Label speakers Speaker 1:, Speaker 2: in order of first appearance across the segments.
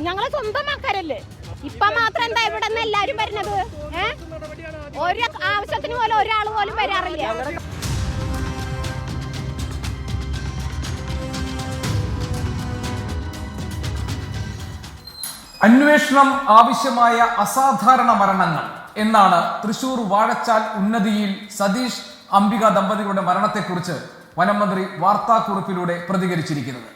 Speaker 1: ഞങ്ങളെ സ്വന്തം ആൾക്കാരല്ലേ. ഇപ്പൊ മാത്രം എന്താ ഇവിടെ നിന്ന് എല്ലാരും വരുന്നത്? ഒരു ആവശ്യത്തിന് പോലും ഒരാൾ പോലും വരാറില്ല.
Speaker 2: അന്വേഷണം ആവശ്യമായ അസാധാരണ മരണങ്ങൾ എന്നാണ് തൃശൂർ വാഴച്ചാൽ ഉന്നതിയിൽ സതീഷ് അംബിക ദമ്പതികളുടെ മരണത്തെക്കുറിച്ച് വനംമന്ത്രി വാർത്താക്കുറിപ്പിലൂടെ പ്രതികരിച്ചിരിക്കുന്നത്.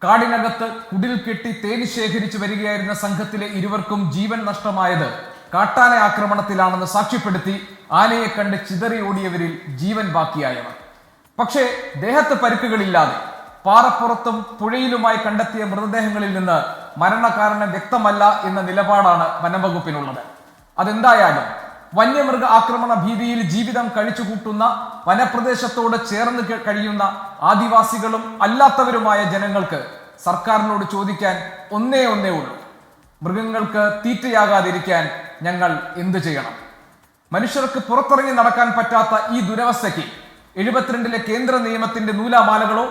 Speaker 2: കാടിനകത്ത് കുടിൽ കെട്ടി തേനി ശേഖരിച്ചു വരികയായിരുന്ന സംഘത്തിലെ ഇരുവർക്കും ജീവൻ നഷ്ടമായത് കാട്ടാന ആക്രമണത്തിലാണെന്ന് സാക്ഷ്യപ്പെടുത്തി ആനയെ കണ്ട് ചിതറി ഓടിയവരിൽ ജീവൻ ബാക്കിയായവർ. പക്ഷേ ദേഹത്ത് പരിക്കുകളില്ലാതെ പാറപ്പുറത്തും പുഴയിലുമായി കണ്ടെത്തിയ മൃതദേഹങ്ങളിൽ നിന്ന് മരണകാരണം വ്യക്തമല്ല എന്ന നിലപാടാണ് വനംവകുപ്പിനുള്ളത്. അതെന്തായാലും വന്യമൃഗ ആക്രമണ ഭീതിയിൽ ജീവിതം കഴിച്ചുകൂട്ടുന്ന വനപ്രദേശത്തോട് ചേർന്ന് കഴിയുന്ന ആദിവാസികളും അല്ലാത്തവരുമായ ജനങ്ങൾക്ക് സർക്കാരിനോട് ചോദിക്കാൻ ഒന്നേ ഉള്ളൂ: മൃഗങ്ങൾക്ക് തീറ്റയാകാതിരിക്കാൻ ഞങ്ങൾ എന്ത് ചെയ്യണം? മനുഷ്യർക്ക് പുറത്തിറങ്ങി നടക്കാൻ പറ്റാത്ത ഈ ദുരവസ്ഥയ്ക്ക് 72 കേന്ദ്ര നിയമത്തിന്റെ നൂലാമാലകളോ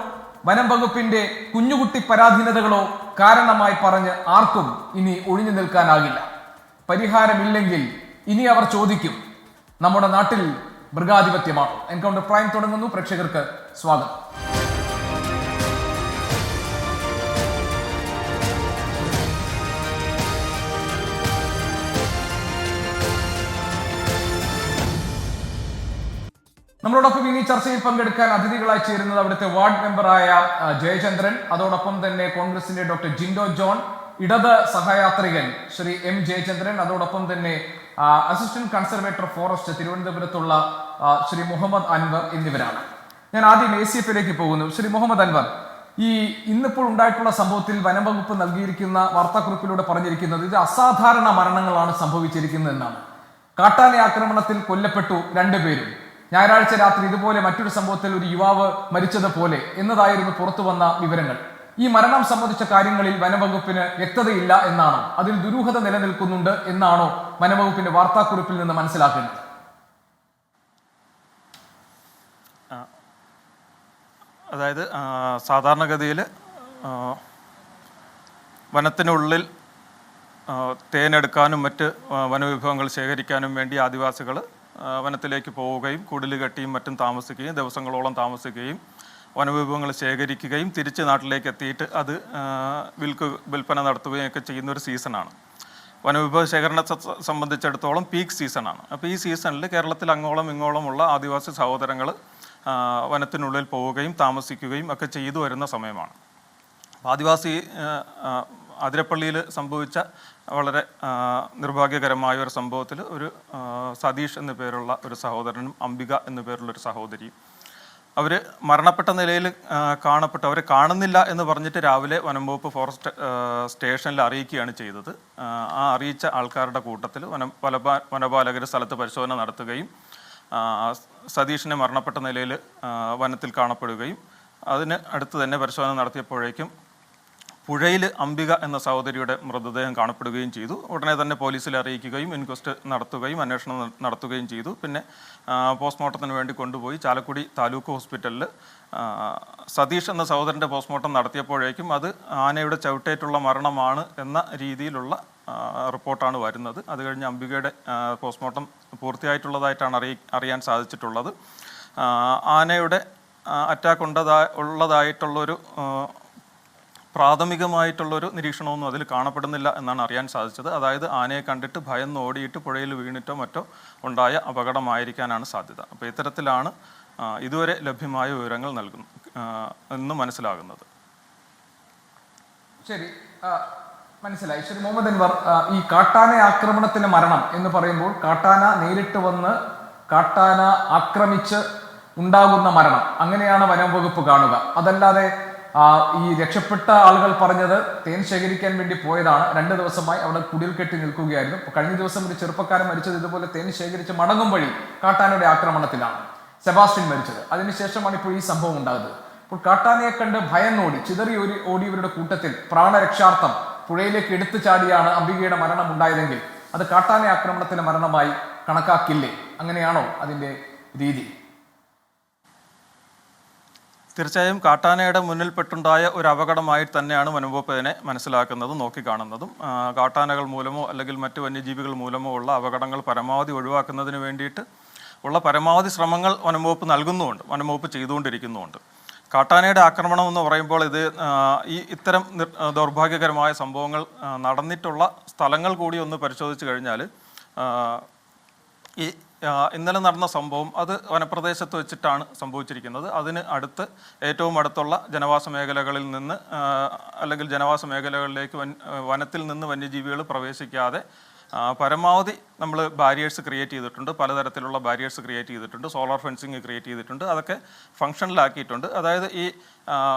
Speaker 2: വനം വകുപ്പിന്റെ കുഞ്ഞുകുട്ടി പരാധീനതകളോ കാരണമായി പറഞ്ഞ് ആർക്കും ഇനി ഒഴിഞ്ഞു നിൽക്കാനാകില്ല. പരിഹാരമില്ലെങ്കിൽ ഇനി അവർ ചോദിക്കും, നമ്മുടെ നാട്ടിൽ മൃഗാധിപത്യമാണോ? എൻകൗണ്ടർ പ്രൈം തുടങ്ങുന്നു. പ്രേക്ഷകർക്ക് സ്വാഗതം. നമ്മളോടൊപ്പം ഇനി ചർച്ചയിൽ പങ്കെടുക്കാൻ അതിഥികളായി ചേരുന്നത് അവിടുത്തെ വാർഡ് മെമ്പറായ ജയചന്ദ്രൻ, അതോടൊപ്പം തന്നെ കോൺഗ്രസിന്റെ ഡോക്ടർ ജിൻഡോ ജോൺ, ഇടത് സഹയാത്രികൻ ശ്രീ എം ജയചന്ദ്രൻ, അതോടൊപ്പം തന്നെ അസിസ്റ്റന്റ് കൺസർവേറ്റർ ഫോറസ്റ്റ് തിരുവനന്തപുരത്തുള്ള ശ്രീ മുഹമ്മദ് അൻവർ എന്നിവരാണ്. ഞാൻ ആദ്യം ACF പോകുന്നു. ശ്രീ മുഹമ്മദ് അൻവർ, ഈ ഇന്നിപ്പോൾ ഉണ്ടായിട്ടുള്ള സംഭവത്തിൽ വനംവകുപ്പ് നൽകിയിരിക്കുന്ന വാർത്താക്കുറിപ്പിലൂടെ പറഞ്ഞിരിക്കുന്നത് ഇത് അസാധാരണ മരണങ്ങളാണ് സംഭവിച്ചിരിക്കുന്നത് എന്നാണ്. കാട്ടാന ആക്രമണത്തിൽ കൊല്ലപ്പെട്ടു 2 പേരും, ഞായറാഴ്ച രാത്രി ഇതുപോലെ മറ്റൊരു സംഭവത്തിൽ ഒരു യുവാവ് മരിച്ചതുപോലെ എന്നതായിരുന്നു പുറത്തു വന്ന വിവരങ്ങൾ. ഈ മരണം സംബന്ധിച്ച കാര്യങ്ങളിൽ വനംവകുപ്പിന് വ്യക്തതയില്ല എന്നാണോ, അതിൽ ദുരൂഹത നിലനിൽക്കുന്നുണ്ട് എന്നാണോ വനംവകുപ്പിന്റെ വാർത്താക്കുറിപ്പിൽ നിന്ന് മനസ്സിലാക്കുന്നത്?
Speaker 3: അതായത് സാധാരണഗതിയിൽ വനത്തിനുള്ളിൽ തേനെടുക്കാനും മറ്റ് വനവിഭവങ്ങൾ ശേഖരിക്കാനും വേണ്ടി ആദിവാസികൾ വനത്തിലേക്ക് പോവുകയും കുടിൽ കെട്ടിയും മറ്റും താമസിക്കുകയും ദിവസങ്ങളോളം താമസിക്കുകയും വനവിഭവങ്ങൾ ശേഖരിക്കുകയും തിരിച്ച് നാട്ടിലേക്ക് എത്തിയിട്ട് അത് വിൽപ്പന നടത്തുകയും ഒക്കെ ചെയ്യുന്ന ഒരു സീസണാണ്. വനവിഭവ ശേഖരണത്തെ സംബന്ധിച്ചിടത്തോളം പീക്ക് സീസണാണ്. അപ്പോൾ ഈ സീസണിൽ കേരളത്തിൽ അങ്ങോളം ഇങ്ങോളമുള്ള ആദിവാസി സഹോദരങ്ങൾ വനത്തിനുള്ളിൽ പോവുകയും താമസിക്കുകയും ഒക്കെ ചെയ്തു വരുന്ന സമയമാണ്. ആദിവാസി അതിരപ്പള്ളിയിൽ സംഭവിച്ച വളരെ നിർഭാഗ്യകരമായ ഒരു സംഭവത്തിൽ ഒരു സതീഷ് എന്നു പേരുള്ള ഒരു സഹോദരനും അംബിക എന്നു പേരുള്ളൊരു സഹോദരിയും അവർ മരണപ്പെട്ട നിലയിൽ കാണപ്പെട്ടു. അവരെ കാണുന്നില്ല എന്ന് പറഞ്ഞിട്ട് രാവിലെ വനംവകുപ്പ് ഫോറസ്റ്റ് സ്റ്റേഷനിൽ അറിയിക്കുകയാണ് ചെയ്തത്. ആ അറിയിച്ച ആൾക്കാരുടെ കൂട്ടത്തിൽ വനപാലകർ സ്ഥലത്ത് പരിശോധന നടത്തുകയും സതീഷിനെ മരണപ്പെട്ട നിലയിൽ വനത്തിൽ കാണപ്പെടുകയും അതിന് അടുത്ത് തന്നെ പരിശോധന നടത്തിയപ്പോഴേക്കും പുഴയിൽ അംബിക എന്ന സഹോദരിയുടെ മൃതദേഹം കാണപ്പെടുകയും ചെയ്തു. ഉടനെ തന്നെ പോലീസിൽ അറിയിക്കുകയും ഇൻക്വസ്റ്റ് നടത്തുകയും അന്വേഷണം നടത്തുകയും ചെയ്തു. പിന്നെ പോസ്റ്റ്മോർട്ടത്തിന് വേണ്ടി കൊണ്ടുപോയി ചാലക്കുടി താലൂക്ക് ഹോസ്പിറ്റലിൽ സതീഷ് എന്ന സഹോദരൻ്റെ പോസ്റ്റ്മോർട്ടം നടത്തിയപ്പോഴേക്കും അത് ആനയുടെ ചവിട്ടേറ്റുള്ള മരണമാണ് എന്ന രീതിയിലുള്ള റിപ്പോർട്ടാണ് വരുന്നത്. അത് കഴിഞ്ഞ് അംബികയുടെ പോസ്റ്റ്മോർട്ടം പൂർത്തിയായിട്ടുള്ളതായിട്ടാണ് അറിയാൻ സാധിച്ചിട്ടുള്ളത്. ആനയുടെ അറ്റാക്ക് ഉള്ളതായിട്ടുള്ളൊരു പ്രാഥമികമായിട്ടുള്ളൊരു നിരീക്ഷണമൊന്നും അതിൽ കാണപ്പെടുന്നില്ല എന്നാണ് അറിയാൻ സാധിച്ചത്. അതായത് ആനയെ കണ്ടിട്ട് ഭയന്ന് ഓടിയിട്ട് പുഴയിൽ വീണിട്ടോ മറ്റോ ഉണ്ടായ അപകടമായിരിക്കാനാണ് സാധ്യത. അപ്പോൾ ഇത്തരത്തിലാണ് ഇതുവരെ ലഭ്യമായ വിവരങ്ങൾ എന്ന് മനസ്സിലാകുന്നത്.
Speaker 2: ശരി, മനസ്സിലായി. ശ്രീ മുഹമ്മദ് അൻവർ, ഈ കാട്ടാന ആക്രമണത്തിന്റെ മരണം എന്ന് പറയുമ്പോൾ കാട്ടാന നേരിട്ട് വന്ന് കാട്ടാന ആക്രമിച്ച് ഉണ്ടാകുന്ന മരണം അങ്ങനെയാണ് വനം വകുപ്പ് കാണുക. അതല്ലാതെ ഈ രക്ഷപ്പെട്ട ആളുകൾ പറഞ്ഞത് തേൻ ശേഖരിക്കാൻ വേണ്ടി പോയതാണ്, 2 ദിവസമായി അവിടെ കുടിൽ കെട്ടി നിൽക്കുകയായിരുന്നു. കഴിഞ്ഞ ദിവസം ഒരു ചെറുപ്പക്കാരൻ മരിച്ചത് ഇതുപോലെ തേൻ ശേഖരിച്ച് മടങ്ങും വഴി കാട്ടാനയുടെ ആക്രമണത്തിലാണ്. സെബാസ്റ്റ്യൻ മരിച്ചത്. അതിനുശേഷമാണ് ഇപ്പോൾ ഈ സംഭവം ഉണ്ടാകുന്നത്. അപ്പോൾ കാട്ടാനയെ കണ്ട് ഭയന്നോടി ചിതറി ഓടിയവരുടെ കൂട്ടത്തിൽ പ്രാണരക്ഷാർത്ഥം പുഴയിലേക്ക് എടുത്തു ചാടിയാണ് അംബികയുടെ മരണം ഉണ്ടായതെങ്കിൽ അത് കാട്ടാന ആക്രമണത്തിന്റെ മരണമായി കണക്കാക്കില്ലേ? അങ്ങനെയാണോ അതിന്റെ രീതി?
Speaker 3: തീർച്ചയായും കാട്ടാനയുടെ മുന്നിൽപ്പെട്ടുണ്ടായ ഒരു അപകടമായി തന്നെയാണ് വനംവകുപ്പ് ഇതിനെ മനസ്സിലാക്കുന്നതും നോക്കിക്കാണുന്നതും. കാട്ടാനകൾ മൂലമോ അല്ലെങ്കിൽ മറ്റ് വന്യജീവികൾ മൂലമോ ഉള്ള അപകടങ്ങൾ പരമാവധി ഒഴിവാക്കുന്നതിന് വേണ്ടിയിട്ട് ഉള്ള പരമാവധി ശ്രമങ്ങൾ വനംവകുപ്പ് നൽകുന്നുമുണ്ട്, വനംവകുപ്പ് ചെയ്തുകൊണ്ടിരിക്കുന്നുമുണ്ട്. കാട്ടാനയുടെ ആക്രമണം എന്ന് പറയുമ്പോൾ ഇത് ഇത്തരം ദൗർഭാഗ്യകരമായ സംഭവങ്ങൾ നടന്നിട്ടുള്ള സ്ഥലങ്ങൾ കൂടി ഒന്ന് പരിശോധിച്ച് കഴിഞ്ഞാൽ ഈ ഇന്നലെ നടന്ന സംഭവം അത് വനപ്രദേശത്ത് വെച്ചിട്ടാണ് സംഭവിച്ചിരിക്കുന്നത്. അതിന് അടുത്ത് ഏറ്റവും അടുത്തുള്ള ജനവാസ മേഖലകളിൽ നിന്ന് അല്ലെങ്കിൽ ജനവാസ മേഖലകളിലേക്ക് വനത്തിൽ നിന്ന് വന്യജീവികൾ പ്രവേശിക്കാതെ പരമാവധി നമ്മൾ ബാരിയേഴ്സ് ക്രിയേറ്റ് ചെയ്തിട്ടുണ്ട്, പലതരത്തിലുള്ള ബാരിയേഴ്സ് ക്രിയേറ്റ് ചെയ്തിട്ടുണ്ട്, സോളാർ ഫെൻസിങ് ക്രിയേറ്റ് ചെയ്തിട്ടുണ്ട്, അതൊക്കെ ഫങ്ഷണലാക്കിയിട്ടുണ്ട്. അതായത് ഈ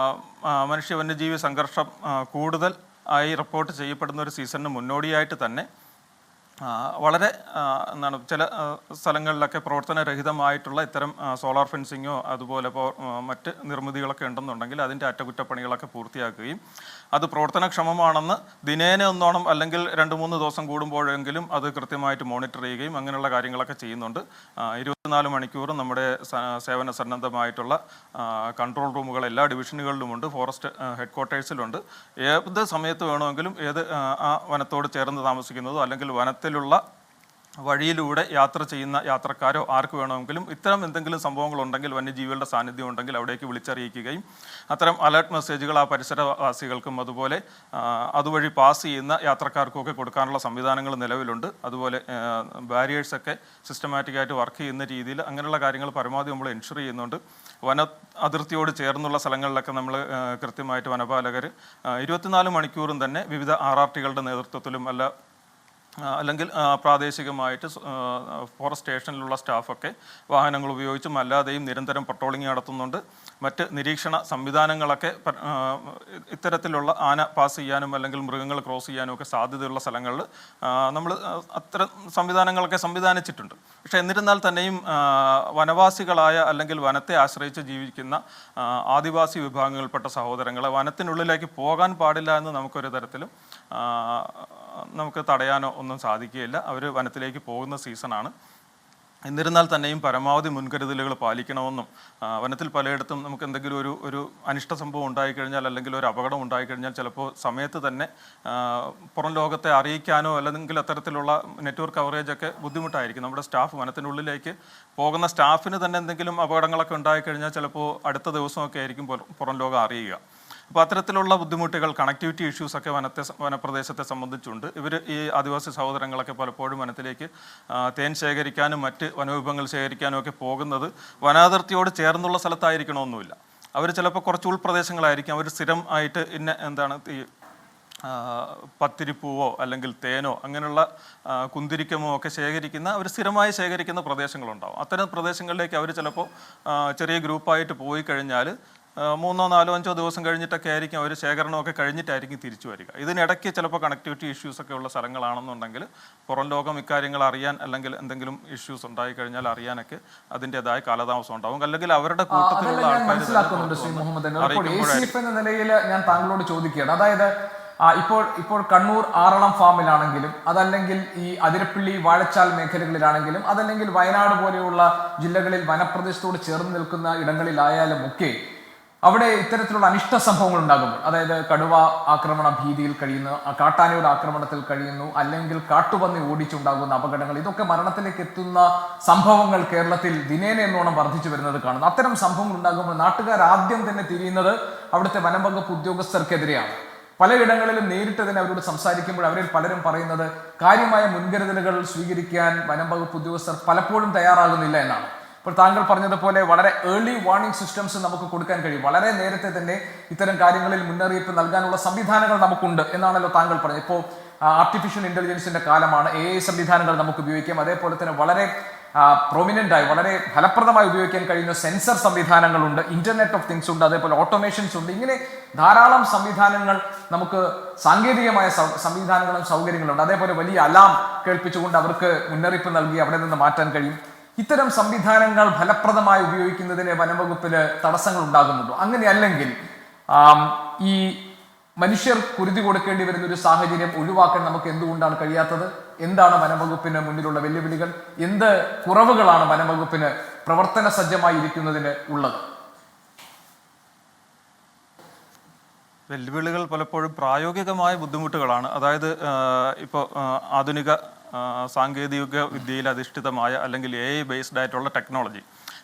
Speaker 3: മനുഷ്യ വന്യജീവി സംഘർഷം കൂടുതൽ ആയി റിപ്പോർട്ട് ചെയ്യപ്പെടുന്ന ഒരു സീസണിന് മുന്നോടിയായിട്ട് തന്നെ വളരെ എന്താണ് ചില സ്ഥലങ്ങളിലൊക്കെ പ്രവർത്തനരഹിതമായിട്ടുള്ള ഇത്തരം സോളാർ ഫെൻസിങ്ങോ അതുപോലെ മറ്റ് നിർമ്മിതികളൊക്കെ ഉണ്ടെന്നുണ്ടെങ്കിൽ അതിൻ്റെ അറ്റകുറ്റപ്പണികളൊക്കെ പൂർത്തിയാക്കുകയും അത് പ്രവർത്തനക്ഷമമാണെന്ന് ദിനേന ഒന്നോണം അല്ലെങ്കിൽ 2-3 ദിവസം കൂടുമ്പോഴെങ്കിലും അത് കൃത്യമായിട്ട് മോണിറ്റർ ചെയ്യുകയും അങ്ങനെയുള്ള കാര്യങ്ങളൊക്കെ ചെയ്യുന്നുണ്ട്. 24 മണിക്കൂറും നമ്മുടെ സേവന സന്നദ്ധമായിട്ടുള്ള കൺട്രോൾ റൂമുകൾ എല്ലാ ഡിവിഷനുകളിലുമുണ്ട്, ഫോറസ്റ്റ് ഹെഡ്ക്വാർട്ടേഴ്സിലുണ്ട്. ഏത് സമയത്ത് വേണമെങ്കിലും ഏത് ആ വനത്തോട് ചേർന്ന് താമസിക്കുന്നതോ അല്ലെങ്കിൽ വനത്തിലുള്ള വഴിയിലൂടെ യാത്ര ചെയ്യുന്ന യാത്രക്കാരോ ആർക്ക് വേണമെങ്കിലും ഇത്തരം എന്തെങ്കിലും സംഭവങ്ങളുണ്ടെങ്കിൽ വന്യജീവികളുടെ സാന്നിധ്യം ഉണ്ടെങ്കിൽ അവിടേക്ക് വിളിച്ചറിയിക്കുകയും അത്തരം അലേർട്ട് മെസ്സേജുകൾ ആ പരിസരവാസികൾക്കും അതുപോലെ അതുവഴി പാസ് ചെയ്യുന്ന യാത്രക്കാർക്കുമൊക്കെ കൊടുക്കാനുള്ള സംവിധാനങ്ങൾ നിലവിലുണ്ട്. അതുപോലെ ബാരിയേഴ്സൊക്കെ സിസ്റ്റമാറ്റിക്കായിട്ട് വർക്ക് ചെയ്യുന്ന രീതിയിൽ അങ്ങനെയുള്ള കാര്യങ്ങൾ പരമാവധി നമ്മൾ എൻഷുർ ചെയ്യുന്നുണ്ട്. വന അതിർത്തിയോട് ചേർന്നുള്ള സ്ഥലങ്ങളിലൊക്കെ നമ്മൾ കൃത്യമായിട്ട് വനപാലകർ 24 മണിക്കൂറും തന്നെ വിവിധ RRTകളുടെ നേതൃത്വത്തിലും അല്ലെങ്കിൽ പ്രാദേശികമായിട്ട് ഫോറസ്റ്റ് സ്റ്റേഷനിലുള്ള സ്റ്റാഫൊക്കെ വാഹനങ്ങൾ ഉപയോഗിച്ചും അല്ലാതെയും നിരന്തരം പട്രോളിംഗ് നടത്തുന്നുണ്ട്. മറ്റ് നിരീക്ഷണ സംവിധാനങ്ങളൊക്കെ ഇത്തരത്തിലുള്ള ആന പാസ് ചെയ്യാനും അല്ലെങ്കിൽ മൃഗങ്ങൾ ക്രോസ് ചെയ്യാനും ഒക്കെ സാധ്യതയുള്ള സ്ഥലങ്ങളിൽ നമ്മൾ അത്തരം സംവിധാനങ്ങളൊക്കെ സംവിധാനിച്ചിട്ടുണ്ട്. പക്ഷേ എന്നിരുന്നാൽ തന്നെയും വനവാസികളായ അല്ലെങ്കിൽ വനത്തെ ആശ്രയിച്ച് ജീവിക്കുന്ന ആദിവാസി വിഭാഗങ്ങളിൽപ്പെട്ട സഹോദരങ്ങളെ വനത്തിനുള്ളിലേക്ക് പോകാൻ പാടില്ല എന്ന് നമുക്കൊരു തരത്തിലും നമുക്ക് തടയാനോ ഒന്നും സാധിക്കുകയില്ല. അവർ വനത്തിലേക്ക് പോകുന്ന സീസണാണ്. എന്നിരുന്നാൽ തന്നെയും പരമാവധി മുൻകരുതലുകൾ പാലിക്കണമെന്നും വനത്തിൽ പലയിടത്തും നമുക്ക് എന്തെങ്കിലും ഒരു അനിഷ്ട സംഭവം ഉണ്ടായിക്കഴിഞ്ഞാൽ അല്ലെങ്കിൽ ഒരു അപകടം ഉണ്ടായിക്കഴിഞ്ഞാൽ ചിലപ്പോൾ സമയത്ത് തന്നെ പുറം ലോകത്തെ അറിയിക്കാനോ അല്ലെങ്കിൽ അത്തരത്തിലുള്ള നെറ്റ്വർക്ക് കവറേജൊക്കെ ബുദ്ധിമുട്ടായിരിക്കും. നമ്മുടെ സ്റ്റാഫ് വനത്തിനുള്ളിലേക്ക് പോകുന്ന സ്റ്റാഫിന് തന്നെ എന്തെങ്കിലും അപകടങ്ങളൊക്കെ ഉണ്ടായിക്കഴിഞ്ഞാൽ ചിലപ്പോൾ അടുത്ത ദിവസമൊക്കെ ആയിരിക്കും പുറം ലോകം അറിയുക. അപ്പോൾ അത്തരത്തിലുള്ള ബുദ്ധിമുട്ടുകൾ, കണക്ടിവിറ്റി ഇഷ്യൂസൊക്കെ വനപ്രദേശത്തെ സംബന്ധിച്ചുണ്ട്. ഇവർ ഈ ആദിവാസി സഹോദരങ്ങളൊക്കെ പലപ്പോഴും വനത്തിലേക്ക് തേൻ ശേഖരിക്കാനും മറ്റ് വനവിഭവങ്ങൾ ശേഖരിക്കാനും ഒക്കെ പോകുന്നത് വനാതിർത്തിയോട് ചേർന്നുള്ള സ്ഥലത്തായിരിക്കണമെന്നില്ല. അവർ ചിലപ്പോൾ കുറച്ച് ഉൾപ്രദേശങ്ങളായിരിക്കും. അവർ സ്ഥിരം ആയിട്ട് ഈ പത്തിരിപ്പൂവോ അല്ലെങ്കിൽ തേനോ അങ്ങനെയുള്ള കുന്തിരിക്കമോ ഒക്കെ അവർ സ്ഥിരമായി ശേഖരിക്കുന്ന പ്രദേശങ്ങളുണ്ടാവും. അത്തരം പ്രദേശങ്ങളിലേക്ക് അവർ ചിലപ്പോൾ ചെറിയ ഗ്രൂപ്പായിട്ട് പോയി കഴിഞ്ഞാൽ 3, 4, 5 ദിവസം കഴിഞ്ഞിട്ടൊക്കെ ആയിരിക്കും അവർ ശേഖരണമൊക്കെ കഴിഞ്ഞിട്ടായിരിക്കും തിരിച്ചു വരിക. ഇതിനിടയ്ക്ക് ചിലപ്പോൾ കണക്ടിവിറ്റി ഇഷ്യൂസൊക്കെ ഉള്ള സ്ഥലങ്ങളാണെന്നുണ്ടെങ്കിൽ പുറം ലോകം ഇക്കാര്യങ്ങൾ അറിയാൻ അല്ലെങ്കിൽ എന്തെങ്കിലും ഇഷ്യൂസ് ഉണ്ടായി കഴിഞ്ഞാൽ അറിയാനൊക്കെ അതിൻ്റെതായ കാലതാമസം ഉണ്ടാവും. അല്ലെങ്കിൽ അവരുടെ കൂട്ടത്തിലുള്ള ആൾക്കാർ
Speaker 2: എന്ന നിലയിൽ ഞാൻ താങ്കളോട് ചോദിക്കുകയാണ്. അതായത് ഇപ്പോൾ കണ്ണൂർ ആറളം ഫാമിലാണെങ്കിലും അതല്ലെങ്കിൽ ഈ അതിരപ്പള്ളി വാഴച്ചാൽ മേഖലകളിലാണെങ്കിലും അതല്ലെങ്കിൽ വയനാട് പോലെയുള്ള ജില്ലകളിൽ വനപ്രദേശത്തോട് ചേർന്ന് നിൽക്കുന്ന ഇടങ്ങളിലായാലും ഒക്കെ അവിടെ ഇത്തരത്തിലുള്ള അനിഷ്ട സംഭവങ്ങൾ ഉണ്ടാകുമ്പോൾ, അതായത് കടുവ ആക്രമണ ഭീതിയിൽ കഴിയുന്നു, കാട്ടാനയുടെ ആക്രമണത്തിൽ കഴിയുന്നു, അല്ലെങ്കിൽ കാട്ടുപന്നി ഓടിച്ചുണ്ടാകുന്ന അപകടങ്ങൾ, ഇതൊക്കെ മരണത്തിലേക്ക് എത്തുന്ന സംഭവങ്ങൾ കേരളത്തിൽ ദിനേന എന്നോണം വർദ്ധിച്ചു വരുന്നത് കാണുന്നു. അത്തരം സംഭവങ്ങൾ ഉണ്ടാകുമ്പോൾ നാട്ടുകാർ ആദ്യം തന്നെ തിരിയുന്നത് അവിടുത്തെ വനംവകുപ്പ് ഉദ്യോഗസ്ഥർക്കെതിരെയാണ്. പലയിടങ്ങളിലും നേരിട്ട് തന്നെ അവരോട് സംസാരിക്കുമ്പോൾ അവരിൽ പലരും പറയുന്നത് കാര്യമായ മുൻകരുതലുകൾ സ്വീകരിക്കാൻ വനംവകുപ്പ് ഉദ്യോഗസ്ഥർ പലപ്പോഴും തയ്യാറാകുന്നില്ല എന്നാണ്. ഇപ്പോൾ താങ്കൾ പറഞ്ഞതുപോലെ വളരെ ഏർലി വാർണിംഗ് സിസ്റ്റംസ് നമുക്ക് കൊടുക്കാൻ കഴിയും. വളരെ നേരത്തെ തന്നെ ഇത്തരം കാര്യങ്ങളിൽ മുന്നറിയിപ്പ് നൽകാനുള്ള സംവിധാനങ്ങൾ നമുക്കുണ്ട് എന്നാണല്ലോ താങ്കൾ പറഞ്ഞത്. ഇപ്പോൾ ആർട്ടിഫിഷ്യൽ ഇന്റലിജൻസിന്റെ കാലമാണ്. AI സംവിധാനങ്ങൾ നമുക്ക് ഉപയോഗിക്കാം. അതേപോലെ തന്നെ വളരെ പ്രൊമിനൻ്റായി വളരെ ഫലപ്രദമായി ഉപയോഗിക്കാൻ കഴിയുന്ന സെൻസർ സംവിധാനങ്ങളുണ്ട്, ഇന്റർനെറ്റ് ഓഫ് തിങ്സ് ഉണ്ട്, അതേപോലെ ഓട്ടോമേഷൻസ് ഉണ്ട്. ഇങ്ങനെ ധാരാളം സംവിധാനങ്ങൾ നമുക്ക് സാങ്കേതികമായ സംവിധാനങ്ങളും സൗകര്യങ്ങളുണ്ട്. അതേപോലെ വലിയ അലാം കേൾപ്പിച്ചുകൊണ്ട് അവർക്ക് മുന്നറിയിപ്പ് നൽകി അവിടെ നിന്ന് മാറ്റാൻ കഴിയും. ഇത്തരം സംവിധാനങ്ങൾ ഫലപ്രദമായി ഉപയോഗിക്കുന്നതിന് വനംവകുപ്പിന് തടസ്സങ്ങൾ ഉണ്ടാകുന്നുണ്ടോ? അങ്ങനെയല്ലെങ്കിൽ ഈ മനുഷ്യർ കുരുതി കൊടുക്കേണ്ടി വരുന്ന ഒരു സാഹചര്യം ഒഴിവാക്കാൻ നമുക്ക് എന്തുകൊണ്ടാണ് കഴിയാത്തത്? എന്താണ് വനംവകുപ്പിന് മുന്നിലുള്ള വെല്ലുവിളികൾ? എന്ത് കുറവുകളാണ് വനംവകുപ്പിന് പ്രവർത്തന സജ്ജമായി ഇരിക്കുന്നതിന് ഉള്ളത്?
Speaker 3: വെല്ലുവിളികൾ പലപ്പോഴും പ്രായോഗികമായ ബുദ്ധിമുട്ടുകളാണ്. അതായത് ഇപ്പോൾ ആധുനിക സാങ്കേതിക വിദ്യയിൽ അധിഷ്ഠിതമായ അല്ലെങ്കിൽ AI ബേസ്ഡ് ആയിട്ടുള്ള ടെക്നോളജി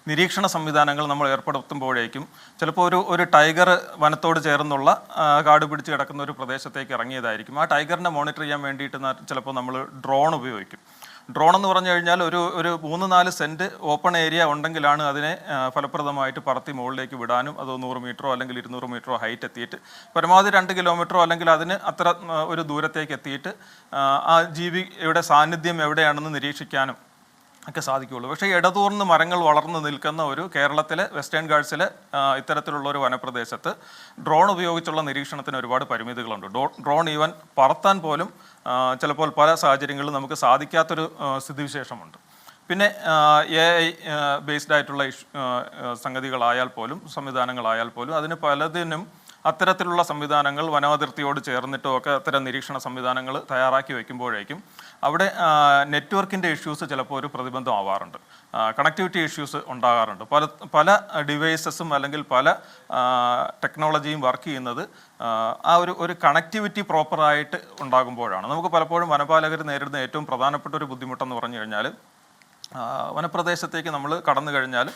Speaker 3: നിരീക്ഷണ സംവിധാനങ്ങൾ നമ്മൾ ഏർപ്പെടുത്തുമ്പോഴേക്കും ചിലപ്പോൾ ഒരു ടൈഗർ വനത്തോട് ചേർന്നുള്ള കാട് പിടിച്ച് കിടക്കുന്ന ഒരു പ്രദേശത്തേക്ക് ഇറങ്ങിയതായിരിക്കും. ആ ടൈഗറിനെ മോണിറ്റർ ചെയ്യാൻ വേണ്ടിയിട്ട് ചിലപ്പോൾ നമ്മൾ ഡ്രോൺ ഉപയോഗിക്കും. ഡ്രോൺ എന്ന് പറഞ്ഞു കഴിഞ്ഞാൽ ഒരു 3-4 സെൻറ്റ് ഓപ്പൺ ഏരിയ ഉണ്ടെങ്കിലാണ് അതിനെ ഫലപ്രദമായിട്ട് പറത്തി മുകളിലേക്ക് വിടാനും, അത് 100 മീറ്ററോ അല്ലെങ്കിൽ 200 മീറ്ററോ ഹൈറ്റ് എത്തിയിട്ട് പരമാവധി 2 കിലോമീറ്ററോ അല്ലെങ്കിൽ അതിന് അത്ര ഒരു ദൂരത്തേക്ക് എത്തിയിട്ട് ആ ജീവിയുടെ സാന്നിധ്യം എവിടെയാണെന്ന് നിരീക്ഷിക്കാനും ഒക്കെ സാധിക്കുകയുള്ളൂ. പക്ഷേ ഇടതൂർന്ന് മരങ്ങൾ വളർന്നു നിൽക്കുന്ന ഒരു കേരളത്തിലെ വെസ്റ്റേൺ ഗാർഡ്സിലെ ഇത്തരത്തിലുള്ള ഒരു വനപ്രദേശത്ത് ഡ്രോൺ ഉപയോഗിച്ചുള്ള നിരീക്ഷണത്തിന് ഒരുപാട് പരിമിതികളുണ്ട്. ഡ്രോൺ ഈവൻ പറത്താൻ പോലും ചിലപ്പോൾ പല സാഹചര്യങ്ങളിലും നമുക്ക് സാധിക്കാത്തൊരു സ്ഥിതിവിശേഷമുണ്ട്. പിന്നെ AI ബേസ്ഡ് ആയിട്ടുള്ള സംഗതികളായാൽ പോലും സംവിധാനങ്ങളായാൽ പോലും അതിന് പലതിനും അത്തരത്തിലുള്ള സംവിധാനങ്ങൾ വനാതിർത്തിയോട് ചേർന്നിട്ടോ ഒക്കെ അത്തരം നിരീക്ഷണ സംവിധാനങ്ങൾ തയ്യാറാക്കി വയ്ക്കുമ്പോഴേക്കും അവിടെ നെറ്റ്വർക്കിൻ്റെ ഇഷ്യൂസ് ചിലപ്പോൾ ഒരു പ്രതിബന്ധം ആവാറുണ്ട്. കണക്ടിവിറ്റി ഇഷ്യൂസ് ഉണ്ടാകാറുണ്ട്. പല ഡിവൈസസും അല്ലെങ്കിൽ പല ടെക്നോളജിയും വർക്ക് ചെയ്യുന്നത് ആ ഒരു കണക്ടിവിറ്റി പ്രോപ്പറായിട്ട് ഉണ്ടാകുമ്പോഴാണ്. നമുക്ക് പലപ്പോഴും വനപാലകർ നേരിടുന്ന ഏറ്റവും പ്രധാനപ്പെട്ട ഒരു ബുദ്ധിമുട്ടെന്ന് പറഞ്ഞു കഴിഞ്ഞാൽ വനപ്രദേശത്തേക്ക് നമ്മൾ കടന്നു കഴിഞ്ഞാൽ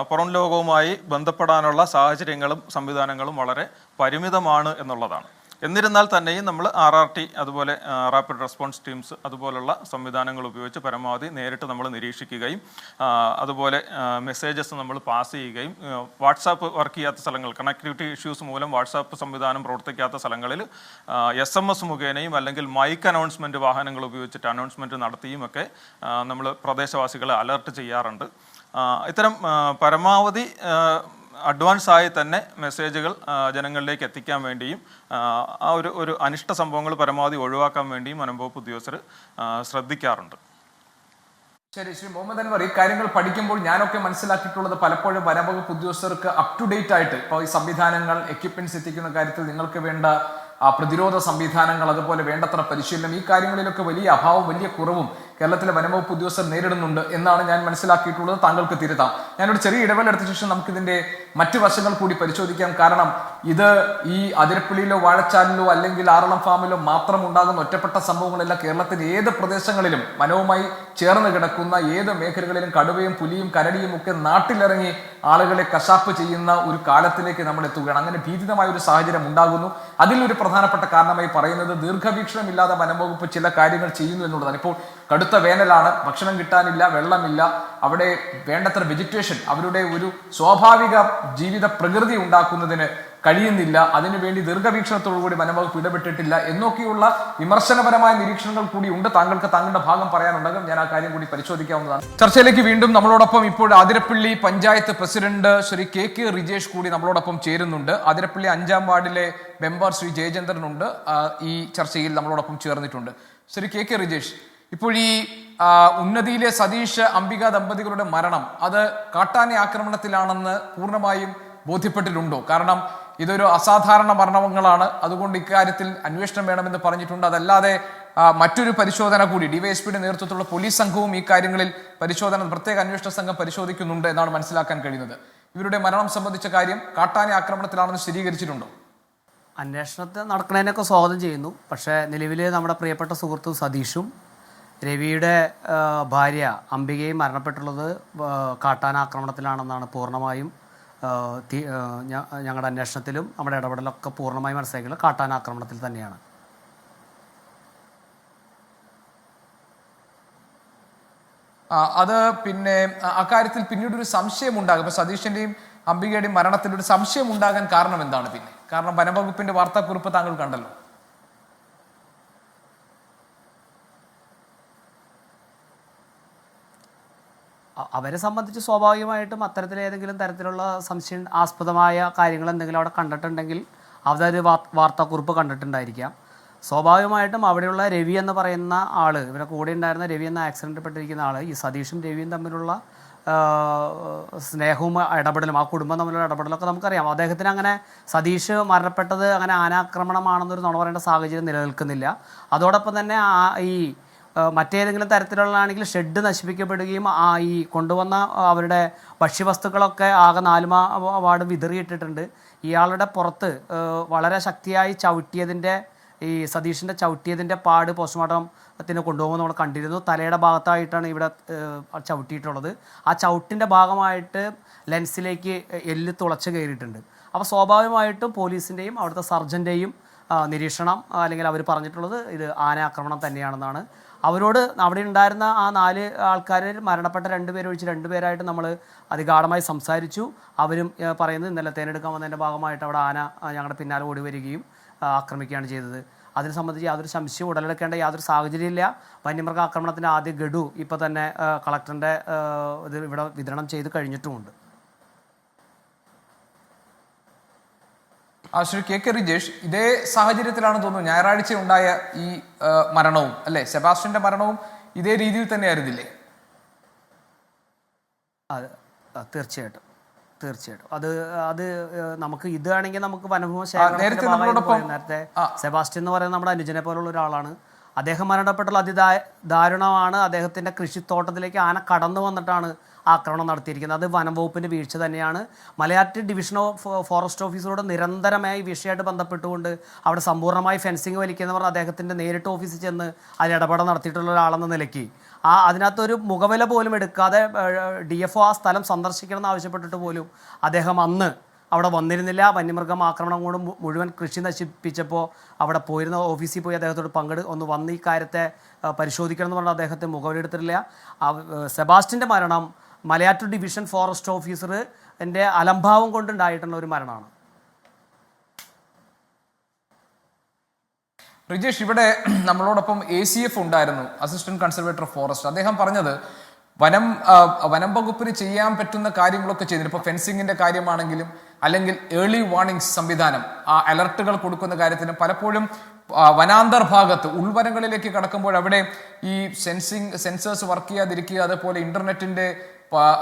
Speaker 3: പുറം ലോകവുമായി ബന്ധപ്പെടാനുള്ള സാഹചര്യങ്ങളും സംവിധാനങ്ങളും വളരെ പരിമിതമാണ് എന്നുള്ളതാണ്. എന്നിരുന്നാൽ തന്നെയും നമ്മൾ RRT അതുപോലെ റാപ്പിഡ് റെസ്പോൺസ് ടീംസ് അതുപോലുള്ള സംവിധാനങ്ങൾ ഉപയോഗിച്ച് പരമാവധി നേരിട്ട് നമ്മൾ നിരീക്ഷിക്കുകയും അതുപോലെ മെസ്സേജസ് നമ്മൾ പാസ് ചെയ്യുകയും വാട്സാപ്പ് വർക്ക് ചെയ്യാത്ത സ്ഥലങ്ങൾ, കണക്ടിവിറ്റി ഇഷ്യൂസ് മൂലം വാട്സാപ്പ് സംവിധാനം പ്രവർത്തിക്കാത്ത സ്ഥലങ്ങളിൽ SMS മുഖേനയും അല്ലെങ്കിൽ മൈക്ക് അനൗൺസ്മെൻറ്റ് വാഹനങ്ങൾ ഉപയോഗിച്ചിട്ട് അനൗൺസ്മെൻറ്റ് നടത്തിയും ഒക്കെ നമ്മൾ പ്രദേശവാസികളെ അലർട്ട് ചെയ്യാറുണ്ട്. ഇത്തരം പരമാവധി അഡ്വാൻസ് ആയി തന്നെ മെസ്സേജുകൾ ജനങ്ങളിലേക്ക് എത്തിക്കാൻ വേണ്ടിയും ഒരു അനിഷ്ട സംഭവങ്ങൾ പരമാവധി ഒഴിവാക്കാൻ വേണ്ടിയും വനംവകുപ്പ് ഉദ്യോഗസ്ഥർ ശ്രദ്ധിക്കാറുണ്ട്.
Speaker 2: ശരി, ശ്രീ മുഹമ്മദ് അൻവർ, ഈ കാര്യങ്ങൾ പഠിക്കുമ്പോൾ ഞാനൊക്കെ മനസ്സിലാക്കിയിട്ടുള്ളത് പലപ്പോഴും വനംവകുപ്പ് ഉദ്യോഗസ്ഥർക്ക് അപ് ടു ഡേറ്റ് ആയിട്ട് ഇപ്പോൾ ഈ സംവിധാനങ്ങൾ എക്യുപ്മെന്റ്സ് എത്തിക്കുന്ന കാര്യത്തിൽ നിങ്ങൾക്ക് വേണ്ട പ്രതിരോധ സംവിധാനങ്ങൾ അതുപോലെ വേണ്ടത്ര പരിശീലനം, ഈ കാര്യങ്ങളിലൊക്കെ വലിയ അഭാവം, വലിയ കുറവും കേരളത്തിലെ വനംവകുപ്പ് ഉദ്യോഗസ്ഥർ നേരിടുന്നുണ്ട് എന്നാണ് ഞാൻ മനസ്സിലാക്കിയിട്ടുള്ളത്. താങ്കൾക്ക് തിരുത്താം. ഞാനൊരു ചെറിയ ഇടവേള എടുത്ത ശേഷം നമുക്കിതിന്റെ മറ്റു വശങ്ങൾ കൂടി പരിശോധിക്കാം. കാരണം ഇത് ഈ അതിരപ്പള്ളിയിലോ വാഴച്ചാലിലോ അല്ലെങ്കിൽ ആറളം ഫാമിലോ മാത്രം ഉണ്ടാകുന്ന ഒറ്റപ്പെട്ട സംഭവങ്ങളല്ല. കേരളത്തിലെ ഏത് പ്രദേശങ്ങളിലും വനവുമായി ചേർന്ന് കിടക്കുന്ന ഏത് മേഖലകളിലും കടുവയും പുലിയും കരടിയും ഒക്കെ നാട്ടിലിറങ്ങി ആളുകളെ കശാപ്പ് ചെയ്യുന്ന ഒരു കാലത്തിലേക്ക് നമ്മൾ എത്തുകയാണ്. അങ്ങനെ ഭീതിതമായ ഒരു സാഹചര്യം ഉണ്ടാകുന്നു. അതിലൊരു പ്രധാനപ്പെട്ട കാരണമായി പറയുന്നത് ദീർഘവീക്ഷണമില്ലാതെ വനംവകുപ്പ് ചില കാര്യങ്ങൾ ചെയ്യുന്നു എന്നുള്ളതാണ്. ഇപ്പോൾ കടുത്ത വേനലാണ്, ഭക്ഷണം കിട്ടാനില്ല, വെള്ളമില്ല, അവിടെ വേണ്ടത്ര വെജിറ്റേഷൻ, അവരുടെ ഒരു സ്വാഭാവിക ജീവിത പ്രകൃതി ഉണ്ടാക്കുന്നതിന് കഴിയുന്നില്ല. അതിനുവേണ്ടി ദീർഘവീക്ഷണത്തോടുകൂടി വനംവകുപ്പ് ഇടപെട്ടിട്ടില്ല എന്നൊക്കെയുള്ള വിമർശനപരമായ നിരീക്ഷണങ്ങൾ കൂടി ഉണ്ട്. താങ്കൾക്ക് താങ്കളുടെ ഭാഗം പറയാനുണ്ടെങ്കിൽ ഞാൻ ആ കാര്യം കൂടി പരിശോധിക്കാവുന്നതാണ്. ചർച്ചയിലേക്ക് വീണ്ടും നമ്മളോടൊപ്പം ഇപ്പോൾ അതിരപ്പള്ളി പഞ്ചായത്ത് പ്രസിഡന്റ് ശ്രീ KK റിജേഷ് കൂടി നമ്മളോടൊപ്പം ചേരുന്നുണ്ട്. അതിരപ്പള്ളി 5-ാം വാർഡിലെ മെമ്പർ ശ്രീ ജയചന്ദ്രൻ ഉണ്ട് ഈ ചർച്ചയിൽ നമ്മളോടൊപ്പം ചേർന്നിട്ടുണ്ട്. ശ്രീ KK റിജേഷ്, ഇപ്പോൾ ഈ ഉന്നതിയിലെ സതീഷ് അംബിക ദമ്പതികളുടെ മരണം അത് കാട്ടാന ആക്രമണത്തിലാണെന്ന് പൂർണ്ണമായും ബോധ്യപ്പെട്ടിട്ടുണ്ടോ? കാരണം ഇതൊരു അസാധാരണ മരണങ്ങളാണ്, അതുകൊണ്ട് ഇക്കാര്യത്തിൽ അന്വേഷണം വേണമെന്ന് പറഞ്ഞിട്ടുണ്ട്. അതല്ലാതെ മറ്റൊരു പരിശോധന കൂടി ഡിവൈഎസ്പിയുടെ നേതൃത്വത്തിലുള്ള പോലീസ് സംഘവും ഈ കാര്യങ്ങളിൽ പ്രത്യേക അന്വേഷണ സംഘം പരിശോധിക്കുന്നുണ്ട് എന്നാണ് മനസ്സിലാക്കാൻ കഴിയുന്നത്. ഇവരുടെ മരണം സംബന്ധിച്ച കാര്യം കാട്ടാന ആക്രമണത്തിലാണെന്ന് സ്ഥിരീകരിച്ചിട്ടുണ്ടോ?
Speaker 4: അന്വേഷണത്തെ നടക്കുന്നതിനൊക്കെ സ്വാഗതം ചെയ്യുന്നു. പക്ഷേ നിലവിൽ നമ്മുടെ പ്രിയപ്പെട്ട സുഹൃത്തും സതീഷും രവിയുടെ ഭാര്യ അംബികയും മരണപ്പെട്ടുള്ളത് കാട്ടാനാക്രമണത്തിലാണെന്നാണ് പൂർണ്ണമായും ഞങ്ങളുടെ അന്വേഷണത്തിലും നമ്മുടെ ഇടപെടലൊക്കെ പൂർണ്ണമായും മനസ്സിലാക്കിയത് കാട്ടാനാക്രമണത്തിൽ തന്നെയാണ്.
Speaker 2: അത് പിന്നെ അക്കാര്യത്തിൽ പിന്നീട് ഒരു സംശയം ഉണ്ടാകും. ഇപ്പൊ സതീഷിന്റെയും അംബികയുടെയും മരണത്തിൽ ഒരു സംശയം ഉണ്ടാകാൻ കാരണം എന്താണ്? കാരണം വനംവകുപ്പിന്റെ വാർത്താക്കുറിപ്പ് താങ്കൾ കണ്ടല്ലോ.
Speaker 4: അവരെ സംബന്ധിച്ച് സ്വാഭാവികമായിട്ടും അത്തരത്തിലേതെങ്കിലും തരത്തിലുള്ള ആസ്പദമായ കാര്യങ്ങൾ എന്തെങ്കിലും അവിടെ കണ്ടിട്ടുണ്ടെങ്കിൽ അവരൊരു വാർത്താക്കുറിപ്പ് കണ്ടിട്ടുണ്ടായിരിക്കാം. സ്വാഭാവികമായിട്ടും അവിടെയുള്ള രവി എന്ന് പറയുന്ന ആൾ, ഇവരെ കൂടെ ഉണ്ടായിരുന്ന രവി എന്ന ആക്സിഡൻറ്റ് പെട്ടിരിക്കുന്ന ആൾ, ഈ സതീഷും രവിയും തമ്മിലുള്ള സ്നേഹവും ഇടപെടലും ആ കുടുംബം തമ്മിലുള്ള ഇടപെടലൊക്കെ നമുക്കറിയാം. അദ്ദേഹത്തിന് അങ്ങനെ സതീഷ് മരണപ്പെട്ടത് അങ്ങനെ ആനാക്രമണമാണെന്നൊരു നുണ പറയേണ്ട സാഹചര്യം നിലനിൽക്കുന്നില്ല. അതോടൊപ്പം തന്നെ ഈ മറ്റേതെങ്കിലും തരത്തിലുള്ളതാണെങ്കിൽ ഷെഡ് നശിപ്പിക്കപ്പെടുകയും ഈ കൊണ്ടുവന്ന അവരുടെ ഭക്ഷ്യവസ്തുക്കളൊക്കെ ആകെ 4 വാർഡ് വിതറിയിട്ടിട്ടുണ്ട്. ഇയാളുടെ പുറത്ത് വളരെ ശക്തിയായി ചവിട്ടിയതിൻ്റെ ഈ സതീഷിൻ്റെ ചവിട്ടിയതിൻ്റെ പാട് പോസ്റ്റ്മോർട്ടത്തിന് കൊണ്ടുപോകുമ്പോൾ നമ്മൾ കണ്ടിരുന്നു. തലയുടെ ഭാഗത്തായിട്ടാണ് ഇവിടെ ചവിട്ടിയിട്ടുള്ളത്. ആ ചവിട്ടിൻ്റെ ഭാഗമായിട്ട് ലെൻസിലേക്ക് എല്ല് തുളച്ച് കയറിയിട്ടുണ്ട്. അപ്പോൾ സ്വാഭാവികമായിട്ടും പോലീസിൻ്റെയും അവിടുത്തെ സർജൻ്റെയും നിരീക്ഷണം അല്ലെങ്കിൽ അവർ പറഞ്ഞിട്ടുള്ളത് ഇത് ആന ആക്രമണം തന്നെയാണെന്നാണ്. അവരോട് അവിടെ ഉണ്ടായിരുന്ന ആ 4 ആൾക്കാരിൽ മരണപ്പെട്ട 2 പേര് ഒഴിച്ച് 2 പേരായിട്ട് നമ്മൾ അതിഗാഠമായി സംസാരിച്ചു. അവരും പറയുന്നത് ഇന്നലെ തേനെടുക്കാൻ വന്നതിൻ്റെ ഭാഗമായിട്ട് അവിടെ ആന ഞങ്ങളുടെ പിന്നാലെ ഓടി വരികയും ആക്രമിക്കുകയാണ് ചെയ്തത്. അതിനെ സംബന്ധിച്ച് യാതൊരു സംശയവും ഉടലെടുക്കേണ്ട യാതൊരു സാഹചര്യമില്ല. വന്യമൃഗ ആക്രമണത്തിൻ്റെ ആദ്യ ഗഡു ഇപ്പോൾ തന്നെ കളക്ടറിൻ്റെ ഇത് ഇവിടെ വിതരണം ചെയ്ത് കഴിഞ്ഞിട്ടുമുണ്ട്.
Speaker 2: ശ്രീ കെ റിജേഷ്, ഇതേ സാഹചര്യത്തിലാണ് തോന്നുന്നു ഞായറാഴ്ച ഉണ്ടായ ഈ മരണവും അല്ലെ, സെബാസ്റ്റ്യന്റെ മരണവും ഇതേ രീതിയിൽ തന്നെയായിരുന്നില്ലേ?
Speaker 4: അതെ, തീർച്ചയായിട്ടും അത് നമുക്ക് ഇതാണെങ്കിൽ നമുക്ക് വനഭൂമി നേരത്തെ സെബാസ്റ്റ്യൻ എന്ന് പറയുന്നത് നമ്മുടെ അനുജനെ പോലുള്ള ഒരാളാണ്. അദ്ദേഹം മരണപ്പെട്ടുള്ള അതിദാരുണമാണ്. അദ്ദേഹത്തിൻ്റെ കൃഷിത്തോട്ടത്തിലേക്ക് ആന കടന്നു വന്നിട്ടാണ് ആക്രമണം നടത്തിയിരിക്കുന്നത്. അത് വനം വകുപ്പിൻ്റെ വീഴ്ച തന്നെയാണ്. മലയാറ്റൂർ ഡിവിഷൻ ഓഫ് ഫോറസ്റ്റ് ഓഫീസറോട് നിരന്തരമായി വിഷയമായിട്ട് ബന്ധപ്പെട്ടുകൊണ്ട് അവിടെ സമ്പൂർണ്ണമായി ഫെൻസിങ് വലിക്കുകയെന്ന് പറഞ്ഞാൽ അദ്ദേഹത്തിൻ്റെ നേരിട്ട് ഓഫീസിൽ ചെന്ന് അതിൽ ഇടപെടൽ നടത്തിയിട്ടുള്ള ഒരാളെന്ന നിലയ്ക്ക് അതിനകത്തൊരു മുഖവില പോലും എടുക്കാതെ DFO ആ സ്ഥലം സന്ദർശിക്കണമെന്ന് ആവശ്യപ്പെട്ടിട്ട് പോലും അദ്ദേഹം അന്ന് അവിടെ വന്നിരുന്നില്ല. വന്യമൃഗം ആക്രമണം കൊണ്ട് മുഴുവൻ കൃഷി നശിപ്പിച്ചപ്പോൾ അവിടെ പോയിരുന്ന ഓഫീസിൽ പോയി അദ്ദേഹത്തോട് ഒന്ന് വന്ന് ഈ കാര്യത്തെ പരിശോധിക്കണം എന്ന് പറഞ്ഞാൽ അദ്ദേഹത്തെ മുഖവിലെടുത്തിട്ടില്ല. സെബാസ്റ്റ്യൻ്റെ മരണം മലയാറ്റൂർ ഡിവിഷൻ ഫോറസ്റ്റ് ഓഫീസറിൻ്റെ അലംഭാവം കൊണ്ടുണ്ടായിട്ടുള്ള ഒരു മരണമാണ്.
Speaker 2: റിജേഷ്, ഇവിടെ നമ്മളോടൊപ്പം ACF ഉണ്ടായിരുന്നു, അസിസ്റ്റന്റ് കൺസർവേറ്റർ ഓഫ് ഫോറസ്റ്റ്. അദ്ദേഹം പറഞ്ഞത് വനം വകുപ്പിന് ചെയ്യാൻ പറ്റുന്ന കാര്യങ്ങളൊക്കെ ചെയ്തിട്ടുണ്ട്. ഇപ്പോൾ ഫെൻസിങ്ങിന്റെ കാര്യമാണെങ്കിലും അല്ലെങ്കിൽ ഏർലി വാർണിംഗ്സ് സംവിധാനം, ആ അലർട്ടുകൾ കൊടുക്കുന്ന കാര്യത്തിന് പലപ്പോഴും വനാന്തർ ഭാഗത്ത് ഉൾവനങ്ങളിലേക്ക് കടക്കുമ്പോൾ അവിടെ ഈ സെൻസേഴ്സ് വർക്ക് ചെയ്യാതിരിക്കുക, അതുപോലെ ഇന്റർനെറ്റിന്റെ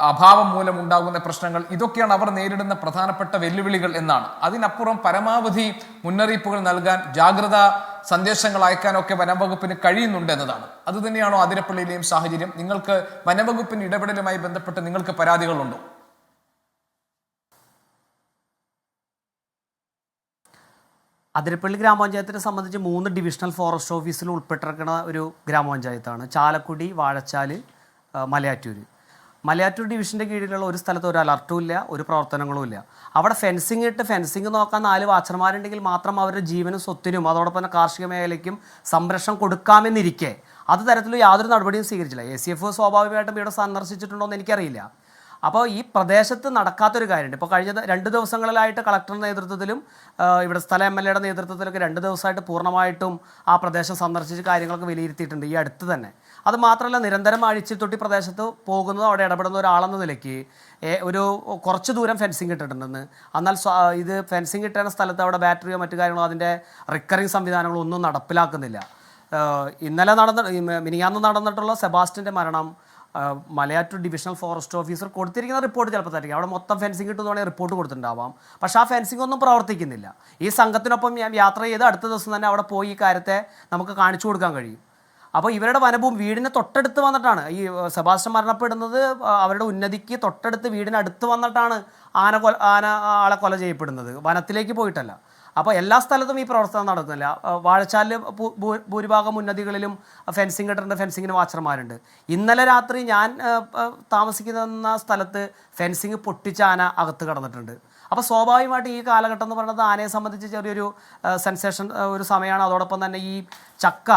Speaker 2: അഭാവം മൂലം ഉണ്ടാകുന്ന പ്രശ്നങ്ങൾ, ഇതൊക്കെയാണ് അവർ നേരിടുന്ന പ്രധാനപ്പെട്ട വെല്ലുവിളികൾ എന്നാണ്. അതിനപ്പുറം പരമാവധി മുന്നറിയിപ്പുകൾ നൽകാൻ, ജാഗ്രതാ സന്ദേശങ്ങൾ അയക്കാനൊക്കെ വനംവകുപ്പിന് കഴിയുന്നുണ്ട് എന്നതാണ്. അതുതന്നെയാണോ അതിരപ്പള്ളിയിലെയും സാഹചര്യം? നിങ്ങൾക്ക് വനംവകുപ്പിന്റെ ഇടപെടലുമായി ബന്ധപ്പെട്ട് നിങ്ങൾക്ക് പരാതികളുണ്ടോ?
Speaker 4: അതിരപ്പള്ളി ഗ്രാമപഞ്ചായത്തിനെ സംബന്ധിച്ച് 3 ഡിവിഷണൽ ഫോറസ്റ്റ് ഓഫീസിൽ ഉൾപ്പെട്ടിരിക്കുന്ന ഒരു ഗ്രാമപഞ്ചായത്താണ്. ചാലക്കുടി, വാഴച്ചാൽ, മലയാറ്റൂർ ഡിവിഷൻ്റെ കീഴിലുള്ള ഒരു സ്ഥലത്ത് ഒരു അലർട്ടും ഇല്ല, ഒരു പ്രവർത്തനങ്ങളും ഇല്ല. അവിടെ ഫെൻസിങ് നോക്കാൻ 4 വാച്ചർമാരുണ്ടെങ്കിൽ മാത്രം അവരുടെ ജീവനും സ്വത്തിനും അതോടൊപ്പം തന്നെ കാർഷിക മേഖലയ്ക്കും സംരക്ഷണം കൊടുക്കാമെന്നിരിക്കെ അത് തരത്തിൽ യാതൊരു നടപടിയും സ്വീകരിച്ചില്ല. ACF സ്വാഭാവികമായിട്ടും ഇവിടെ സന്ദർശിച്ചിട്ടുണ്ടോ എന്ന് എനിക്കറിയില്ല. അപ്പോൾ ഈ പ്രദേശത്ത് നടക്കാത്തൊരു കാര്യമുണ്ട്. ഇപ്പോൾ കഴിഞ്ഞ 2 ദിവസങ്ങളിലായിട്ട് കളക്ടറുടെ നേതൃത്വത്തിലും ഇവിടെ സ്ഥല MLAയുടെ നേതൃത്വത്തിലൊക്കെ 2 ദിവസമായിട്ട് പൂർണ്ണമായിട്ടും ആ പ്രദേശം സന്ദർശിച്ച് കാര്യങ്ങളൊക്കെ വിലയിരുത്തിയിട്ടുണ്ട് ഈ അടുത്ത് തന്നെ. അത് മാത്രമല്ല, നിരന്തരം അഴിച്ചിത്തൊട്ടി പ്രദേശത്ത് പോകുന്നത് അവിടെ ഇടപെടുന്ന ഒരാളെന്ന നിലയ്ക്ക് കുറച്ച് ദൂരം ഫെൻസിങ് ഇട്ടിട്ടുണ്ടെന്ന്. എന്നാൽ ഇത് ഫെൻസിങ് ഇട്ടുന്ന സ്ഥലത്ത് അവിടെ ബാറ്ററിയോ മറ്റു കാര്യങ്ങളോ അതിൻ്റെ റിക്കറിങ് സംവിധാനങ്ങളോ ഒന്നും നടപ്പിലാക്കുന്നില്ല. മിനിയാന്ന് നടന്നിട്ടുള്ള സെബാസ്റ്റ്യൻ്റെ മരണം മലയാറ്റൂർ ഡിവിഷണൽ ഫോറസ്റ്റ് ഓഫീസർ കൊടുത്തിരിക്കുന്ന റിപ്പോർട്ട് ചിലപ്പോൾ തരിക അവിടെ മൊത്തം ഫെൻസിങ് കിട്ടുന്നതാണെങ്കിൽ റിപ്പോർട്ട് കൊടുത്തിട്ടുണ്ടാവാം. പക്ഷേ ആ ഫെൻസിങ് ഒന്നും പ്രവർത്തിക്കുന്നില്ല. ഈ സംഘത്തിനൊപ്പം ഞാൻ യാത്ര ചെയ്ത് അടുത്ത ദിവസം തന്നെ അവിടെ പോയി ഈ കാര്യത്തെ നമുക്ക് കാണിച്ചു കൊടുക്കാൻ കഴിയും. അപ്പോൾ ഇവരുടെ വനഭൂമി വീടിന് തൊട്ടടുത്ത് വന്നിട്ടാണ് ഈ സെബാസ്റ്റ്യൻ മരണപ്പെടുന്നത്. അവരുടെ ഉന്നതിക്ക് തൊട്ടടുത്ത് വീടിനടുത്ത് വന്നിട്ടാണ് ആളെ കൊല ചെയ്യപ്പെടുന്നത്, വനത്തിലേക്ക് പോയിട്ടല്ല. അപ്പോൾ എല്ലാ സ്ഥലത്തും ഈ പ്രവർത്തനം നടക്കുന്നില്ല. വാഴച്ചാലിൽ ഭൂരിഭാഗം ഉന്നതികളിലും ഫെൻസിങ് ഇട്ടിട്ടുണ്ട്, ഫെൻസിങ്ങിന് വാച്ചർമാരുണ്ട്. ഇന്നലെ രാത്രി ഞാൻ താമസിക്കുന്ന സ്ഥലത്ത് ഫെൻസിങ് പൊട്ടിച്ച ആന അകത്ത് കടന്നിട്ടുണ്ട്. അപ്പോൾ സ്വാഭാവികമായിട്ട് ഈ കാലഘട്ടം എന്ന് പറയുന്നത് ആനയെ സംബന്ധിച്ച് ചെറിയൊരു സെൻസേഷൻ ഒരു സമയമാണ്. അതോടൊപ്പം തന്നെ ഈ ചക്ക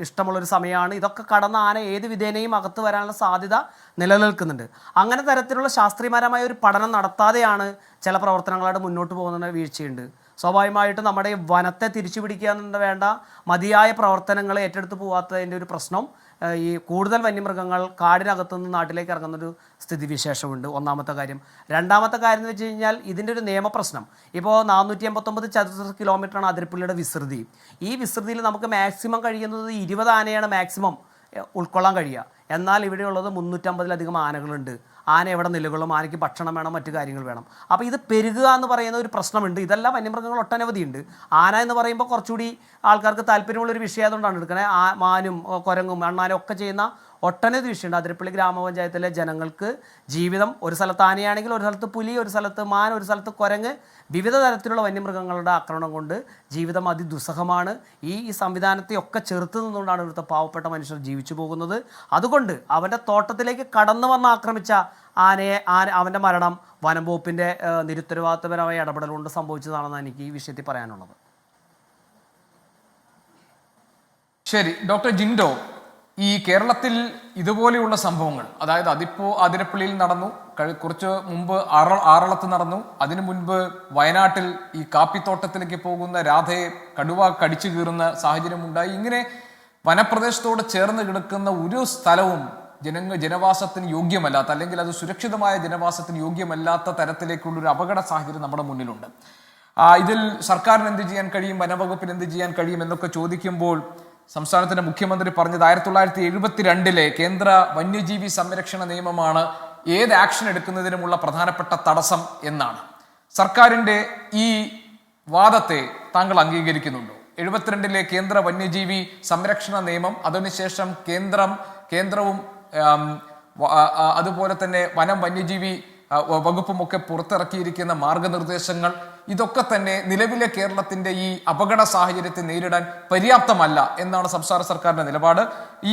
Speaker 4: ഇഷ്ടമുള്ളൊരു സമയമാണ്. ഇതൊക്കെ കടന്ന ആന ഏത് വിധേനയും അകത്ത് വരാനുള്ള സാധ്യത നിലനിൽക്കുന്നുണ്ട്. അങ്ങനെ തരത്തിലുള്ള ശാസ്ത്രീയപരമായ ഒരു പഠനം നടത്താതെയാണ് ചില പ്രവർത്തനങ്ങളായിട്ട് മുന്നോട്ട് പോകുന്ന വീഴ്ചയുണ്ട്. സ്വാഭാവികമായിട്ടും നമ്മുടെ വനത്തെ തിരിച്ചു പിടിക്കുക എന്ന വേണ്ട മതിയായ പ്രവർത്തനങ്ങൾ ഏറ്റെടുത്ത് പോകാത്തതിൻ്റെ ഒരു പ്രശ്നം ഈ കൂടുതൽ വന്യമൃഗങ്ങൾ കാടിനകത്തുനിന്ന് നാട്ടിലേക്ക് ഇറങ്ങുന്നൊരു സ്ഥിതിവിശേഷമുണ്ട്. ഒന്നാമത്തെ കാര്യം. രണ്ടാമത്തെ കാര്യം എന്ന് വെച്ച് കഴിഞ്ഞാൽ ഇതിൻ്റെ ഒരു നിയമപ്രശ്നം. ഇപ്പോൾ 489 ചതുരശ്ര കിലോമീറ്ററാണ് അതിരപ്പള്ളിയുടെ വിസ്തൃതി. ഈ വിസ്തൃതിയിൽ നമുക്ക് മാക്സിമം കഴിയുന്നത് 20 ആനയാണ് മാക്സിമം ഉൾക്കൊള്ളാൻ കഴിയുക. എന്നാൽ ഇവിടെയുള്ളത് 350-ലധികം ആനകളുണ്ട്. ആന എവിടെ നിലകൊള്ളും, ആനയ്ക്ക് ഭക്ഷണം വേണം, മറ്റു കാര്യങ്ങൾ വേണം. അപ്പോൾ ഇത് പെരുകുക എന്ന് പറയുന്ന ഒരു പ്രശ്നമുണ്ട്. ഇതെല്ലാം വന്യമൃഗങ്ങൾ ഒട്ടനവധിയുണ്ട്. ആന എന്ന് പറയുമ്പോൾ കുറച്ചുകൂടി ആൾക്കാർക്ക് താല്പര്യമുള്ളൊരു വിഷയം ആയതുകൊണ്ടാണ് എടുക്കണേ. മാനും കുരങ്ങും അണ്ണാനും ഒക്കെ ചെയ്യുന്ന ഒട്ടനവധി വിഷയമുണ്ട്. അതിരപ്പള്ളി ഗ്രാമപഞ്ചായത്തിലെ ജനങ്ങൾക്ക് ജീവിതം, ഒരു സ്ഥലത്ത് ആനയാണെങ്കിൽ ഒരു സ്ഥലത്ത് പുലി, ഒരു സ്ഥലത്ത് മാൻ, ഒരു സ്ഥലത്ത് കുരങ്ങ്, വിവിധ തരത്തിലുള്ള വന്യമൃഗങ്ങളുടെ ആക്രമണം കൊണ്ട് ജീവിതം അതിദുസ്സഹമാണ്. ഈ സംവിധാനത്തെ ഒക്കെ ചെറുത്ത് നിന്നുകൊണ്ടാണ് ഇവിടുത്തെ പാവപ്പെട്ട മനുഷ്യർ ജീവിച്ചു പോകുന്നത്. അതുകൊണ്ട് അവൻ്റെ തോട്ടത്തിലേക്ക് കടന്നു വന്ന് ആക്രമിച്ച അവൻ്റെ മരണം വനം വകുപ്പിൻ്റെ നിരുത്തരവാദിത്തപരമായ ഇടപെടൽ കൊണ്ട് സംഭവിച്ചതാണെന്ന് എനിക്ക് ഈ വിഷയത്തിൽ പറയാനുള്ളത്.
Speaker 2: ശരി, ഡോക്ടർ ജിൻഡോ, ഈ കേരളത്തിൽ ഇതുപോലെയുള്ള സംഭവങ്ങൾ, അതായത് അതിപ്പോൾ അതിരപ്പള്ളിയിൽ നടന്നു, കുറച്ച് മുമ്പ് ആറളത്ത് നടന്നു, അതിനു മുൻപ് വയനാട്ടിൽ ഈ കാപ്പിത്തോട്ടത്തിലേക്ക് പോകുന്ന രാധയെ കടുവ കടിച്ചു കീറുന്ന സാഹചര്യമുണ്ടായി. ഇങ്ങനെ വനപ്രദേശത്തോട് ചേർന്ന് കിടക്കുന്ന ഒരു സ്ഥലവും ജനവാസത്തിന് യോഗ്യമല്ലാത്ത, അല്ലെങ്കിൽ അത് സുരക്ഷിതമായ ജനവാസത്തിന് യോഗ്യമല്ലാത്ത തരത്തിലേക്കുള്ളൊരു അപകട സാഹചര്യം നമ്മുടെ മുന്നിലുണ്ട്. ഇതിൽ സർക്കാരിന് എന്ത് ചെയ്യാൻ കഴിയും, വനവകുപ്പിന് എന്ത് ചെയ്യാൻ കഴിയും എന്നൊക്കെ ചോദിക്കുമ്പോൾ സംസ്ഥാനത്തിന്റെ മുഖ്യമന്ത്രി പറഞ്ഞത് 1972 കേന്ദ്ര വന്യജീവി സംരക്ഷണ നിയമമാണ് ഏത് ആക്ഷൻ എടുക്കുന്നതിനുമുള്ള പ്രധാനപ്പെട്ട തടസ്സം എന്നാണ്. സർക്കാരിന്റെ ഈ വാദത്തെ താങ്കൾ അംഗീകരിക്കുന്നുണ്ടോ? 72 കേന്ദ്ര വന്യജീവി സംരക്ഷണ നിയമം, അതിനുശേഷം കേന്ദ്രവും അതുപോലെ തന്നെ വനം വന്യജീവി വകുപ്പുമൊക്കെ പുറത്തിറക്കിയിരിക്കുന്ന മാർഗനിർദ്ദേശങ്ങൾ, ഇതൊക്കെ തന്നെ നിലവിലെ കേരളത്തിന്റെ ഈ അപകട സാഹചര്യത്തെ നേരിടാൻ പര്യാപ്തമല്ല എന്നാണ് സംസ്ഥാന സർക്കാരിന്റെ നിലപാട്.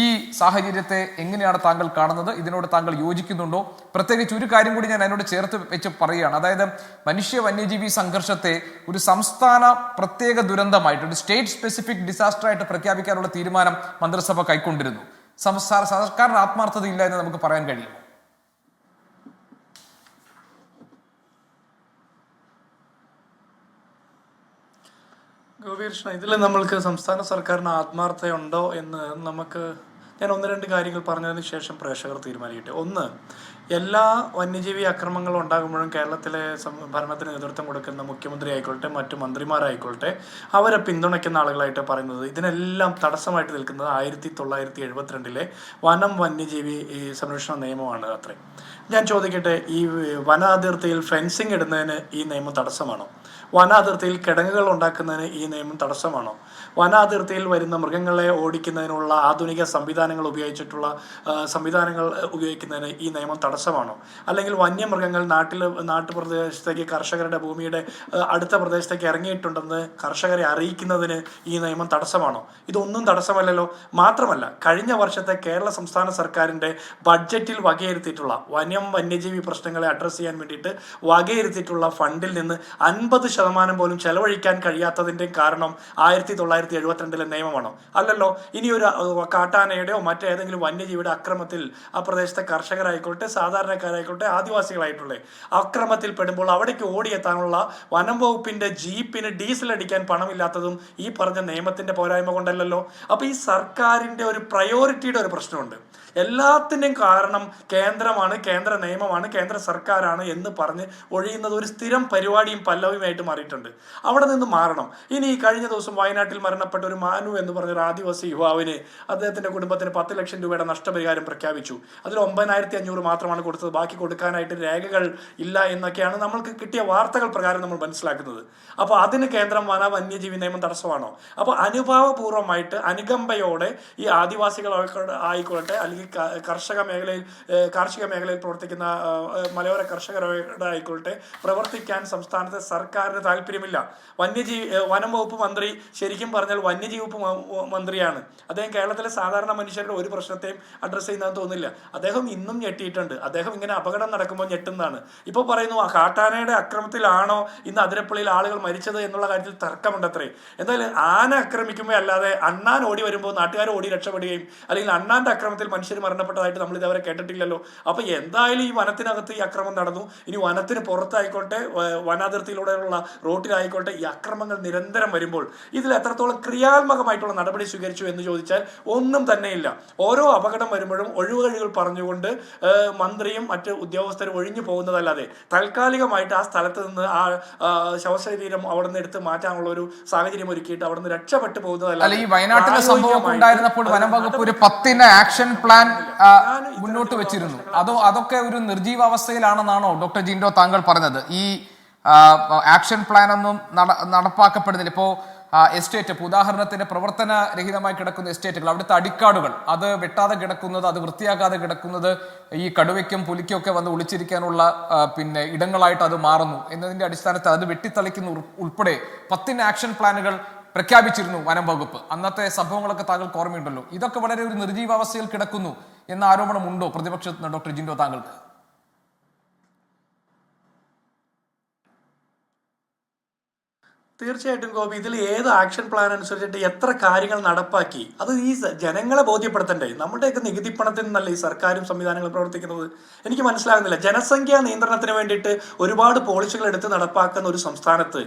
Speaker 2: ഈ സാഹചര്യത്തെ എങ്ങനെയാണ് താങ്കൾ കാണുന്നത്? ഇതിനോട് താങ്കൾ യോജിക്കുന്നുണ്ടോ? പ്രത്യേകിച്ച് ഒരു കാര്യം കൂടി ഞാൻ അതിനോട് ചേർത്ത് വെച്ച് പറയുകയാണ്. അതായത് മനുഷ്യ വന്യജീവി സംഘർഷത്തെ ഒരു സംസ്ഥാന പ്രത്യേക ദുരന്തമായിട്ട്, ഒരു സ്റ്റേറ്റ് സ്പെസിഫിക് ഡിസാസ്റ്റർ ആയിട്ട് പ്രഖ്യാപിക്കാനുള്ള തീരുമാനം മന്ത്രിസഭ കൈക്കൊണ്ടിരുന്നു. സർക്കാരിന് ആത്മാർത്ഥതയില്ല എന്ന് നമുക്ക് പറയാൻ കഴിയും.
Speaker 5: ഗോപികൃഷ്ണ, ഇതിൽ നമ്മൾക്ക് സംസ്ഥാന സർക്കാരിന് ആത്മാർത്ഥതയുണ്ടോ എന്ന് ഞാൻ 1-2 കാര്യങ്ങൾ പറഞ്ഞതിന് ശേഷം പ്രേക്ഷകർ തീരുമാനിക്കട്ടെ. ഒന്ന്, എല്ലാ വന്യജീവി അക്രമങ്ങളും ഉണ്ടാകുമ്പോഴും കേരളത്തിലെ ഭരണത്തിന് നേതൃത്വം കൊടുക്കുന്ന മുഖ്യമന്ത്രി ആയിക്കോട്ടെ, മറ്റു മന്ത്രിമാരായിക്കോട്ടെ, അവരെ പിന്തുണയ്ക്കുന്ന ആളുകളായിട്ട് പറയുന്നത് ഇതിനെല്ലാം തടസ്സമായിട്ട് നിൽക്കുന്നത് 1972 വനം വന്യജീവി സംരക്ഷണ നിയമമാണ് അത്രേ. ഞാൻ ചോദിക്കട്ടെ, ഈ വനാതിർത്തിയിൽ ഫെൻസിങ് ഇടുന്നതിന് ഈ നിയമം തടസ്സമാണോ? വനാതിർത്തിയിൽ കിടങ്ങുകൾ ഉണ്ടാക്കുന്നതിന് ഈ നിയമം തടസ്സമാണോ? വനാതിർത്തിയിൽ വരുന്ന മൃഗങ്ങളെ ഓടിക്കുന്നതിനുള്ള ആധുനിക സംവിധാനങ്ങൾ ഉപയോഗിക്കുന്നതിന് ഈ നിയമം തടസ്സമാണോ? അല്ലെങ്കിൽ വന്യമൃഗങ്ങൾ നാട്ടുപ്രദേശത്തേക്ക്, കർഷകരുടെ ഭൂമിയുടെ അടുത്ത പ്രദേശത്തേക്ക് ഇറങ്ങിയിട്ടുണ്ടെന്ന് കർഷകരെ അറിയിക്കുന്നതിന് ഈ നിയമം തടസ്സമാണോ? ഇതൊന്നും തടസ്സമല്ലല്ലോ. മാത്രമല്ല, കഴിഞ്ഞ വർഷത്തെ കേരള സംസ്ഥാന സർക്കാരിൻ്റെ ബഡ്ജറ്റിൽ വകയിരുത്തിയിട്ടുള്ള വന്യജീവി പ്രശ്നങ്ങളെ അഡ്രസ്സ് ചെയ്യാൻ വേണ്ടിയിട്ട് വകയിരുത്തിയിട്ടുള്ള ഫണ്ടിൽ നിന്ന് 50% പോലും ചെലവഴിക്കാൻ കഴിയാത്തതിൻ്റെ കാരണം 1972 നിയമമാണോ? അല്ലല്ലോ. ഇനി ഒരു കാട്ടാനയുടെയോ മറ്റേതെങ്കിലും വന്യജീവിയുടെ അക്രമത്തിൽ ആ പ്രദേശത്തെ കർഷകരായിക്കോട്ടെ, സാധാരണക്കാരായിക്കോട്ടെ, ആദിവാസികളായിട്ടുള്ള അക്രമത്തിൽ പെടുമ്പോൾ അവിടേക്ക് ഓടിയെത്താനുള്ള വനം വകുപ്പിന്റെ ജീപ്പിന് ഡീസൽ അടിക്കാൻ പണമില്ലാത്തതും ഈ പറഞ്ഞ നിയമത്തിന്റെ പോരായ്മ കൊണ്ടല്ലല്ലോ. അപ്പൊ ഈ സർക്കാരിന്റെ ഒരു പ്രയോറിറ്റിയുടെ ഒരു പ്രശ്നമുണ്ട്. എല്ലാത്തിൻ്റെയും കാരണം കേന്ദ്രമാണ്, കേന്ദ്ര നിയമമാണ്, കേന്ദ്ര സർക്കാരാണ് എന്ന് പറഞ്ഞ് ഒഴിയുന്നത് ഒരു സ്ഥിരം പരിപാടിയും പല്ലവിയുമായിട്ട് മാറിയിട്ടുണ്ട്. അവിടെ നിന്ന് മാറണം. ഇനി കഴിഞ്ഞ ദിവസം വയനാട്ടിൽ മരണപ്പെട്ട ഒരു മാനു എന്ന് പറഞ്ഞൊരു ആദിവാസി യുവാവിന് അദ്ദേഹത്തിന്റെ കുടുംബത്തിന് 10 ലക്ഷം രൂപയുടെ നഷ്ടപരിഹാരം പ്രഖ്യാപിച്ചു. അതിൽ 9,500 മാത്രമാണ് കൊടുത്തത്. ബാക്കി കൊടുക്കാനായിട്ട് രേഖകൾ ഇല്ല എന്നൊക്കെയാണ് നമ്മൾക്ക് കിട്ടിയ വാർത്തകൾ പ്രകാരം നമ്മൾ മനസ്സിലാക്കുന്നത്. അപ്പോൾ അതിന് കേന്ദ്രം വന്യജീവി നിയമം തടസ്സമാണോ? അപ്പോൾ അനുഭാവപൂർവ്വമായിട്ട് അനുകമ്പയോടെ ഈ ആദിവാസികൾ ആയിക്കോട്ടെ, അല്ലെങ്കിൽ കാർഷിക മേഖലയിൽ പ്രവർത്തിക്കുന്ന മലയോര കർഷകരുടെ ആയിക്കോട്ടെ പ്രവർത്തിക്കാൻ സംസ്ഥാനത്തെ സർക്കാരിന് താല്പര്യമില്ല. വനം വകുപ്പ് മന്ത്രി ശരിക്കും പറഞ്ഞാൽ വന്യജീവി വകുപ്പ് മന്ത്രിയാണ്. അദ്ദേഹം കേരളത്തിലെ സാധാരണ മനുഷ്യരുടെ ഒരു പ്രശ്നത്തെയും അഡ്രസ്സ് ചെയ്യുന്നതെന്ന് തോന്നുന്നില്ല. അദ്ദേഹം ഇന്നും ഞെട്ടിയിട്ടുണ്ട്. അദ്ദേഹം ഇങ്ങനെ അപകടം നടക്കുമ്പോൾ ഞെട്ടുന്നതാണ്. ഇപ്പോൾ പറയുന്നു കാട്ടാനയുടെ അക്രമത്തിലാണോ ഇന്ന് അതിരപ്പള്ളിയിൽ ആളുകൾ മരിച്ചത് എന്നുള്ള കാര്യത്തിൽ തർക്കമുണ്ടത്രേ. എന്തായാലും ആന ആക്രമിക്കുമ്പോൾ അല്ലാതെ അണ്ണാൻ ഓടി വരുമ്പോൾ നാട്ടുകാർ ഓടി രക്ഷപ്പെടുകയും അല്ലെങ്കിൽ അണ്ണാന്റെ അക്രമത്തിൽ മനുഷ്യർ മരണപ്പെട്ടതായിട്ട് നമ്മൾ ഇതവരെ കേട്ടിട്ടില്ലല്ലോ. അപ്പൊ എന്തായാലും ഈ വനത്തിനകത്ത് ഈ അക്രമം നടന്നു. ഇനി വനത്തിന് പുറത്തായിക്കോട്ടെ, വനാതിർത്തിയിലൂടെയുള്ള റോട്ടിലായിക്കോട്ടെ, ഈ അക്രമങ്ങൾ നിരന്തരം വരുമ്പോൾ ഇതിൽ എത്രത്തോളം ക്രിയാത്മകമായിട്ടുള്ള നടപടി സ്വീകരിച്ചു എന്ന് ചോദിച്ചാൽ ഒന്നും തന്നെയില്ല. ഓരോ അപകടം വരുമ്പോഴും ഒഴിവുകഴികൾ പറഞ്ഞുകൊണ്ട് മന്ത്രിയും മറ്റ് ഉദ്യോഗസ്ഥരും ഒഴിഞ്ഞു പോകുന്നതല്ലാതെ താൽക്കാലികമായിട്ട് ആ സ്ഥലത്ത് നിന്ന് ആ ശവശരീരം അവിടെ നിന്ന് എടുത്ത് മാറ്റാനുള്ള ഒരു സാഹചര്യം ഒരുക്കിയിട്ട് അവിടെ നിന്ന് രക്ഷപ്പെട്ടു പോകുന്നതല്ല.
Speaker 2: ഈ വയനാട്ടിലെ സംഭവം ഉണ്ടായിരുന്നപ്പോൾ വനം വകുപ്പ് ഒരു 10 ആക്ഷൻ പ്ലാൻ ഞാൻ മുന്നോട്ട് വെച്ചിരുന്നു. അതൊക്കെ ഒരു നിർജീവാവസ്ഥയിലാണെന്നാണോ ഡോക്ടർ ജിൻഡോ താങ്കൾ പറഞ്ഞത്? ഈ ആക്ഷൻ പ്ലാൻ ഒന്നും നടപ്പാക്കപ്പെടുന്നില്ല. ഇപ്പോൾ എസ്റ്റേറ്റ്, ഇപ്പോൾ ഉദാഹരണത്തിന് പ്രവർത്തനരഹിതമായി കിടക്കുന്ന എസ്റ്റേറ്റുകൾ, അവിടുത്തെ അടിക്കാടുകൾ അത് വെട്ടാതെ കിടക്കുന്നത്, അത് വൃത്തിയാക്കാതെ കിടക്കുന്നത് ഈ കടുവയ്ക്കും പുലിക്കും ഒക്കെ വന്ന് ഒളിച്ചിരിക്കാനുള്ള ഇടങ്ങളായിട്ട് അത് മാറുന്നു എന്നതിന്റെ അടിസ്ഥാനത്തിൽ അത് വെട്ടിത്തളിക്കുന്ന ഉൾപ്പെടെ 10 ആക്ഷൻ പ്ലാനുകൾ പ്രഖ്യാപിച്ചിരുന്നു വനം വകുപ്പ്. അന്നത്തെ സംഭവങ്ങളൊക്കെ താങ്കൾക്ക് ഓർമ്മയുണ്ടല്ലോ. ഇതൊക്കെ വളരെ ഒരു നിർജീവാവസ്ഥയിൽ കിടക്കുന്നു എന്ന ആരോപണമുണ്ടോ പ്രതിപക്ഷത്തിന് ഡോക്ടർ ജിൻഡോ താങ്കൾക്ക്?
Speaker 5: തീർച്ചയായിട്ടും ഗോപി, ഇതിൽ ഏത് ആക്ഷൻ പ്ലാൻ അനുസരിച്ചിട്ട് എത്ര കാര്യങ്ങൾ നടപ്പാക്കി അത് ഈ ജനങ്ങളെ ബോധ്യപ്പെടുത്തണ്ടേ? നമ്മുടെയൊക്കെ നികുതി പണത്തിൽ നിന്നല്ല ഈ സർക്കാരും സംവിധാനങ്ങളും പ്രവർത്തിക്കുന്നത്. എനിക്ക് മനസ്സിലാകുന്നില്ല. ജനസംഖ്യാ നിയന്ത്രണത്തിന് വേണ്ടിയിട്ട് ഒരുപാട് പോളിസികൾ എടുത്ത് നടപ്പാക്കുന്ന ഒരു സംസ്ഥാനത്ത്,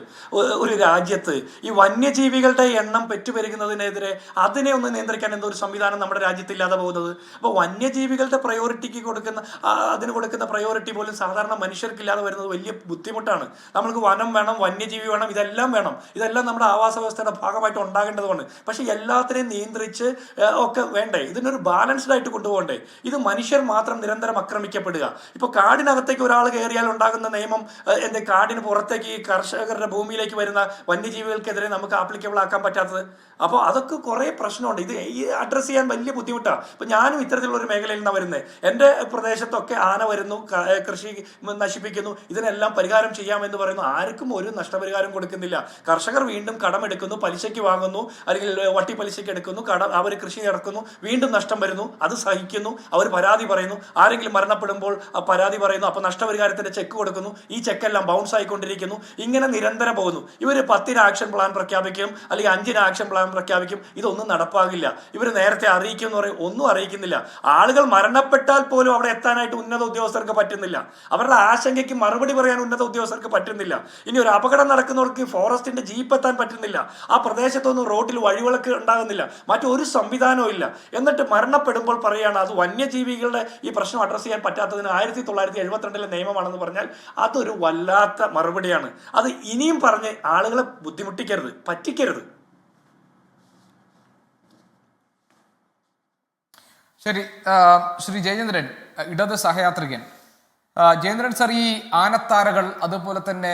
Speaker 5: ഒരു രാജ്യത്ത് ഈ വന്യജീവികളുടെ എണ്ണം പെറ്റുപെരുകുന്നതിനെതിരെ അതിനെ ഒന്ന് നിയന്ത്രിക്കാൻ എന്തോ ഒരു സംവിധാനം നമ്മുടെ രാജ്യത്തില്ലാതെ പോകുന്നത്. അപ്പോൾ വന്യജീവികളുടെ പ്രയോറിറ്റിക്ക് അതിന് കൊടുക്കുന്ന പ്രയോറിറ്റി പോലും സാധാരണ മനുഷ്യർക്കില്ലാതെ വരുന്നത് വലിയ ബുദ്ധിമുട്ടാണ്. നമ്മൾക്ക് വനം വേണം, വന്യജീവി വേണം, ഇതെല്ലാം വേണം. ഇതെല്ലാം നമ്മുടെ ആവാസ വ്യവസ്ഥയുടെ ഭാഗമായിട്ട് ഉണ്ടാകേണ്ടതുമാണ്. പക്ഷെ എല്ലാത്തിനെയും നിയന്ത്രിച്ച് ഒക്കെ വേണ്ടേ? ഇതിനൊരു ബാലൻസ്ഡ് ആയിട്ട് കൊണ്ടുപോകണ്ടേ? ഇത് മനുഷ്യർ മാത്രം നിരന്തരം ആക്രമിക്കപ്പെടുക. ഇപ്പോൾ കാടിനകത്തേക്ക് ഒരാൾ കയറിയാൽ ഉണ്ടാകുന്ന നിയമം കാടിന് പുറത്തേക്ക് ഈ കർഷകരുടെ ഭൂമിയിലേക്ക് വരുന്ന വന്യജീവികൾക്കെതിരെ നമുക്ക് ആപ്ലിക്കബിൾ ആക്കാൻ പറ്റാത്തത്? അപ്പോൾ അതൊക്കെ കുറേ പ്രശ്നമുണ്ട്. ഇത് അഡ്രസ്സ് ചെയ്യാൻ വലിയ ബുദ്ധിമുട്ടാണ്. ഇപ്പം ഞാനും ഇത്തരത്തിലുള്ള ഒരു മേഖലയിൽ നിന്നാണ് വരുന്നത്. എൻ്റെ പ്രദേശത്തൊക്കെ ആന വരുന്നു, കൃഷി നശിപ്പിക്കുന്നു, ഇതിനെല്ലാം പരിഹാരം ചെയ്യാമെന്ന് പറയുന്നു. ആർക്കും ഒരു നഷ്ടപരിഹാരം കൊടുക്കുന്നില്ല. കർഷകർ വീണ്ടും കടമെടുക്കുന്നു, പലിശയ്ക്ക് വാങ്ങുന്നു, അല്ലെങ്കിൽ വട്ടി പലിശയ്ക്ക് എടുക്കുന്നു, അവർ കൃഷി ഇറക്കുന്നു, വീണ്ടും നഷ്ടം വരുന്നു, അത് സഹിക്കുന്നു, അവർ പരാതി പറയുന്നു. ആരെങ്കിലും മരണപ്പെടുമ്പോൾ പരാതി പറയുന്നു, അപ്പോൾ നഷ്ടപരിഹാരത്തിന്റെ ചെക്ക് കൊടുക്കുന്നു. ഈ ചെക്കെല്ലാം ബൗൺസ് ആയിക്കൊണ്ടിരിക്കുന്നു. ഇങ്ങനെ നിരന്തരം പോകുന്നു. ഇവർ 10 ആക്ഷൻ പ്ലാൻ പ്രഖ്യാപിക്കും, അല്ലെങ്കിൽ 5 ആക്ഷൻ പ്ലാൻ പ്രഖ്യാപിക്കും. ഇതൊന്നും നടപ്പാകില്ല. ഇവർ നേരത്തെ അറിയിക്കും എന്ന് പറയും, ഒന്നും അറിയിക്കുന്നില്ല. ആളുകൾ മരണപ്പെട്ടാൽ പോലും അവിടെ എത്താനായിട്ട് ഉന്നത ഉദ്യോഗസ്ഥർക്ക് പറ്റുന്നില്ല. അവരുടെ ആശങ്കയ്ക്ക് മറുപടി പറയാൻ ഉന്നത ഉദ്യോഗസ്ഥർക്ക് പറ്റുന്നില്ല. ഇനി ഒരു അപകടം നടക്കുന്നവർക്ക് ഫോറസ്റ്റിന്റെ ജീപ്പ് എത്താൻ പറ്റുന്നില്ല. ആ പ്രദേശത്തൊന്നും റോഡിൽ വഴിവിളക്ക് ഉണ്ടാകുന്നില്ല. മറ്റൊരു സംവിധാനവും ഇല്ല. എന്നിട്ട് മരണപ്പെടുമ്പോൾ പറയുകയാണ് അത് വന്യജീവികളുടെ ഈ പ്രശ്നം അഡ്രസ്സ് ചെയ്യാൻ പറ്റാത്തതിന് 1972 നിയമമാണെന്ന് പറഞ്ഞാൽ അതൊരു വല്ലാത്ത മറുപടിയാണ്. അത് ഇനിയും പറഞ്ഞ് ആളുകളെ ബുദ്ധിമുട്ടിക്കരുത്, പറ്റിക്കരുത്.
Speaker 2: ശരി, ശ്രീ ജയചന്ദ്രൻ, ഇടത് സഹയാത്രികൻ ജയേന്ദ്രൻ സർ, ഈ ആനത്താരകൾ അതുപോലെ തന്നെ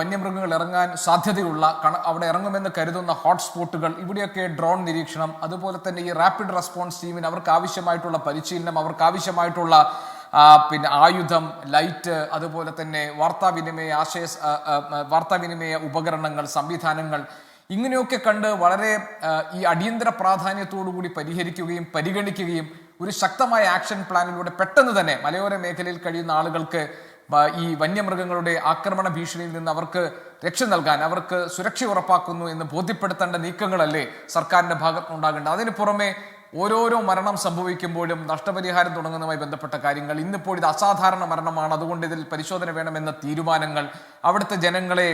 Speaker 2: വന്യമൃഗങ്ങൾ ഇറങ്ങാൻ സാധ്യതയുള്ള അവിടെ ഇറങ്ങുമെന്ന് കരുതുന്ന ഹോട്ട്സ്പോട്ടുകൾ, ഇവിടെയൊക്കെ ഡ്രോൺ നിരീക്ഷണം, അതുപോലെ തന്നെ ഈ റാപ്പിഡ് റെസ്പോൺസ് ടീമിന് അവർക്ക് ആവശ്യമായിട്ടുള്ള പരിശീലനം, അവർക്ക് ആവശ്യമായിട്ടുള്ള ആയുധം, ലൈറ്റ്, അതുപോലെ തന്നെ വാർത്താവിനിമയ ഉപകരണങ്ങൾ, സംവിധാനങ്ങൾ, ഇങ്ങനെയൊക്കെ കണ്ട് വളരെ ഈ അടിയന്തര പ്രാധാന്യത്തോടുകൂടി പരിഗണിക്കുകയും ഒരു ശക്തമായ ആക്ഷൻ പ്ലാനിലൂടെ പെട്ടെന്ന് തന്നെ മലയോര മേഖലയിൽ കഴിയുന്ന ആളുകൾക്ക് ഈ വന്യമൃഗങ്ങളുടെ ആക്രമണ ഭീഷണിയിൽ നിന്ന് അവർക്ക് രക്ഷ നൽകാൻ, അവർക്ക് സുരക്ഷ ഉറപ്പാക്കുന്നു എന്ന് ബോധ്യപ്പെടുത്തേണ്ട നീക്കങ്ങളല്ലേ സർക്കാരിന്റെ ഭാഗത്തുനിന്നുണ്ടാകേണ്ടത്? അതിന് പുറമെ ഓരോരോ മരണം സംഭവിക്കുമ്പോഴും നഷ്ടപരിഹാരം തുടങ്ങുന്നതുമായി ബന്ധപ്പെട്ട കാര്യങ്ങൾ, ഇന്നിപ്പോൾ ഇത് അസാധാരണ മരണമാണ്, അതുകൊണ്ട് ഇതിൽ പരിശോധന വേണമെന്ന തീരുമാനങ്ങൾ, അവിടുത്തെ ജനങ്ങളെ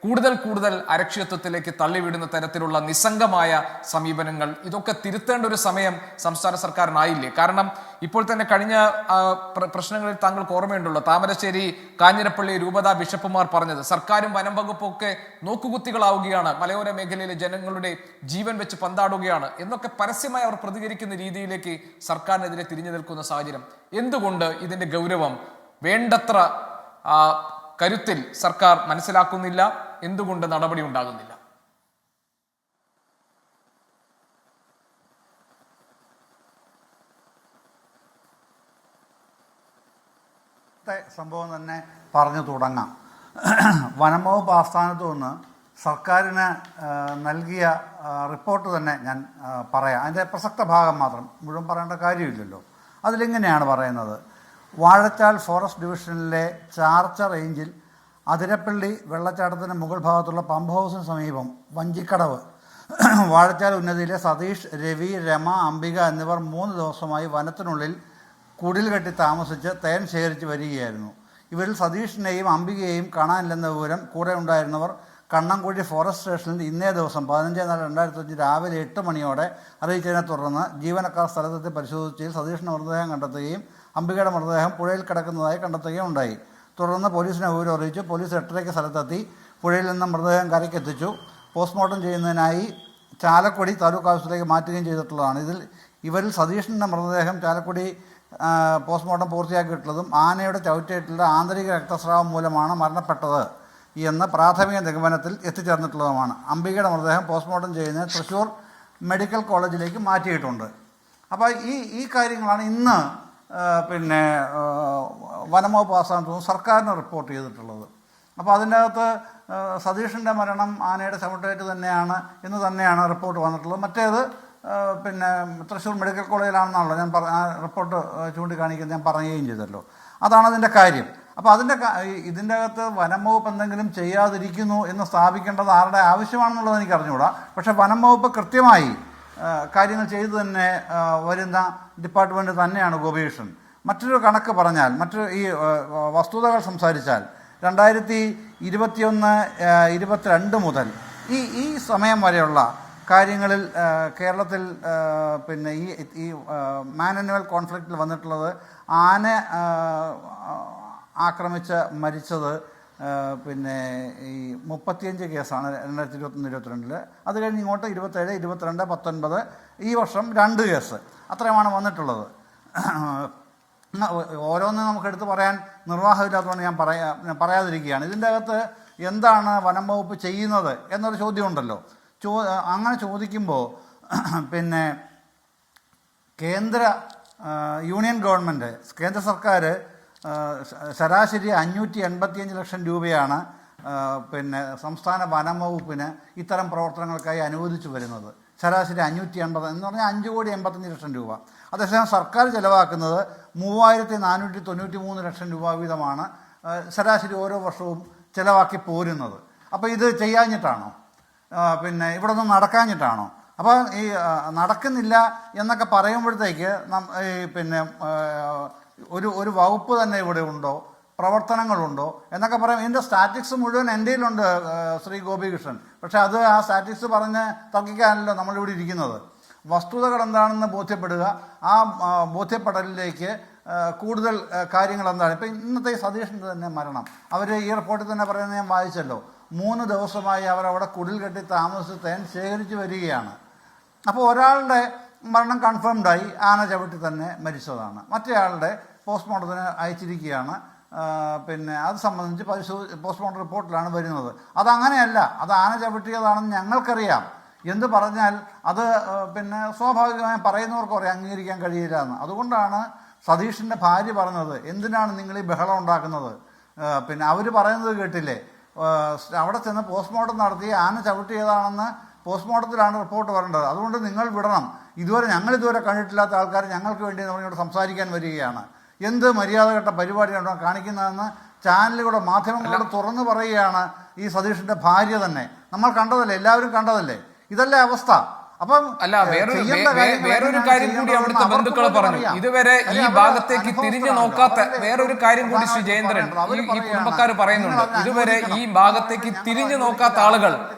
Speaker 2: കൂടുതൽ അരക്ഷിതത്വത്തിലേക്ക് തള്ളിവിടുന്ന തരത്തിലുള്ള നിസ്സംഗമായ സമീപനങ്ങൾ, ഇതൊക്കെ തിരുത്തേണ്ട ഒരു സമയം സംസ്ഥാന സർക്കാരിനായില്ലേ? കാരണം ഇപ്പോൾ തന്നെ കഴിഞ്ഞ പ്രശ്നങ്ങളിൽ താങ്കൾക്ക് ഓർമ്മയുണ്ടല്ലോ, താമരശ്ശേരി കാഞ്ഞിരപ്പള്ളി രൂപതാ ബിഷപ്പുമാർ പറഞ്ഞത് സർക്കാരും വനം വകുപ്പും ഒക്കെ നോക്കുകുത്തികളാവുകയാണ്, മലയോര മേഖലയിലെ ജനങ്ങളുടെ ജീവൻ വെച്ച് പന്താടുകയാണ് എന്നൊക്കെ പരസ്യമായി അവർ പ്രതികരിക്കുന്ന രീതിയിലേക്ക് സർക്കാരിനെതിരെ തിരിഞ്ഞു നിൽക്കുന്ന സാഹചര്യം. എന്തുകൊണ്ട് ഇതിന്റെ ഗൗരവം വേണ്ടത്ര കരുത്തിൽ സർക്കാർ മനസ്സിലാക്കുന്നില്ല? എന്തുകൊണ്ട് നടപടി ഉണ്ടാകുന്നില്ല?
Speaker 6: സംഭവം തന്നെ പറഞ്ഞു തുടങ്ങാം. വനം വകുപ്പ് ആസ്ഥാനത്ത് നിന്ന് സർക്കാരിന് നൽകിയ റിപ്പോർട്ട് തന്നെ ഞാൻ പറയാം. അതിൻ്റെ പ്രസക്ത ഭാഗം മാത്രം, മുഴുവൻ പറയേണ്ട കാര്യമില്ലല്ലോ. അതിലിങ്ങനെയാണ് പറയുന്നത്: വാഴച്ചാൽ ഫോറസ്റ്റ് ഡിവിഷനിലെ ചാർച്ച റേഞ്ചിൽ അതിരപ്പള്ളി വെള്ളച്ചാട്ടത്തിന് മുകൾ ഭാഗത്തുള്ള പമ്പ് ഹൗസിന് സമീപം വഞ്ചിക്കടവ് വാഴച്ചാൽ ഉന്നതിയിലെ സതീഷ്, രവി, രമ, അംബിക എന്നിവർ 3 ദിവസമായി വനത്തിനുള്ളിൽ കുടിൽ കെട്ടി താമസിച്ച് തേൻ ശേഖരിച്ച് വരികയായിരുന്നു. ഇവരിൽ സതീഷിനെയും അംബികയെയും കാണാനില്ലെന്ന വിവരം കൂടെ ഉണ്ടായിരുന്നവർ കണ്ണംകുഴി ഫോറസ്റ്റ് സ്റ്റേഷനിൽ ഇന്നേ ദിവസം 15/4/2005 രാവിലെ 8 മണിയോടെ അറിയിച്ചതിനെ തുടർന്ന് ജീവനക്കാർ സ്ഥലത്തെത്തി പരിശോധിച്ചതിൽ സതീഷിൻ്റെ മൃതദേഹം കണ്ടെത്തുകയും അംബികയുടെ മൃതദേഹം പുഴയിൽ കിടക്കുന്നതായി കണ്ടെത്തുകയും ഉണ്ടായി. തുടർന്ന് പോലീസിനെ വിവരം അറിയിച്ചു. പോലീസ് 8:30 സ്ഥലത്തെത്തി പുഴയിൽ നിന്ന് മൃതദേഹം കരയ്ക്കെത്തിച്ചു. പോസ്റ്റ്മോർട്ടം ചെയ്യുന്നതിനായി ചാലക്കുടി താലൂക്ക് ആശുപത്രിയിലേക്ക് മാറ്റുകയും ചെയ്തിട്ടുള്ളതാണ്. ഇതിൽ ഇവരിൽ സതീഷിൻ്റെ മൃതദേഹം ചാലക്കുടി പോസ്റ്റ്മോർട്ടം പൂർത്തിയാക്കിയിട്ടുള്ളതും ആനയുടെ ചവിട്ടേറ്റിലെ ആന്തരിക രക്തസ്രാവം മൂലമാണ് മരണപ്പെട്ടത് എന്ന പ്രാഥമിക നിഗമനത്തിൽ എത്തിച്ചേർന്നിട്ടുള്ളതുമാണ്. അംബികയുടെ മൃതദേഹം പോസ്റ്റ്മോർട്ടം ചെയ്യുന്നതിന് തൃശ്ശൂർ മെഡിക്കൽ കോളേജിലേക്ക് മാറ്റിയിട്ടുണ്ട്. അപ്പോൾ ഈ കാര്യങ്ങളാണ് ഇന്ന് പിന്നെ വനംവകുപ്പ് ആസ്ഥാനത്ത് സർക്കാരിന് റിപ്പോർട്ട് ചെയ്തിട്ടുള്ളത്. അപ്പോൾ അതിൻ്റെ അകത്ത് സതീഷിൻ്റെ മരണം ആനയുടെ ചവിട്ടേറ്റ് തന്നെയാണ് എന്ന് തന്നെയാണ് റിപ്പോർട്ട് വന്നിട്ടുള്ളത്. മറ്റേത് പിന്നെ തൃശ്ശൂർ മെഡിക്കൽ കോളേജിലാണെന്നാണല്ലോ ഞാൻ റിപ്പോർട്ട് ചൂണ്ടിക്കാണിക്കുന്നത് ഞാൻ പറയുകയും ചെയ്തല്ലോ. അതാണ് അതിൻ്റെ കാര്യം. അപ്പോൾ ഇതിൻ്റെ അകത്ത് വനംവകുപ്പ് എന്തെങ്കിലും ചെയ്യാതിരിക്കുന്നു എന്ന് സ്ഥാപിക്കേണ്ടത് ആരുടെ ആവശ്യമാണെന്നുള്ളത് എനിക്ക് അറിഞ്ഞുകൂടാ. പക്ഷേ വനംവകുപ്പ് കൃത്യമായി കാര്യങ്ങൾ ചെയ്തു തന്നെ വരുന്ന ഡിപ്പാർട്ട്മെൻറ്റ് തന്നെയാണ് ഗോപികൃഷ്ണൻ. മറ്റൊരു കണക്ക് പറഞ്ഞാൽ, ഈ വസ്തുതകൾ സംസാരിച്ചാൽ 2021-22 മുതൽ ഈ സമയം വരെയുള്ള കാര്യങ്ങളിൽ കേരളത്തിൽ പിന്നെ ഈ മാൻ ആനിമൽ കോൺഫ്ലിക്റ്റിൽ വന്നിട്ടുള്ളത് ആന ആക്രമിച്ച് മരിച്ചത് പിന്നെ ഈ 35 കേസാണ് 2021-22. അത് കഴിഞ്ഞ് ഇങ്ങോട്ട് 27, 22, 19 ഈ വർഷം 2 കേസ് അത്രയുമാണ് വന്നിട്ടുള്ളത്. ഓരോന്നും നമുക്കെടുത്ത് പറയാൻ നിർവാഹമില്ലാത്തതുകൊണ്ട് ഞാൻ പറയാതിരിക്കുകയാണ്. ഇതിൻ്റെ അകത്ത് എന്താണ് വനം വകുപ്പ് ചെയ്യുന്നത് എന്നൊരു ചോദ്യമുണ്ടല്ലോ. അങ്ങനെ ചോദിക്കുമ്പോൾ പിന്നെ യൂണിയൻ ഗവൺമെൻറ് കേന്ദ്ര സർക്കാർ ശരാശരി 585 ലക്ഷം രൂപയാണ് പിന്നെ സംസ്ഥാന വനം വകുപ്പിന് ഇത്തരം പ്രവർത്തനങ്ങൾക്കായി അനുവദിച്ചു വരുന്നത്. ശരാശരി 580 എന്ന് പറഞ്ഞാൽ 5,85 ലക്ഷം രൂപ. അതേസമയം സർക്കാർ ചിലവാക്കുന്നത് 3,493 ലക്ഷം രൂപ വീതമാണ് ശരാശരി ഓരോ വർഷവും ചിലവാക്കി പോരുന്നത്. അപ്പോൾ ഇത് ചെയ്യാഞ്ഞിട്ടാണോ? പിന്നെ ഇവിടെ ഒന്നും നടക്കാഞ്ഞിട്ടാണോ? അപ്പോൾ ഈ നടക്കുന്നില്ല എന്നൊക്കെ പറയുമ്പോഴത്തേക്ക് പിന്നെ ഒരു വകുപ്പ് തന്നെ ഇവിടെ ഉണ്ടോ, പ്രവർത്തനങ്ങളുണ്ടോ എന്നൊക്കെ പറയാം. ഇതിൻ്റെ സ്റ്റാറ്റിക്സ് മുഴുവൻ എൻ്റെ കയ്യിലുണ്ട് ശ്രീ ഗോപികൃഷ്ണൻ. പക്ഷേ ആ സ്റ്റാറ്റിക്സ് പറഞ്ഞ് തർക്കിക്കാനല്ലോ നമ്മളിവിടെ ഇരിക്കുന്നത്. വസ്തുതകൾ എന്താണെന്ന് ബോധ്യപ്പെടുക, ആ ബോധ്യപ്പെടലിലേക്ക് കൂടുതൽ കാര്യങ്ങൾ എന്താണ്. ഇപ്പം ഇന്നത്തെ സതീഷിൻ്റെ തന്നെ മരണം അവർ ഈ റിപ്പോർട്ടിൽ തന്നെ പറയുന്നത് ഞാൻ വായിച്ചല്ലോ. 3 ദിവസമായി അവരവിടെ കുടിൽ കെട്ടി താമസിച്ച് തേൻ ശേഖരിച്ച് വരികയാണ്. അപ്പോൾ ഒരാളുടെ മരണം കൺഫേംഡായി, ആന ചവിട്ടി തന്നെ മരിച്ചതാണ്. മറ്റേയാളുടെ പോസ്റ്റ്മോർട്ടത്തിന് അയച്ചിരിക്കുകയാണ്. പിന്നെ അത് സംബന്ധിച്ച് പോസ്റ്റ്മോർട്ടം റിപ്പോർട്ടിലാണ് വരുന്നത്. അതങ്ങനെയല്ല, അത് ആന ചവിട്ടിയതാണെന്ന് ഞങ്ങൾക്കറിയാം. എന്ത് പറഞ്ഞാൽ അത് പിന്നെ സ്വാഭാവികമായും പറയുന്നവർക്ക് പറയാം അംഗീകരിക്കാൻ കഴിയില്ല എന്ന്. അതുകൊണ്ടാണ് സതീഷിൻ്റെ ഭാര്യ പറഞ്ഞത്, എന്തിനാണ് നിങ്ങൾ ഈ ബഹളം ഉണ്ടാക്കുന്നത്? പിന്നെ അവർ പറയുന്നത് കേട്ടില്ലേ, അവിടെ ചെന്ന് പോസ്റ്റ്മോർട്ടം നടത്തി ആന ചവിട്ടിയതാണെന്ന് പോസ്റ്റ്മോർട്ടത്തിലാണ് റിപ്പോർട്ട് വരേണ്ടത്. അതുകൊണ്ട് നിങ്ങൾ വിടണം. ഞങ്ങളിതുവരെ കണ്ടിട്ടില്ലാത്ത ആൾക്കാർ ഞങ്ങൾക്ക് വേണ്ടി നമ്മളിവിടെ സംസാരിക്കാൻ വരികയാണ്. എന്ത് മര്യാദഘട്ട പരിപാടിയാണ് കാണിക്കുന്നതെന്ന് ചാനലുകളുടെ മാധ്യമങ്ങളോട് തുറന്നു പറയുകയാണ് ഈ സതീഷിൻ്റെ ഭാര്യ തന്നെ. നമ്മൾ കണ്ടതല്ലേ, എല്ലാവരും കണ്ടതല്ലേ, ഇതല്ലേ അവസ്ഥ. അപ്പം
Speaker 2: അല്ല, വേറൊരു കാര്യം കൂടി അവിടുത്തെ ബന്ധുക്കൾ പറഞ്ഞു. ഇതുവരെ ഈ ഭാഗത്തേക്ക് തിരിഞ്ഞു നോക്കാത്ത വേറൊരു കാര്യം കൂടി ശ്രീ ജയേന്ദ്രൻ, ഈ കുടുംബക്കാർ പറയുന്നുണ്ട്. ഇതുവരെ ഈ ഭാഗത്തേക്ക് തിരിഞ്ഞു നോക്കാത്ത ആളുകൾ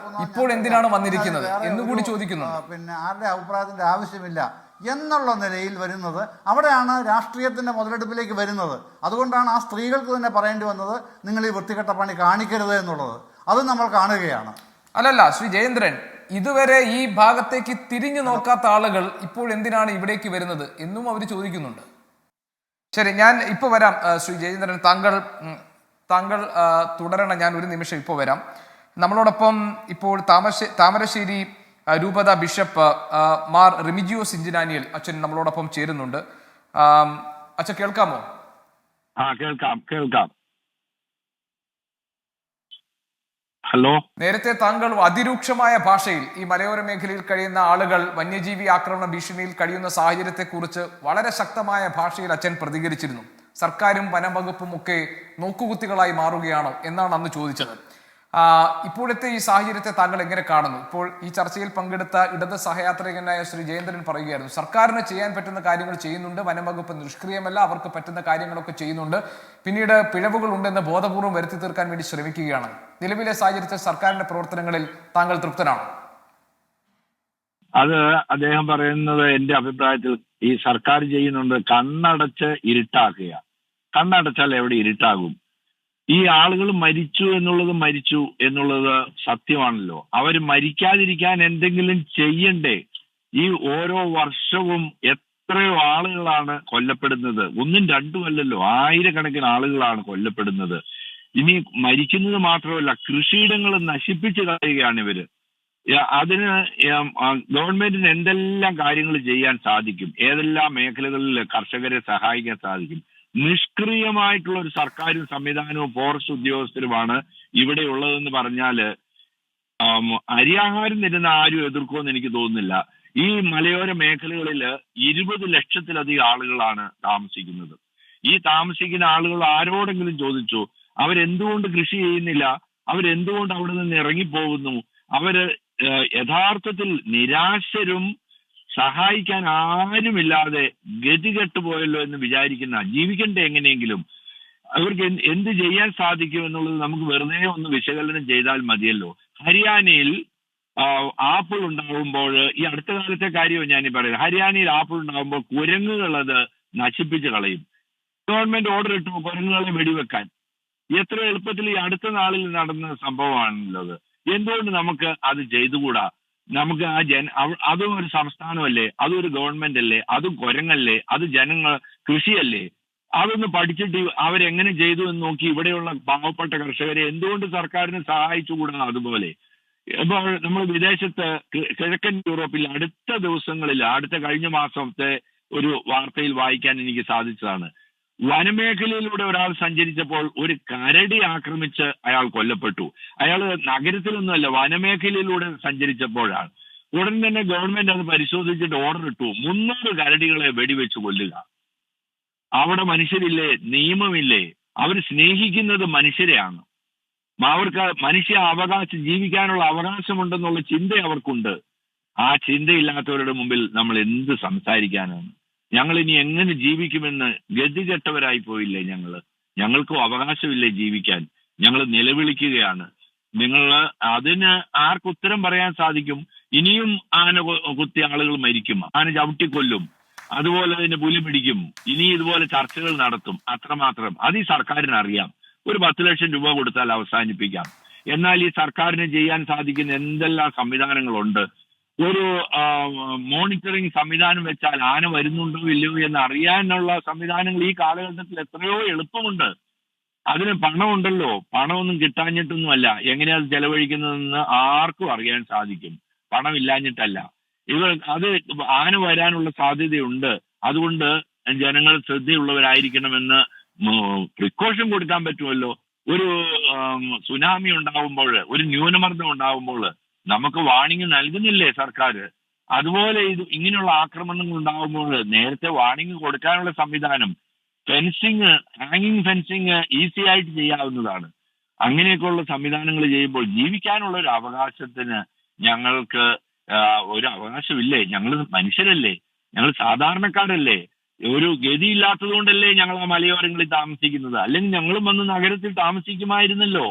Speaker 2: ഇപ്പോൾ എന്തിനാണ് വന്നിരിക്കുന്നത് എന്നുകൂടി ചോദിക്കുന്നു.
Speaker 6: പിന്നെ ആരുടെ അഭിപ്രായത്തിന്റെ ആവശ്യമില്ല എന്നുള്ള നിലയിൽ വരുന്നത് അവിടെയാണ് രാഷ്ട്രീയത്തിന്റെ മുതലെടുപ്പിലേക്ക് വരുന്നത്. അതുകൊണ്ടാണ് ആ സ്ത്രീകൾക്ക് തന്നെ പറയേണ്ടി വന്നത്, നിങ്ങൾ ഈ വൃത്തികെട്ട പണി കാണിക്കരുത് എന്നുള്ളത്. അത് നമ്മൾ കാണുകയാണ്.
Speaker 2: അല്ലല്ല ശ്രീ ജയേന്ദ്രൻ, ഇതുവരെ ഈ ഭാഗത്തേക്ക് തിരിഞ്ഞു നോക്കാത്ത ആളുകൾ ഇപ്പോൾ എന്തിനാണ് ഇവിടേക്ക് വരുന്നത് എന്നും അവർ ചോദിക്കുന്നുണ്ട്. ശരി, ഞാൻ ഇപ്പോൾ വരാം ശ്രീ ജയേന്ദ്രൻ, താങ്കൾ തുടരണം. ഞാൻ ഒരു നിമിഷം ഇപ്പോൾ വരാം. നമ്മളോടൊപ്പം ഇപ്പോൾ താമരശ്ശേരി രൂപത ബിഷപ്പ് മാർ റിമിജിയോസ് ഇഞ്ചിനാനിയൽ അച്ഛൻ നമ്മളോടൊപ്പം ചേരുന്നുണ്ട്. അച്ഛൻ കേൾക്കാമോ?
Speaker 7: കേൾക്കാം. ഹലോ.
Speaker 2: നേരത്തെ താങ്കൾ അതിരൂക്ഷമായ ഭാഷയിൽ ഈ മലയോര മേഖലയിൽ കഴിയുന്ന ആളുകൾ വന്യജീവി ആക്രമണ ഭീഷണിയിൽ കഴിയുന്ന സാഹചര്യത്തെക്കുറിച്ച് വളരെ ശക്തമായ ഭാഷയിൽ അച്ഛൻ പ്രതികരിച്ചിരുന്നു. സർക്കാരും വനം വകുപ്പും ഒക്കെ നോക്കുകുത്തികളായി മാറുകയാണോ എന്നാണ് അന്ന് ചോദിച്ചത്. ഇപ്പോഴത്തെ ഈ സാഹചര്യത്തെ താങ്കൾ എങ്ങനെ കാണുന്നു? ഇപ്പോൾ ഈ ചർച്ചയിൽ പങ്കെടുത്ത ഇടത് സഹയാത്രികനായ ശ്രീ ജയേന്ദ്രൻ പറയുകയായിരുന്നു, സർക്കാരിന് ചെയ്യാൻ പറ്റുന്ന കാര്യങ്ങൾ ചെയ്യുന്നുണ്ട്, വനം വകുപ്പ് നിഷ്ക്രിയമല്ല, അവർക്ക് പറ്റുന്ന കാര്യങ്ങളൊക്കെ ചെയ്യുന്നുണ്ട്, പിന്നീട് പിഴവുകൾ ഉണ്ടെന്ന് ബോധപൂർവ്വം വരുത്തി തീർക്കാൻ വേണ്ടി ശ്രമിക്കുകയാണ്. നിലവിലെ സാഹചര്യത്തിൽ സർക്കാരിന്റെ പ്രവർത്തനങ്ങളിൽ താങ്കൾ തൃപ്തനാണോ?
Speaker 7: അത് അദ്ദേഹം പറയുന്നത് എന്റെ അഭിപ്രായത്തിൽ ഈ സർക്കാർ ചെയ്യുന്നുണ്ട്, കണ്ണടച്ച് ഇരുട്ടാക്കുക. കണ്ണടച്ചാൽ എവിടെ ഇരുട്ടാകും? ഈ ആളുകൾ മരിച്ചു എന്നുള്ളത് സത്യമാണല്ലോ. അവർ മരിക്കാതിരിക്കാൻ എന്തെങ്കിലും ചെയ്യണ്ടേ? ഈ ഓരോ വർഷവും എത്രയോ ആളുകളാണ് കൊല്ലപ്പെടുന്നത്. ഒന്നും രണ്ടും അല്ലല്ലോ, ആയിരക്കണക്കിന് ആളുകളാണ് കൊല്ലപ്പെടുന്നത്. ഇനി മരിക്കുന്നത് മാത്രമല്ല, കൃഷിയിടങ്ങൾ നശിപ്പിച്ച് കളയുകയാണ് ഇവര്. അതിന് ഗവൺമെന്റിന് എന്തെല്ലാം കാര്യങ്ങൾ ചെയ്യാൻ സാധിക്കും, ഏതെല്ലാം മേഖലകളിൽ കർഷകരെ സഹായിക്കാൻ സാധിക്കും. നിഷ്ക്രിയമായിട്ടുള്ള ഒരു സർക്കാരും സംവിധാനവും ഫോറസ്റ്റ് ഉദ്യോഗസ്ഥരുമാണ് ഇവിടെ ഉള്ളതെന്ന് പറഞ്ഞാല് അരിയാഹാരം തരുന്ന ആരും എതിർക്കുമെന്ന് എനിക്ക് തോന്നുന്നില്ല. ഈ മലയോര മേഖലകളിൽ 20 ലക്ഷത്തിലധികം ആളുകളാണ് താമസിക്കുന്നത്. ഈ താമസിക്കുന്ന ആളുകൾ ആരോടെങ്കിലും ചോദിച്ചു അവരെന്തുകൊണ്ട് കൃഷി ചെയ്യുന്നില്ല, അവരെന്തുകൊണ്ട് അവിടെ നിന്ന് ഇറങ്ങിപ്പോകുന്നു? അവര് യഥാർത്ഥത്തിൽ നിരാശരും സഹായിക്കാൻ ആരുമില്ലാതെ ഗതികെട്ടു പോയല്ലോ എന്ന് വിചാരിക്കുന്ന, ജീവിക്കണ്ടേ എങ്ങനെയെങ്കിലും, അവർക്ക് എന്ത് ചെയ്യാൻ സാധിക്കും എന്നുള്ളത് നമുക്ക് വെറുതെ ഒന്ന് വിശകലനം ചെയ്താൽ മതിയല്ലോ. ഹരിയാനയിൽ ആപ്പിൾ ഉണ്ടാകുമ്പോൾ, ഈ അടുത്ത കാലത്തെ കാര്യമാണ് ഞാനീ പറയുന്നത്, ഹരിയാനയിൽ ആപ്പിൾ ഉണ്ടാകുമ്പോൾ കുരങ്ങുകൾ അത് നശിപ്പിച്ച് കളയും. ഗവൺമെന്റ് ഓർഡർ ഇട്ടു കുരങ്ങുകളെ വെടിവെക്കാൻ. എത്ര എളുപ്പത്തിൽ ഈ അടുത്ത നാളിൽ നടന്ന സംഭവമാണുള്ളത്. എന്തുകൊണ്ട് നമുക്ക് അത് ചെയ്തുകൂടാ? നമുക്ക് അതും ഒരു സംസ്ഥാനമല്ലേ, അതും ഒരു ഗവൺമെന്റ് അല്ലേ, അതും കുരങ്ങല്ലേ, അത് ജനങ്ങൾ കൃഷിയല്ലേ? അതൊന്ന് പഠിച്ചിട്ട് അവരെങ്ങനെ ചെയ്തു എന്ന് നോക്കി ഇവിടെയുള്ള പാവപ്പെട്ട കർഷകരെ എന്തുകൊണ്ട് സർക്കാരിന് സഹായിച്ചുകൂടാ? അതുപോലെ ഇപ്പോൾ നമ്മൾ വിദേശത്ത് കിഴക്കൻ യൂറോപ്പിൽ അടുത്ത ദിവസങ്ങളിൽ, കഴിഞ്ഞ മാസത്തെ ഒരു വാർത്തയിൽ വായിക്കാൻ എനിക്ക് സാധിച്ചതാണ്. വനമേഖലയിലൂടെ ഒരാൾ സഞ്ചരിച്ചപ്പോൾ ഒരു കരടി ആക്രമിച്ച് അയാൾ കൊല്ലപ്പെട്ടു. അയാൾ നഗരത്തിലൊന്നുമല്ല, വനമേഖലയിലൂടെ സഞ്ചരിച്ചപ്പോഴാണ്. ഉടൻ തന്നെ ഗവൺമെന്റ് അത് പരിശോധിച്ചിട്ട് ഓർഡർ ഇട്ടു 300 കരടികളെ വെടിവെച്ച് കൊല്ലുക. അവിടെ മനുഷ്യരില്ലേ, നിയമമില്ലേ? അവർ സ്നേഹിക്കുന്നത് മനുഷ്യരെയാണ്. അവർക്ക് ജീവിക്കാനുള്ള അവകാശമുണ്ടെന്നുള്ള ചിന്ത അവർക്കുണ്ട്. ആ ചിന്തയില്ലാത്തവരുടെ മുമ്പിൽ നമ്മൾ എന്ത് സംസാരിക്കാനാണ്? ഞങ്ങൾ ഇനി എങ്ങനെ ജീവിക്കുമെന്ന് ഗതികെട്ടവരായി പോയില്ലേ ഞങ്ങൾക്കും അവകാശമില്ലേ ജീവിക്കാൻ? ഞങ്ങൾ നിലവിളിക്കുകയാണ്. അതിന് ആർക്കുത്തരം പറയാൻ സാധിക്കും? ഇനിയും ആന കുത്തിയ ആളുകൾ മരിക്കും, ആന ചവിട്ടിക്കൊല്ലും, അതുപോലെ തന്നെ പുലി പിടിക്കും, ഇനി ഇതുപോലെ ചർച്ചകൾ നടത്തും. അത്രമാത്രം അത് ഈ സർക്കാരിന് അറിയാം. ഒരു 10 ലക്ഷം രൂപ കൊടുത്താൽ അവസാനിപ്പിക്കാം. എന്നാൽ ഈ സർക്കാരിന് ചെയ്യാൻ സാധിക്കുന്ന എന്തെല്ലാം സംവിധാനങ്ങളുണ്ട്? ഒരു മോണിറ്ററിംഗ് സംവിധാനം വെച്ചാൽ ആന വരുന്നുണ്ടോ ഇല്ലയോ എന്ന് അറിയാനുള്ള സംവിധാനങ്ങൾ ഈ കാലഘട്ടത്തിൽ എത്രയോ എളുപ്പമുണ്ട്. അതിന് പണമുണ്ടല്ലോ, പണമൊന്നും കിട്ടാഞ്ഞിട്ടൊന്നുമല്ല. എങ്ങനെയാ അത് ചെലവഴിക്കുന്നതെന്ന് ആർക്കും അറിയാൻ സാധിക്കും. പണമില്ലാഞ്ഞിട്ടല്ല. അത് ആന വരാനുള്ള സാധ്യതയുണ്ട്. അതുകൊണ്ട് ജനങ്ങൾ ശ്രദ്ധയുള്ളവരായിരിക്കണമെന്ന് പ്രിക്കോഷൻ കൊടുക്കാൻ പറ്റുമല്ലോ. ഒരു സുനാമി ഉണ്ടാവുമ്പോൾ, ഒരു ന്യൂനമർദ്ദം ഉണ്ടാവുമ്പോൾ നമുക്ക് വാണിംഗ് നൽകുന്നില്ലേ സർക്കാർ? അതുപോലെ ഇങ്ങനെയുള്ള ആക്രമണങ്ങൾ ഉണ്ടാകുമ്പോൾ നേരത്തെ വാണിംഗ് കൊടുക്കാനുള്ള സംവിധാനം, ഹാങ്ങിങ് ഫെൻസിങ് ഈസി ആയിട്ട് ചെയ്യാവുന്നതാണ്. അങ്ങനെയൊക്കെയുള്ള സംവിധാനങ്ങൾ ചെയ്യുമ്പോൾ ജീവിക്കാനുള്ള ഒരു അവകാശത്തിന് ഞങ്ങൾക്ക് ഒരു അവകാശമില്ലേ? ഞങ്ങൾ മനുഷ്യരല്ലേ, ഞങ്ങൾ സാധാരണക്കാരല്ലേ? ഒരു ഗതിയില്ലാത്തത് കൊണ്ടല്ലേ ഞങ്ങൾ ആ മലയോരങ്ങളിൽ താമസിക്കുന്നത്. അല്ലെങ്കിൽ ഞങ്ങളും വന്ന് നഗരത്തിൽ താമസിക്കുമായിരുന്നല്ലോ.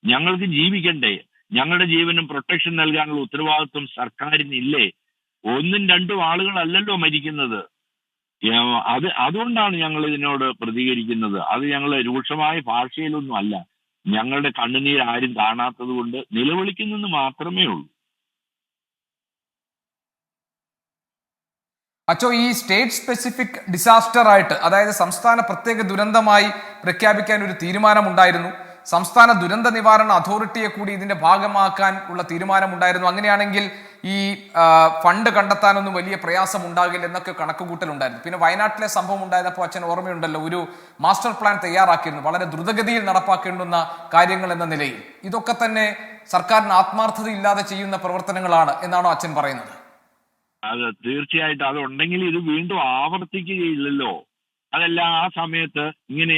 Speaker 7: ഞങ്ങൾക്ക് ജീവിക്കണ്ടേ? ഞങ്ങളുടെ ജീവനും പ്രൊട്ടക്ഷൻ നൽകാനുള്ള ഉത്തരവാദിത്വം സർക്കാരിനില്ലേ? 1ഉം 2ഉം ആളുകളല്ലല്ലോ മരിക്കുന്നത്. അതുകൊണ്ടാണ് ഞങ്ങൾ ഇതിനോട് പ്രതികരിക്കുന്നത്. അത് ഞങ്ങൾ രൂക്ഷമായ ഭാഷയിലൊന്നും അല്ല. ഞങ്ങളുടെ കണ്ണുനീർ ആരും കാണാത്തത് കൊണ്ട് നിലവിളിക്കുന്നെന്ന് മാത്രമേ ഉള്ളൂ.
Speaker 2: അച്ചോ, ഈ സ്റ്റേറ്റ് സ്പെസിഫിക് ഡിസാസ്റ്റർ ആയിട്ട്, അതായത് സംസ്ഥാന പ്രത്യേക ദുരന്തമായി പ്രഖ്യാപിക്കാൻ ഒരു തീരുമാനമുണ്ടായിരുന്നു. സംസ്ഥാന ദുരന്ത നിവാരണ അതോറിറ്റിയെ കൂടി ഇതിന്റെ ഭാഗമാക്കാൻ ഉള്ള തീരുമാനമുണ്ടായിരുന്നു. അങ്ങനെയാണെങ്കിൽ ഈ ഫണ്ട് കണ്ടെത്താനൊന്നും വലിയ പ്രയാസം ഉണ്ടാകില്ല എന്നൊക്കെ കണക്കുകൂട്ടലുണ്ടായിരുന്നു. പിന്നെ വയനാട്ടിലെ സംഭവം ഉണ്ടായപ്പോൾ അച്ഛൻ ഓർമ്മയുണ്ടല്ലോ, ഒരു മാസ്റ്റർ പ്ലാൻ തയ്യാറാക്കിയിരുന്നു, വളരെ ദ്രുതഗതിയിൽ നടപ്പാക്കേണ്ടുന്ന കാര്യങ്ങൾ എന്ന നിലയിൽ. ഇതൊക്കെ തന്നെ സർക്കാരിന് ആത്മാർത്ഥത ഇല്ലാതെ ചെയ്യുന്ന പ്രവർത്തനങ്ങളാണ് എന്നാണോ അച്ഛൻ പറയുന്നത്?
Speaker 7: അത് തീർച്ചയായിട്ടും അതുണ്ടെങ്കിൽ ഇത് വീണ്ടും ആവർത്തിക്കുകയില്ലല്ലോ. അതല്ല, ആ സമയത്ത് ഇങ്ങനെ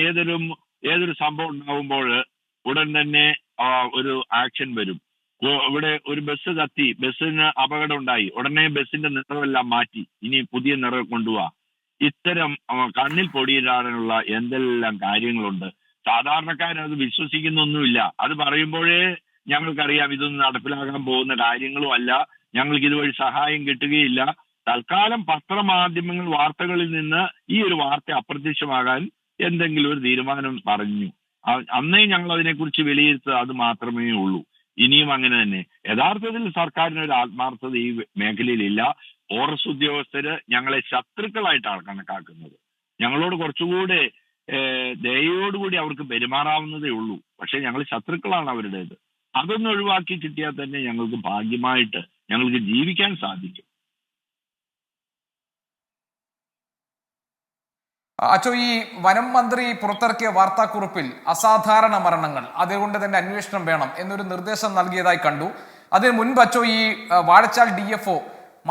Speaker 7: ഏതൊരു സംഭവം ഉണ്ടാകുമ്പോൾ ഉടൻ തന്നെ ഒരു ആക്ഷൻ വരും. ഇവിടെ ഒരു ബസ് കത്തി, ബസ്സിന് അപകടം ഉണ്ടായി, ഉടനെ ബസ്സിന്റെ നിറമെല്ലാം മാറ്റി, ഇനി പുതിയ നിറം കൊണ്ടുപോവാ. ഇത്തരം കണ്ണിൽ പൊടിയിടാനുള്ള എന്തെല്ലാം കാര്യങ്ങളുണ്ട്. സാധാരണക്കാരത് വിശ്വസിക്കുന്നൊന്നുമില്ല. അത് പറയുമ്പോഴേ ഞങ്ങൾക്കറിയാം ഇതൊന്നും നടപ്പിലാക്കാൻ പോകുന്ന കാര്യങ്ങളും അല്ല, ഞങ്ങൾക്ക് ഇതുവഴി സഹായം കിട്ടുകയില്ല. തൽക്കാലം പത്രമാധ്യമങ്ങൾ വാർത്തകളിൽ നിന്ന് ഈ ഒരു വാർത്ത അപ്രത്യക്ഷമാകാൻ എന്തെങ്കിലും ഒരു തീരുമാനം പറഞ്ഞു. അന്നേ ഞങ്ങൾ അതിനെക്കുറിച്ച് വിലയിരുത്തുക, അത് മാത്രമേ ഉള്ളൂ. ഇനിയും അങ്ങനെ തന്നെ. യഥാർത്ഥത്തിൽ സർക്കാരിന് ഒരു ആത്മാർത്ഥത ഈ മേഖലയിലില്ല. ഫോറസ്റ്റ് ഉദ്യോഗസ്ഥര് ഞങ്ങളെ ശത്രുക്കളായിട്ടാണ് കണക്കാക്കുന്നത്. ഞങ്ങളോട് കുറച്ചുകൂടെ ദയോടുകൂടി അവർക്ക് പെരുമാറാവുന്നതേ ഉള്ളൂ. പക്ഷെ ഞങ്ങൾ ശത്രുക്കളാണ് അവരുടേത്. അതൊന്ന് ഒഴിവാക്കി കിട്ടിയാൽ തന്നെ ഞങ്ങൾക്ക് ഭാഗ്യമായിട്ട് ഞങ്ങൾക്ക് ജീവിക്കാൻ സാധിക്കും.
Speaker 2: അച്ചോ, ഈ വനം മന്ത്രി പുറത്തിറക്കിയ വാർത്താക്കുറിപ്പിൽ അസാധാരണ മരണങ്ങൾ, അതുകൊണ്ട് തന്നെ അന്വേഷണം വേണം എന്നൊരു നിർദ്ദേശം നൽകിയതായി കണ്ടു. അതിന് മുൻപ് അച്ചോ, ഈ വാഴച്ചാൽ DFO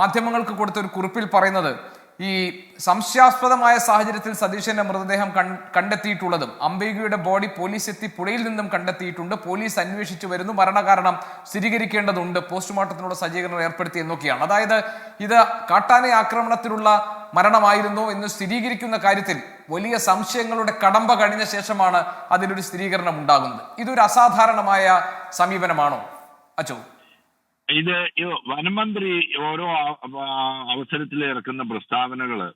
Speaker 2: മാധ്യമങ്ങൾക്ക് കൊടുത്ത ഒരു കുറിപ്പിൽ പറയുന്നത് ഈ സംശയാസ്പദമായ സാഹചര്യത്തിൽ സതീശന്റെ മൃതദേഹം കണ്ടെത്തിയിട്ടുള്ളതും അംബികയുടെ ബോഡി പോലീസ് എത്തി പുഴയിൽ നിന്നും കണ്ടെത്തിയിട്ടുണ്ട്, പോലീസ് അന്വേഷിച്ചു വരുന്നു, മരണകാരണം സ്ഥിരീകരിക്കേണ്ടതുണ്ട്, പോസ്റ്റ്മോർട്ടത്തിനുള്ള സജ്ജീകരണം ഏർപ്പെടുത്തി എന്നൊക്കെയാണ്. അതായത് ഇത് കാട്ടാന ആക്രമണത്തിലുള്ള മരണമായിരുന്നോ എന്ന് സ്ഥിരീകരിക്കുന്ന കാര്യത്തിൽ വലിയ സംശയങ്ങളുടെ കടമ്പ കഴിഞ്ഞ ശേഷമാണ് അതിലൊരു സ്ഥിരീകരണം ഉണ്ടാകുന്നത്. ഇതൊരു അസാധാരണമായ സമീപനമാണോ അച്ചോ?
Speaker 7: ഇത് വനമന്ത്രി ഓരോ അവസരത്തിൽ ഇറക്കുന്ന പ്രസ്താവനകള്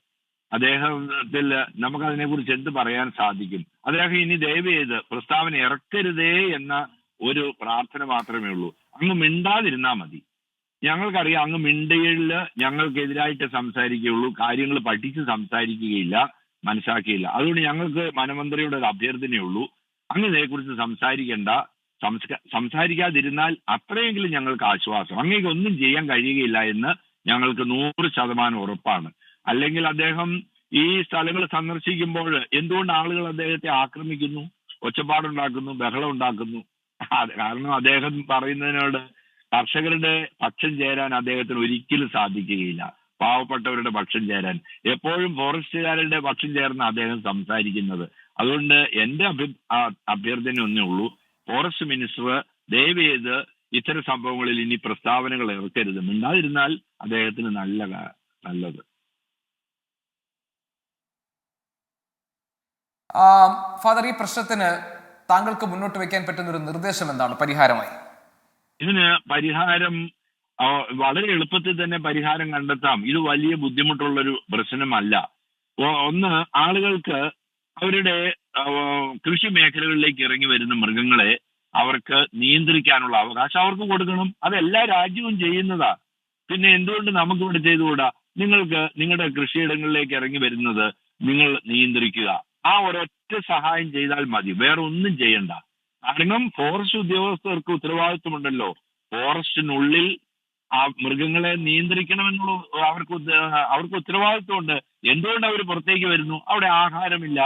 Speaker 7: അദ്ദേഹത്തിൽ നമുക്കതിനെ കുറിച്ച് എന്ത് പറയാൻ സാധിക്കും? അദ്ദേഹം ഇനി ദയവ് ചെയ്ത് പ്രസ്താവന ഇറക്കരുതേ എന്ന ഒരു പ്രാർത്ഥന മാത്രമേ ഉള്ളൂ. അങ്ങ് മിണ്ടാതിരുന്നാൽ മതി. ഞങ്ങൾക്കറിയാം അങ്ങ് മിണ്ടയില് ഞങ്ങൾക്കെതിരായിട്ട് സംസാരിക്കുകയുള്ളൂ, കാര്യങ്ങൾ പഠിച്ച് സംസാരിക്കുകയില്ല, മനസ്സിലാക്കിയില്ല. അതുകൊണ്ട് ഞങ്ങൾക്ക് വനമന്ത്രിയുടെ ഒരു അഭ്യർത്ഥനയുള്ളൂ, അങ്ങ് ഇതിനെക്കുറിച്ച് സംസാരിക്കാതിരുന്നാൽ അത്രയെങ്കിലും ഞങ്ങൾക്ക് ആശ്വാസം. അങ്ങേക്ക് ഒന്നും ചെയ്യാൻ കഴിയുകയില്ല എന്ന് ഞങ്ങൾക്ക് 100% ഉറപ്പാണ്. അല്ലെങ്കിൽ അദ്ദേഹം ഈ സ്ഥലങ്ങൾ സന്ദർശിക്കുമ്പോൾ എന്തുകൊണ്ട് ആളുകൾ അദ്ദേഹത്തെ ആക്രമിക്കുന്നു, ഒച്ചപ്പാടുണ്ടാക്കുന്നു, ബഹളം ഉണ്ടാക്കുന്നു? കാരണം അദ്ദേഹം പറയുന്നതിനോട് കർഷകരുടെ പക്ഷം ചേരാൻ അദ്ദേഹത്തിന് ഒരിക്കലും സാധിക്കുകയില്ല. പാവപ്പെട്ടവരുടെ പക്ഷം ചേരാൻ എപ്പോഴും ഫോറസ്റ്റുകാരുടെ പക്ഷം ചേർന്ന് അദ്ദേഹം സംസാരിക്കുന്നത്. അതുകൊണ്ട് എന്റെ അഭ്യർത്ഥന ഒന്നേ ഉള്ളൂ, ഫോറസ്റ്റ് മിനിസ്റ്റർ ദയവ് ചെയ്ത് ഇത്തരം സംഭവങ്ങളിൽ ഇനി പ്രസ്താവനകൾ ഇറക്കരുത്. മിണ്ടാതിരുന്നാൽ അദ്ദേഹത്തിന് നല്ലത്.
Speaker 2: ഫാദർ, ഈ പ്രശ്നത്തിന് താങ്കൾക്ക് മുന്നോട്ട് വെക്കാൻ പറ്റുന്ന ഒരു നിർദ്ദേശം എന്താണ് പരിഹാരമായി?
Speaker 7: ഇതിന് പരിഹാരം വളരെ എളുപ്പത്തിൽ തന്നെ പരിഹാരം കണ്ടെത്താം. ഇത് വലിയ ബുദ്ധിമുട്ടുള്ളൊരു പ്രശ്നമല്ല. ഒന്ന്, ആളുകൾക്ക് അവരുടെ കൃഷി മേഖലകളിലേക്ക് ഇറങ്ങി വരുന്ന മൃഗങ്ങളെ അവർക്ക് നിയന്ത്രിക്കാനുള്ള അവകാശം അവർക്ക് കൊടുക്കണം. അതെല്ലാ രാജ്യവും ചെയ്യുന്നതാ. പിന്നെ എന്തുകൊണ്ട് നമുക്കിവിടെ ചെയ്തുകൂടാ? നിങ്ങൾക്ക് നിങ്ങളുടെ കൃഷിയിടങ്ങളിലേക്ക് ഇറങ്ങി വരുന്നത് നിങ്ങൾ നിയന്ത്രിക്കുക. ആ ഒരൊറ്റ സഹായം ചെയ്താൽ മതി, വേറെ ഒന്നും ചെയ്യണ്ട. കാരണം ഫോറസ്റ്റ് ഉദ്യോഗസ്ഥർക്ക് ഉത്തരവാദിത്വമുണ്ടല്ലോ. ഫോറസ്റ്റിനുള്ളിൽ ആ മൃഗങ്ങളെ നിയന്ത്രിക്കണമെന്നുള്ള അവർക്ക് ഉത്തരവാദിത്വമുണ്ട്. എന്തുകൊണ്ട് അവർ പുറത്തേക്ക് വരുന്നു? അവിടെ ആഹാരമില്ല,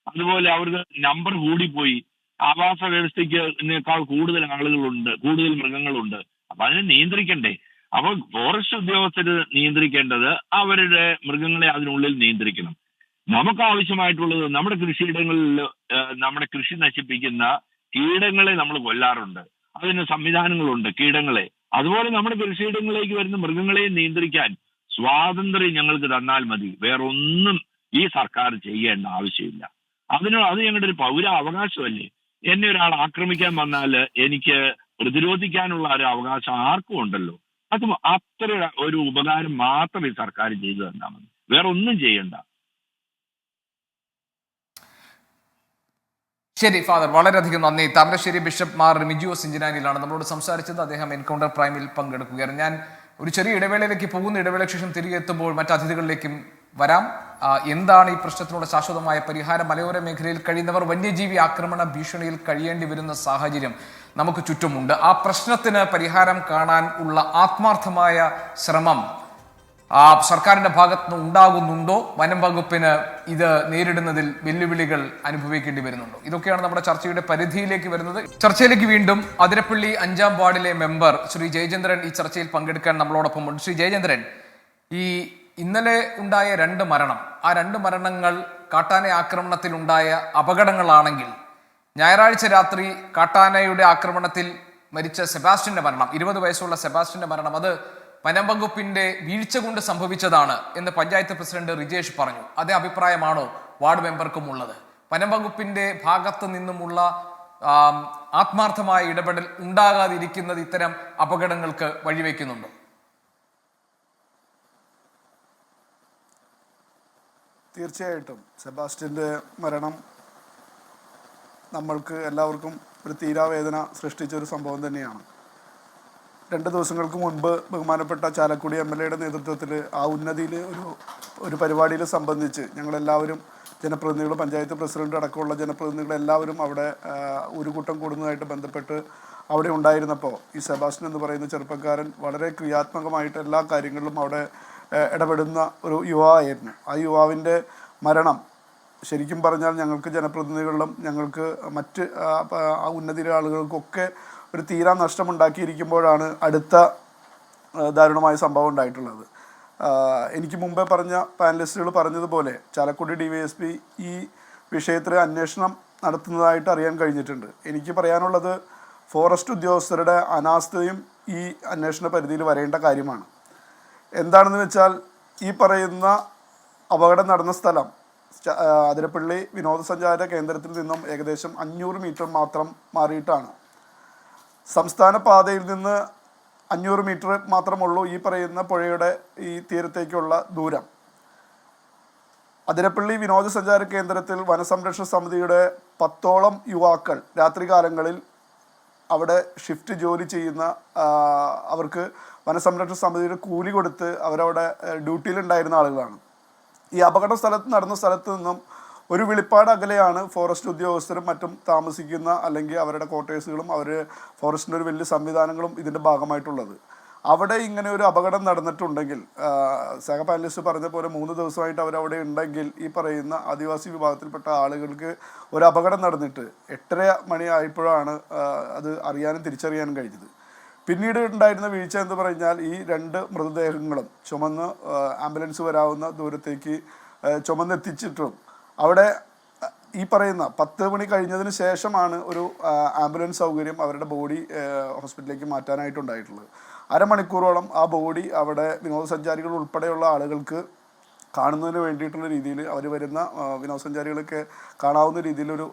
Speaker 7: അതുപോലെ അവർക്ക് നമ്പർ കൂടിപ്പോയി, ആവാസ വ്യവസ്ഥയ്ക്കാൾ കൂടുതൽ ആളുകളുണ്ട്, കൂടുതൽ മൃഗങ്ങളുണ്ട്. അപ്പൊ അതിനെ നിയന്ത്രിക്കണ്ടേ? അപ്പൊ ഫോറസ്റ്റ് ഉദ്യോഗസ്ഥര് നിയന്ത്രിക്കേണ്ടത് അവരുടെ മൃഗങ്ങളെ അതിനുള്ളിൽ നിയന്ത്രിക്കണം. നമുക്ക് ആവശ്യമായിട്ടുള്ളത് നമ്മുടെ കൃഷിയിടങ്ങളിൽ നമ്മുടെ കൃഷി നശിപ്പിക്കുന്ന കീടങ്ങളെ നമ്മൾ കൊല്ലാറുണ്ട്. അതിന് സംവിധാനങ്ങളുണ്ട് കീടങ്ങളെ. അതുപോലെ നമ്മുടെ കൃഷിയിടങ്ങളിലേക്ക് വരുന്ന മൃഗങ്ങളെ നിയന്ത്രിക്കാൻ സ്വാതന്ത്ര്യം ഞങ്ങൾക്ക് തന്നാൽ മതി. വേറൊന്നും ഈ സർക്കാർ ചെയ്യേണ്ട ആവശ്യമില്ല. അത് ഞങ്ങളുടെ ഒരു പൗര അവകാശമല്ലേ? എന്നെ ഒരാൾ ആക്രമിക്കാൻ വന്നാൽ എനിക്ക് പ്രതിരോധിക്കാനുള്ള ഒരു അവകാശം ആർക്കും ഉണ്ടല്ലോ. അത് അത്ര ഒരു ഉപകാരം മാത്രം ഈ സർക്കാർ ചെയ്തു തന്നാൽ മതി, വേറെ ഒന്നും ചെയ്യണ്ട.
Speaker 2: ശരി ഫാദർ, വളരെയധികം നന്ദി. താമരശ്ശേരി ബിഷപ്പ് മാർ റിമിജിയോസ് ഇഞ്ചനാനിയിലാണ് നമ്മളോട് സംസാരിച്ചത്. അദ്ദേഹം എൻകൗണ്ടർ പ്രൈമിൽ പങ്കെടുക്കുകയായിരുന്നു. ഞാൻ ഒരു ചെറിയ ഇടവേളയിലേക്ക് പോകുന്ന, ഇടവേളയ്ക്ക് ശേഷം തിരികെ എത്തുമ്പോൾ മറ്റ് അതിഥികളിലേക്കും വരാം. എന്താണ് ഈ പ്രശ്നത്തിനുള്ള ശാശ്വതമായ പരിഹാരം? മലയോര മേഖലയിൽ കഴിയുന്നവർ വന്യജീവി ആക്രമണ ഭീഷണിയിൽ കഴിയേണ്ടി വരുന്ന സാഹചര്യം നമുക്ക് ചുറ്റുമുണ്ട്. ആ പ്രശ്നത്തിന് പരിഹാരം കാണാൻ ഉള്ള ആത്മാർത്ഥമായ ശ്രമം സർക്കാരിന്റെ ഭാഗത്തുനിന്ന് ഉണ്ടാകുന്നുണ്ടോ? വനം വകുപ്പിന് ഇത് നേരിടുന്നതിൽ വെല്ലുവിളികൾ അനുഭവിക്കേണ്ടി വരുന്നുണ്ടോ? ഇതൊക്കെയാണ് നമ്മുടെ ചർച്ചയുടെ പരിധിയിലേക്ക് വരുന്നത്. ചർച്ചയിലേക്ക് വീണ്ടും അതിരപ്പള്ളി 5ാം വാർഡിലെ മെമ്പർ ശ്രീ ജയചന്ദ്രൻ ഈ ചർച്ചയിൽ പങ്കെടുക്കാൻ നമ്മളോടൊപ്പം ഉണ്ട്. ശ്രീ ജയചന്ദ്രൻ, ഈ ഇന്നലെ ഉണ്ടായ 2 മരണം, ആ 2 മരണങ്ങൾ കാട്ടാന ആക്രമണത്തിൽ ഉണ്ടായ അപകടങ്ങളാണെങ്കിൽ ഞായറാഴ്ച രാത്രി കാട്ടാനയുടെ ആക്രമണത്തിൽ മരിച്ച സെബാസ്റ്റ്യന്റെ മരണം, 20 വയസ്സുള്ള സെബാസ്റ്റ്യന്റെ മരണം, അത് വനം വകുപ്പിന്റെ വീഴ്ച കൊണ്ട് സംഭവിച്ചതാണ് എന്ന് പഞ്ചായത്ത് പ്രസിഡന്റ് റിജേഷ് പറഞ്ഞു. അതേ അഭിപ്രായമാണോ വാർഡ് മെമ്പർക്കും ഉള്ളത്? വനം വകുപ്പിന്റെ ഭാഗത്ത് നിന്നുമുള്ള ആത്മാർത്ഥമായ ഇടപെടൽ ഉണ്ടാകാതിരിക്കുന്നത് ഇത്തരം അപകടങ്ങൾക്ക് വഴിവെക്കുന്നുണ്ടോ?
Speaker 8: തീർച്ചയായിട്ടും സെബാസ്റ്റ്യൻ്റെ മരണം നമ്മൾക്ക് എല്ലാവർക്കും ഒരു തീരാവേദന സൃഷ്ടിച്ചൊരു സംഭവം തന്നെയാണ്. 2 ദിവസങ്ങൾക്ക് മുൻപ് ബഹുമാനപ്പെട്ട ചാലക്കുടി MLA നേതൃത്വത്തിൽ ആ ഉന്നതിയിൽ ഒരു പരിപാടിയിൽ സംബന്ധിച്ച് ഞങ്ങളെല്ലാവരും ജനപ്രതിനിധികൾ, പഞ്ചായത്ത് പ്രസിഡന്റ് അടക്കമുള്ള ജനപ്രതിനിധികളെല്ലാവരും അവിടെ ഒരു കൂട്ടം കൂടുന്നതായിട്ട് ബന്ധപ്പെട്ട് അവിടെ ഉണ്ടായിരുന്നപ്പോൾ ഈ സെബാസ്റ്റ്യൻ എന്ന് പറയുന്ന ചെറുപ്പക്കാരൻ വളരെ ക്രിയാത്മകമായിട്ട് എല്ലാ കാര്യങ്ങളിലും അവിടെ ഇടപെടുന്ന ഒരു യുവാവായിരുന്നു. ആ യുവാവിൻ്റെ മരണം ശരിക്കും പറഞ്ഞാൽ ഞങ്ങൾക്ക് ജനപ്രതിനിധികളിലും ഞങ്ങൾക്ക് മറ്റ് ഉന്നതിയിലെ ആളുകൾക്കൊക്കെ ഒരു തീരാ നഷ്ടമുണ്ടാക്കിയിരിക്കുമ്പോഴാണ് അടുത്ത ദാരുണമായ സംഭവം ഉണ്ടായിട്ടുള്ളത്. എനിക്ക് മുമ്പേ പറഞ്ഞ പാനലിസ്റ്റുകൾ പറഞ്ഞതുപോലെ ചാലക്കുടി DYSP ഈ വിഷയത്തിൽ അന്വേഷണം നടത്തുന്നതായിട്ട് അറിയാൻ കഴിഞ്ഞിട്ടുണ്ട്. എനിക്ക് പറയാനുള്ളത് ഫോറസ്റ്റ് ഉദ്യോഗസ്ഥരുടെ അനാസ്ഥയും ഈ അന്വേഷണ പരിധിയിൽ വരേണ്ട കാര്യമാണ്. എന്താണെന്ന് വെച്ചാൽ ഈ പറയുന്ന അപകടം നടന്ന സ്ഥലം അതിരപ്പള്ളി വിനോദസഞ്ചാര കേന്ദ്രത്തിൽ നിന്നും ഏകദേശം 500 മീറ്റർ മാത്രം മാറിയിട്ടാണ്. സംസ്ഥാന പാതയിൽ നിന്ന് 500 മീറ്റർ മാത്രമുള്ളൂ ഈ പറയുന്ന പുഴയുടെ ഈ തീരത്തേക്കുള്ള ദൂരം. അതിരപ്പള്ളി വിനോദസഞ്ചാര കേന്ദ്രത്തിൽ വനസംരക്ഷണ സമിതിയുടെ 10ഓളം യുവാക്കൾ രാത്രികാലങ്ങളിൽ അവിടെ ഷിഫ്റ്റ് ജോലി ചെയ്യുന്ന, അവർക്ക് വനസംരക്ഷണ സമിതിയുടെ കൂലി കൊടുത്ത് അവരവിടെ ഡ്യൂട്ടിയിലുണ്ടായിരുന്ന ആളുകളാണ്. ഈ അപകട നടന്ന സ്ഥലത്ത് നിന്നും ഒരു വെളിപ്പാട് അകലെയാണ് ഫോറസ്റ്റ് ഉദ്യോഗസ്ഥരും മറ്റും താമസിക്കുന്ന, അല്ലെങ്കിൽ അവരുടെ ക്വാർട്ടേഴ്സുകളും ഫോറസ്റ്റിൻ്റെ ഒരു വലിയ സംവിധാനങ്ങളും ഇതിൻ്റെ ഭാഗമായിട്ടുള്ളത്. അവിടെ ഇങ്ങനെ ഒരു അപകടം നടന്നിട്ടുണ്ടെങ്കിൽ, സഹ പാനലിസ്റ്റ് പറഞ്ഞ പോലെ 3 ദിവസമായിട്ട് അവരവിടെ ഉണ്ടെങ്കിൽ ഈ പറയുന്ന ആദിവാസി വിഭാഗത്തിൽപ്പെട്ട ആളുകൾക്ക് ഒരു അപകടം നടന്നിട്ട് 8:30 മണി ആയപ്പോഴാണ് അത് അറിയാനും തിരിച്ചറിയാനും കഴിഞ്ഞത്. പിന്നീട് ഉണ്ടായിരുന്ന വീഴ്ച എന്ന് പറഞ്ഞാൽ ഈ 2 മൃതദേഹങ്ങളും ചുമന്ന് ആംബുലൻസ് വരാവുന്ന ദൂരത്തേക്ക് ചുമന്നെത്തിച്ചിട്ടും അവിടെ ഈ പറയുന്ന 10 മണി കഴിഞ്ഞതിന് ശേഷമാണ് ഒരു ആംബുലൻസ് സൗകര്യം അവരുടെ ബോഡി ഹോസ്പിറ്റലിലേക്ക് മാറ്റാനായിട്ടുണ്ടായിട്ടുള്ളത്. അരമണിക്കൂറോളം ആ ബോഡി അവിടെ വിനോദസഞ്ചാരികൾ ഉൾപ്പെടെയുള്ള ആളുകൾക്ക് കാണുന്നതിന് വേണ്ടിയിട്ടുള്ള രീതിയിൽ, അവർ വരുന്ന വിനോദസഞ്ചാരികളൊക്കെ കാണാവുന്ന രീതിയിലൊരു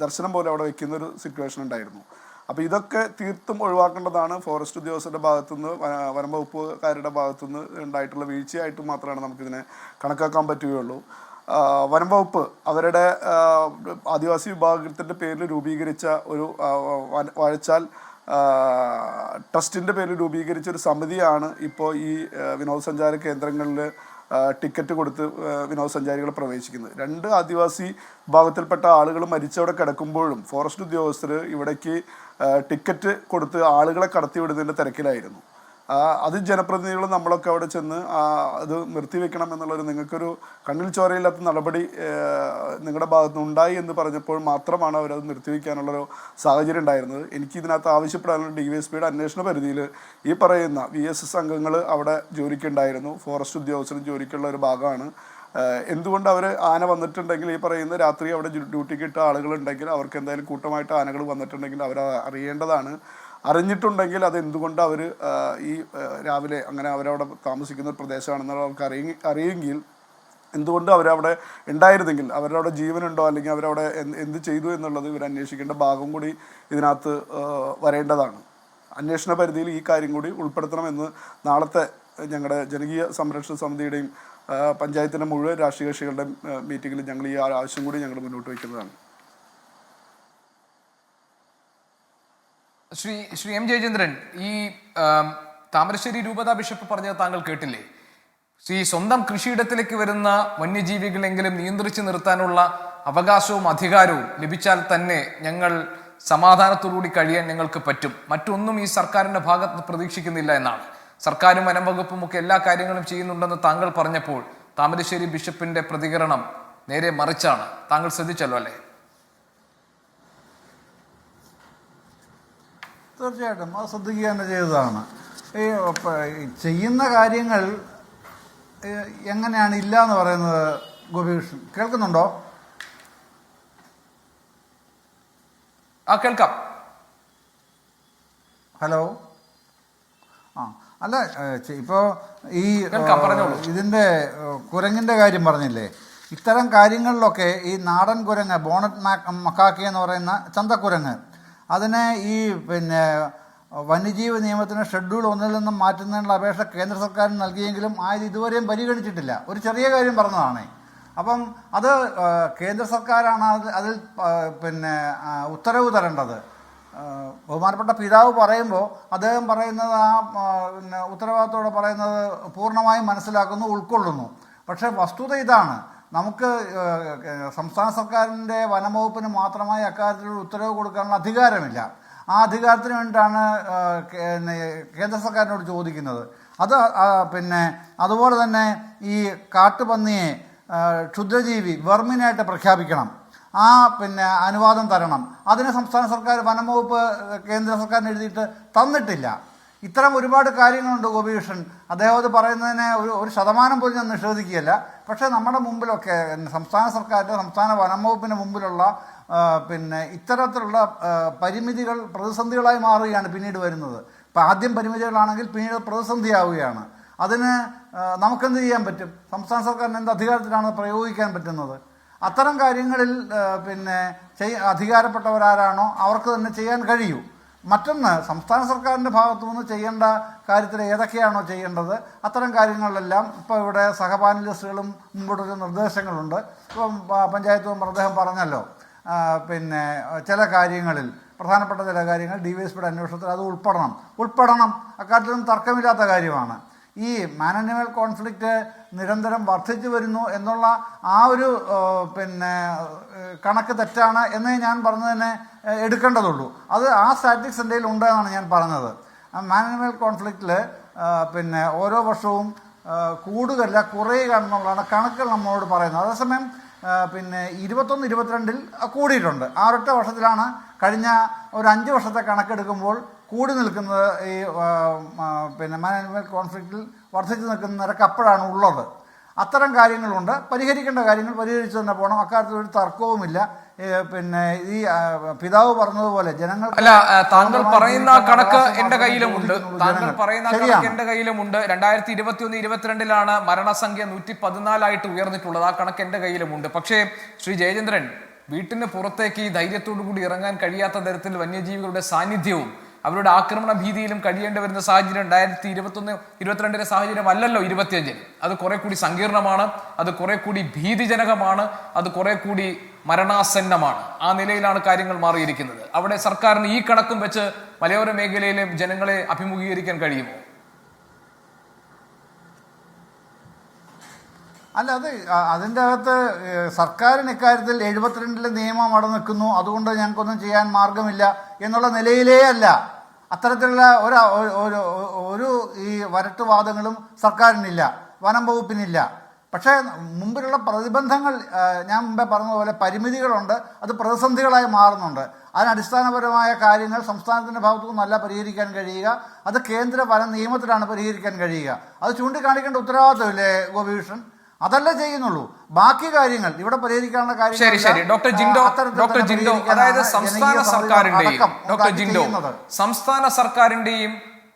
Speaker 8: ദർശനം പോലെ അവിടെ വയ്ക്കുന്നൊരു സിറ്റുവേഷൻ ഉണ്ടായിരുന്നു. അപ്പോൾ ഇതൊക്കെ തീർത്തും ഒഴിവാക്കേണ്ടതാണ്. ഫോറസ്റ്റ് ഉദ്യോഗസ്ഥരുടെ ഭാഗത്തുനിന്ന്, വനം വകുപ്പുകാരുടെ ഭാഗത്തുനിന്ന് ഉണ്ടായിട്ടുള്ള വീഴ്ചയായിട്ട് മാത്രമാണ് നമുക്കിതിനെ കണക്കാക്കാൻ പറ്റുകയുള്ളൂ. വനം വകുപ്പ് അവരുടെ ആദിവാസി വിഭാഗത്തിൻ്റെ പേരിൽ രൂപീകരിച്ച ഒരു വാഴച്ചാൽ ട്രസ്റ്റിൻ്റെ പേരിൽ രൂപീകരിച്ച ഒരു സമിതിയാണ് ഇപ്പോൾ ഈ വിനോദസഞ്ചാര കേന്ദ്രങ്ങളിൽ ടിക്കറ്റ് കൊടുത്ത് വിനോദസഞ്ചാരികളെ പ്രവേശിക്കുന്നത്. 2 ആദിവാസി വിഭാഗത്തിൽപ്പെട്ട ആളുകൾ മരിച്ചവിടെ കിടക്കുമ്പോഴും ഫോറസ്റ്റ് ഉദ്യോഗസ്ഥർ ഇവിടേക്ക് ടിക്കറ്റ് കൊടുത്ത് ആളുകളെ കടത്തിവിടുന്നതിൻ്റെ തിരക്കിലായിരുന്നു. അത് ജനപ്രതിനിധികൾ നമ്മളൊക്കെ അവിടെ ചെന്ന് അത് നിർത്തിവെക്കണം എന്നുള്ളൊരു, നിങ്ങൾക്കൊരു കണ്ണിൽ ചോരയില്ലാത്ത നടപടി നിങ്ങളുടെ ഭാഗത്തുനിന്ന് ഉണ്ടായി എന്ന് പറഞ്ഞപ്പോൾ മാത്രമാണ് അവരത് നിർത്തിവെക്കാനുള്ളൊരു സാഹചര്യം ഉണ്ടായിരുന്നത്. എനിക്കിതിനകത്ത് ആവശ്യപ്പെടാനുള്ള DYSPയുടെ അന്വേഷണ പരിധിയിൽ ഈ പറയുന്ന VSS അംഗങ്ങൾ അവിടെ ജോലിക്കുണ്ടായിരുന്നു. ഫോറസ്റ്റ് ഉദ്യോഗസ്ഥരും ജോലിക്കുള്ള ഒരു ഭാഗമാണ്. എന്തുകൊണ്ട് അവർ ആന വന്നിട്ടുണ്ടെങ്കിൽ, ഈ പറയുന്ന രാത്രി അവിടെ ഡ്യൂട്ടിക്ക് ഇട്ട ആളുകളുണ്ടെങ്കിൽ അവർക്ക് എന്തായാലും കൂട്ടമായിട്ട് ആനകൾ വന്നിട്ടുണ്ടെങ്കിൽ അവർ അറിയേണ്ടതാണ്. അറിഞ്ഞിട്ടുണ്ടെങ്കിൽ അത് എന്തുകൊണ്ട് അവർ ഈ രാവിലെ അങ്ങനെ അവരവിടെ താമസിക്കുന്ന ഒരു പ്രദേശമാണെന്നുള്ള അവർക്ക് അറിയുമെങ്കിൽ എന്തുകൊണ്ട് അവരവിടെ ഉണ്ടായിരുന്നെങ്കിൽ അവരവിടെ ജീവനുണ്ടോ അല്ലെങ്കിൽ അവരവിടെ എന്ത് ചെയ്തു എന്നുള്ളത് ഇവർ അന്വേഷിക്കേണ്ട ഭാഗം കൂടി ഇതിനകത്ത് വരേണ്ടതാണ്. അന്വേഷണ പരിധിയിൽ ഈ കാര്യം കൂടി ഉൾപ്പെടുത്തണമെന്ന് നാളത്തെ ഞങ്ങളുടെ ജനകീയ സംരക്ഷണ സമിതിയുടെയും പഞ്ചായത്തിൻ്റെ മുഴുവൻ രാഷ്ട്രീയ കക്ഷികളുടെ മീറ്റിങ്ങിൽ ഞങ്ങൾ ഈ ആവശ്യം കൂടി ഞങ്ങൾ മുന്നോട്ട് വയ്ക്കുന്നതാണ്.
Speaker 2: ശ്രീ M. ജയചന്ദ്രൻ, ഈ താമരശ്ശേരി രൂപതാ ബിഷപ്പ് പറഞ്ഞത് താങ്കൾ കേട്ടില്ലേ? സ്വന്തം കൃഷിയിടത്തിലേക്ക് വരുന്ന വന്യജീവികളെങ്കിലും നിയന്ത്രിച്ചു നിർത്താനുള്ള അവകാശവും അധികാരവും ലഭിച്ചാൽ തന്നെ ഞങ്ങൾ സമാധാനത്തോടുകൂടി കഴിയാൻ ഞങ്ങൾക്ക് പറ്റും, മറ്റൊന്നും ഈ സർക്കാരിന്റെ ഭാഗത്ത് പ്രതീക്ഷിക്കുന്നില്ല എന്നാണ്. സർക്കാരും വനം വകുപ്പും ഒക്കെ എല്ലാ കാര്യങ്ങളും ചെയ്യുന്നുണ്ടെന്ന് താങ്കൾ പറഞ്ഞപ്പോൾ താമരശ്ശേരി ബിഷപ്പിന്റെ പ്രതികരണം നേരെ മറിച്ചാണ്. താങ്കൾ ശ്രദ്ധിച്ചല്ലോ അല്ലേ?
Speaker 6: തീർച്ചയായിട്ടും അത് ശ്രദ്ധിക്കുക തന്നെ ചെയ്തതാണ്. ഈ ചെയ്യുന്ന കാര്യങ്ങൾ എങ്ങനെയാണ് ഇല്ല എന്ന് പറയുന്നത്? ഗോപികൃഷ്ണൻ കേൾക്കുന്നുണ്ടോ?
Speaker 2: കേൾക്കാം.
Speaker 6: ഹലോ. അല്ല, ഇപ്പോൾ ഈ ഇതിൻ്റെ കുരങ്ങിൻ്റെ കാര്യം പറഞ്ഞില്ലേ, ഇത്തരം കാര്യങ്ങളിലൊക്കെ ഈ നാടൻ കുരങ്ങ്, ബോണറ്റ് മക്കാക്കി എന്ന് പറയുന്ന ചന്തക്കുരങ്ങ്, അതിനെ ഈ വന്യജീവി നിയമത്തിന് ഷെഡ്യൂൾ 1 നിന്നും മാറ്റുന്നതിനുള്ള അപേക്ഷ കേന്ദ്ര സർക്കാരിന് നൽകിയെങ്കിലും ഇതുവരെയും പരിഗണിച്ചിട്ടില്ല. ഒരു ചെറിയ കാര്യം പറഞ്ഞതാണ്. അപ്പം അത് കേന്ദ്ര സർക്കാരാണ് അതിൽ ഉത്തരവ് തരേണ്ടത്. ബഹുമാനപ്പെട്ട പിതാവ് പറയുമ്പോൾ അദ്ദേഹം പറയുന്നത് പിന്നെ ഉത്തരവാദിത്തോടെ പറയുന്നത് പൂർണ്ണമായും മനസ്സിലാക്കുന്നു, ഉൾക്കൊള്ളുന്നു. പക്ഷേ വസ്തുത ഇതാണ്, നമുക്ക് സംസ്ഥാന സർക്കാരിൻ്റെ വനംവകുപ്പിന് മാത്രമായി അക്കാര്യത്തിലൊരു ഉത്തരവ് കൊടുക്കാനുള്ള അധികാരമില്ല. ആ അധികാരത്തിന് വേണ്ടിയിട്ടാണ് കേന്ദ്ര സർക്കാരിനോട് ചോദിക്കുന്നത്. അത് പിന്നെ അതുപോലെ തന്നെ ഈ കാട്ടുപന്നിയെ ക്ഷുദ്രജീവി വെർമിനായിട്ട് പ്രഖ്യാപിക്കണം, ആ പിന്നെ അനുവാദം തരണം. അതിന് സംസ്ഥാന സർക്കാർ വനംവകുപ്പ് കേന്ദ്ര സർക്കാരിന് എഴുതിയിട്ട് തന്നിട്ടില്ല. ഇത്തരം ഒരുപാട് കാര്യങ്ങളുണ്ട് ഗോപികൃഷ്ണൻ. അദ്ദേഹം അത് പറയുന്നതിനെ ഒരു ശതമാനം പോലും ഞാൻ നിഷേധിക്കുകയല്ല. പക്ഷേ നമ്മുടെ മുമ്പിലൊക്കെ സംസ്ഥാന സർക്കാരിൻ്റെ സംസ്ഥാന വനംവകുപ്പിന് മുമ്പിലുള്ള പിന്നെ ഇത്തരത്തിലുള്ള പരിമിതികൾ പ്രതിസന്ധികളായി മാറുകയാണ് പിന്നീട് വരുന്നത്. ഇപ്പം ആദ്യം പരിമിതികളാണെങ്കിൽ പിന്നീട് പ്രതിസന്ധിയാവുകയാണ്. അതിന് നമുക്കെന്ത് ചെയ്യാൻ പറ്റും? സംസ്ഥാന സർക്കാരിന് എന്ത് അധികാരത്തിലാണ് പ്രയോഗിക്കാൻ പറ്റുന്നത്? അത്തരം കാര്യങ്ങളിൽ പിന്നെ അധികാരപ്പെട്ടവരാരാണോ അവർക്ക് തന്നെ ചെയ്യാൻ കഴിയൂ. മറ്റൊന്ന്, സംസ്ഥാന സർക്കാരിൻ്റെ ഭാഗത്തു നിന്ന് ചെയ്യേണ്ട കാര്യത്തിൽ ഏതൊക്കെയാണോ ചെയ്യേണ്ടത് അത്തരം കാര്യങ്ങളിലെല്ലാം ഇപ്പോൾ ഇവിടെ സഹപാനലിസ്റ്റുകളും മുമ്പോട്ടൊരു നിർദ്ദേശങ്ങളുണ്ട്. ഇപ്പം പഞ്ചായത്ത് മെമ്പർ അദ്ദേഹം പറഞ്ഞല്ലോ, പിന്നെ ചില കാര്യങ്ങളിൽ പ്രധാനപ്പെട്ട ചില കാര്യങ്ങൾ DYSPയുടെ അന്വേഷണത്തിൽ അത് ഉൾപ്പെടണം. അക്കാര്യത്തിലും തർക്കമില്ലാത്ത കാര്യമാണ്. ഈ മാൻ ആനിമൽ കോൺഫ്ലിക്റ്റ് നിരന്തരം വർദ്ധിച്ചു വരുന്നു എന്നുള്ള ആ ഒരു പിന്നെ കണക്ക് തെറ്റാണ് എന്നേ ഞാൻ പറഞ്ഞതിനെ എടുക്കേണ്ടതുള്ളൂ. അത് ആ സ്റ്റാറ്റിക്സ് എൻ്റെ ഉണ്ട് എന്നാണ് ഞാൻ പറഞ്ഞത്. മാൻ ആനിമൽ കോൺഫ്ലിക്റ്റിൽ പിന്നെ ഓരോ വർഷവും കൂടുകയല്ല കുറയുക എന്നുള്ളതാണ് കണക്കുകൾ നമ്മളോട് പറയുന്നത്. അതേസമയം പിന്നെ 21-22 കൂടിയിട്ടുണ്ട്. ആ ഒരൊറ്റ വർഷത്തിലാണ്. കഴിഞ്ഞ ഒരു 5 വർഷത്തെ കണക്കെടുക്കുമ്പോൾ കൂടി നിൽക്കുന്നത് ഈ പിന്നെ മാൻ ആനിമൽ കോൺഫ്ലിക്റ്റിൽ വർദ്ധിച്ചു നിൽക്കുന്ന നിരക്ക് അപ്പോഴാണ് ഉള്ളത്. അത്തരം കാര്യങ്ങളുണ്ട്. പരിഹരിക്കേണ്ട കാര്യങ്ങൾ പരിഹരിച്ചു തന്നെ പോകണം. അക്കാര്യത്തിൽ ഒരു തർക്കവുമില്ല. പിന്നെ ഈ പിതാവ് പറഞ്ഞതുപോലെ ജനങ്ങൾ
Speaker 2: അല്ല, താങ്കൾ പറയുന്ന കണക്ക് എന്റെ കയ്യിലുമുണ്ട്. 2021-22 മരണസംഖ്യ 114 ഉയർന്നിട്ടുള്ളത്. ആ കണക്ക് എന്റെ കയ്യിലുമുണ്ട്. പക്ഷേ ശ്രീ ജയചന്ദ്രൻ, വീട്ടിന് പുറത്തേക്ക് ഈ ധൈര്യത്തോടു കൂടി ഇറങ്ങാൻ കഴിയാത്ത തരത്തിൽ വന്യജീവികളുടെ സാന്നിധ്യവും അവരുടെ ആക്രമണ ഭീതിയിലും കഴിയേണ്ടി വരുന്ന സാഹചര്യം 2021-22 സാഹചര്യം അല്ലല്ലോ 25. അത് കുറെ കൂടി സങ്കീർണമാണ്, അത് കുറെ കൂടി ഭീതിജനകമാണ്, അത് കുറെ കൂടി മരണാസന്നമാണ്. ആ നിലയിലാണ് കാര്യങ്ങൾ മാറിയിരിക്കുന്നത്. അവിടെ സർക്കാരിന് ഈ കണക്കും വെച്ച് മലയോര മേഖലയിലെ ജനങ്ങളെ അഭിമുഖീകരിക്കാൻ കഴിയുമോ?
Speaker 6: അല്ല, അതിൻ്റെ അകത്ത് സർക്കാരിന് ഇക്കാര്യത്തിൽ 72 നിയമം അവിടെ നിൽക്കുന്നു, അതുകൊണ്ട് ഞങ്ങൾക്കൊന്നും ചെയ്യാൻ മാർഗമില്ല എന്നുള്ള നിലയിലേ അല്ല. അത്തരത്തിലുള്ള ഒരു ഈ വരട്ടുവാദങ്ങളും സർക്കാരിനില്ല, വനം വകുപ്പിനില്ല. പക്ഷേ മുമ്പിലുള്ള പ്രതിബന്ധങ്ങൾ ഞാൻ മുമ്പേ പറഞ്ഞതുപോലെ പരിമിതികളുണ്ട്, അത് പ്രതിസന്ധികളായി മാറുന്നുണ്ട്. അതിനടിസ്ഥാനപരമായ കാര്യങ്ങൾ സംസ്ഥാനത്തിൻ്റെ ഭാഗത്തു നിന്നല്ല പരിഹരിക്കാൻ കഴിയുക, അത് കേന്ദ്ര വന നിയമത്തിലാണ് പരിഹരിക്കാൻ കഴിയുക. അത് ചൂണ്ടിക്കാണിക്കേണ്ട ഉത്തരവാദിത്തമില്ലേ ഗോപികൃഷ്ണൻ? അതല്ല ചെയ്യുന്നുള്ളൂ. ബാക്കി കാര്യങ്ങൾ ഇവിടെ പരിഹരിക്കാനുള്ള കാര്യങ്ങൾ
Speaker 2: ശരി. ഡോക്ടർ ജിൻഡോ, അതായത് സംസ്ഥാന സർക്കാരിന്റെയും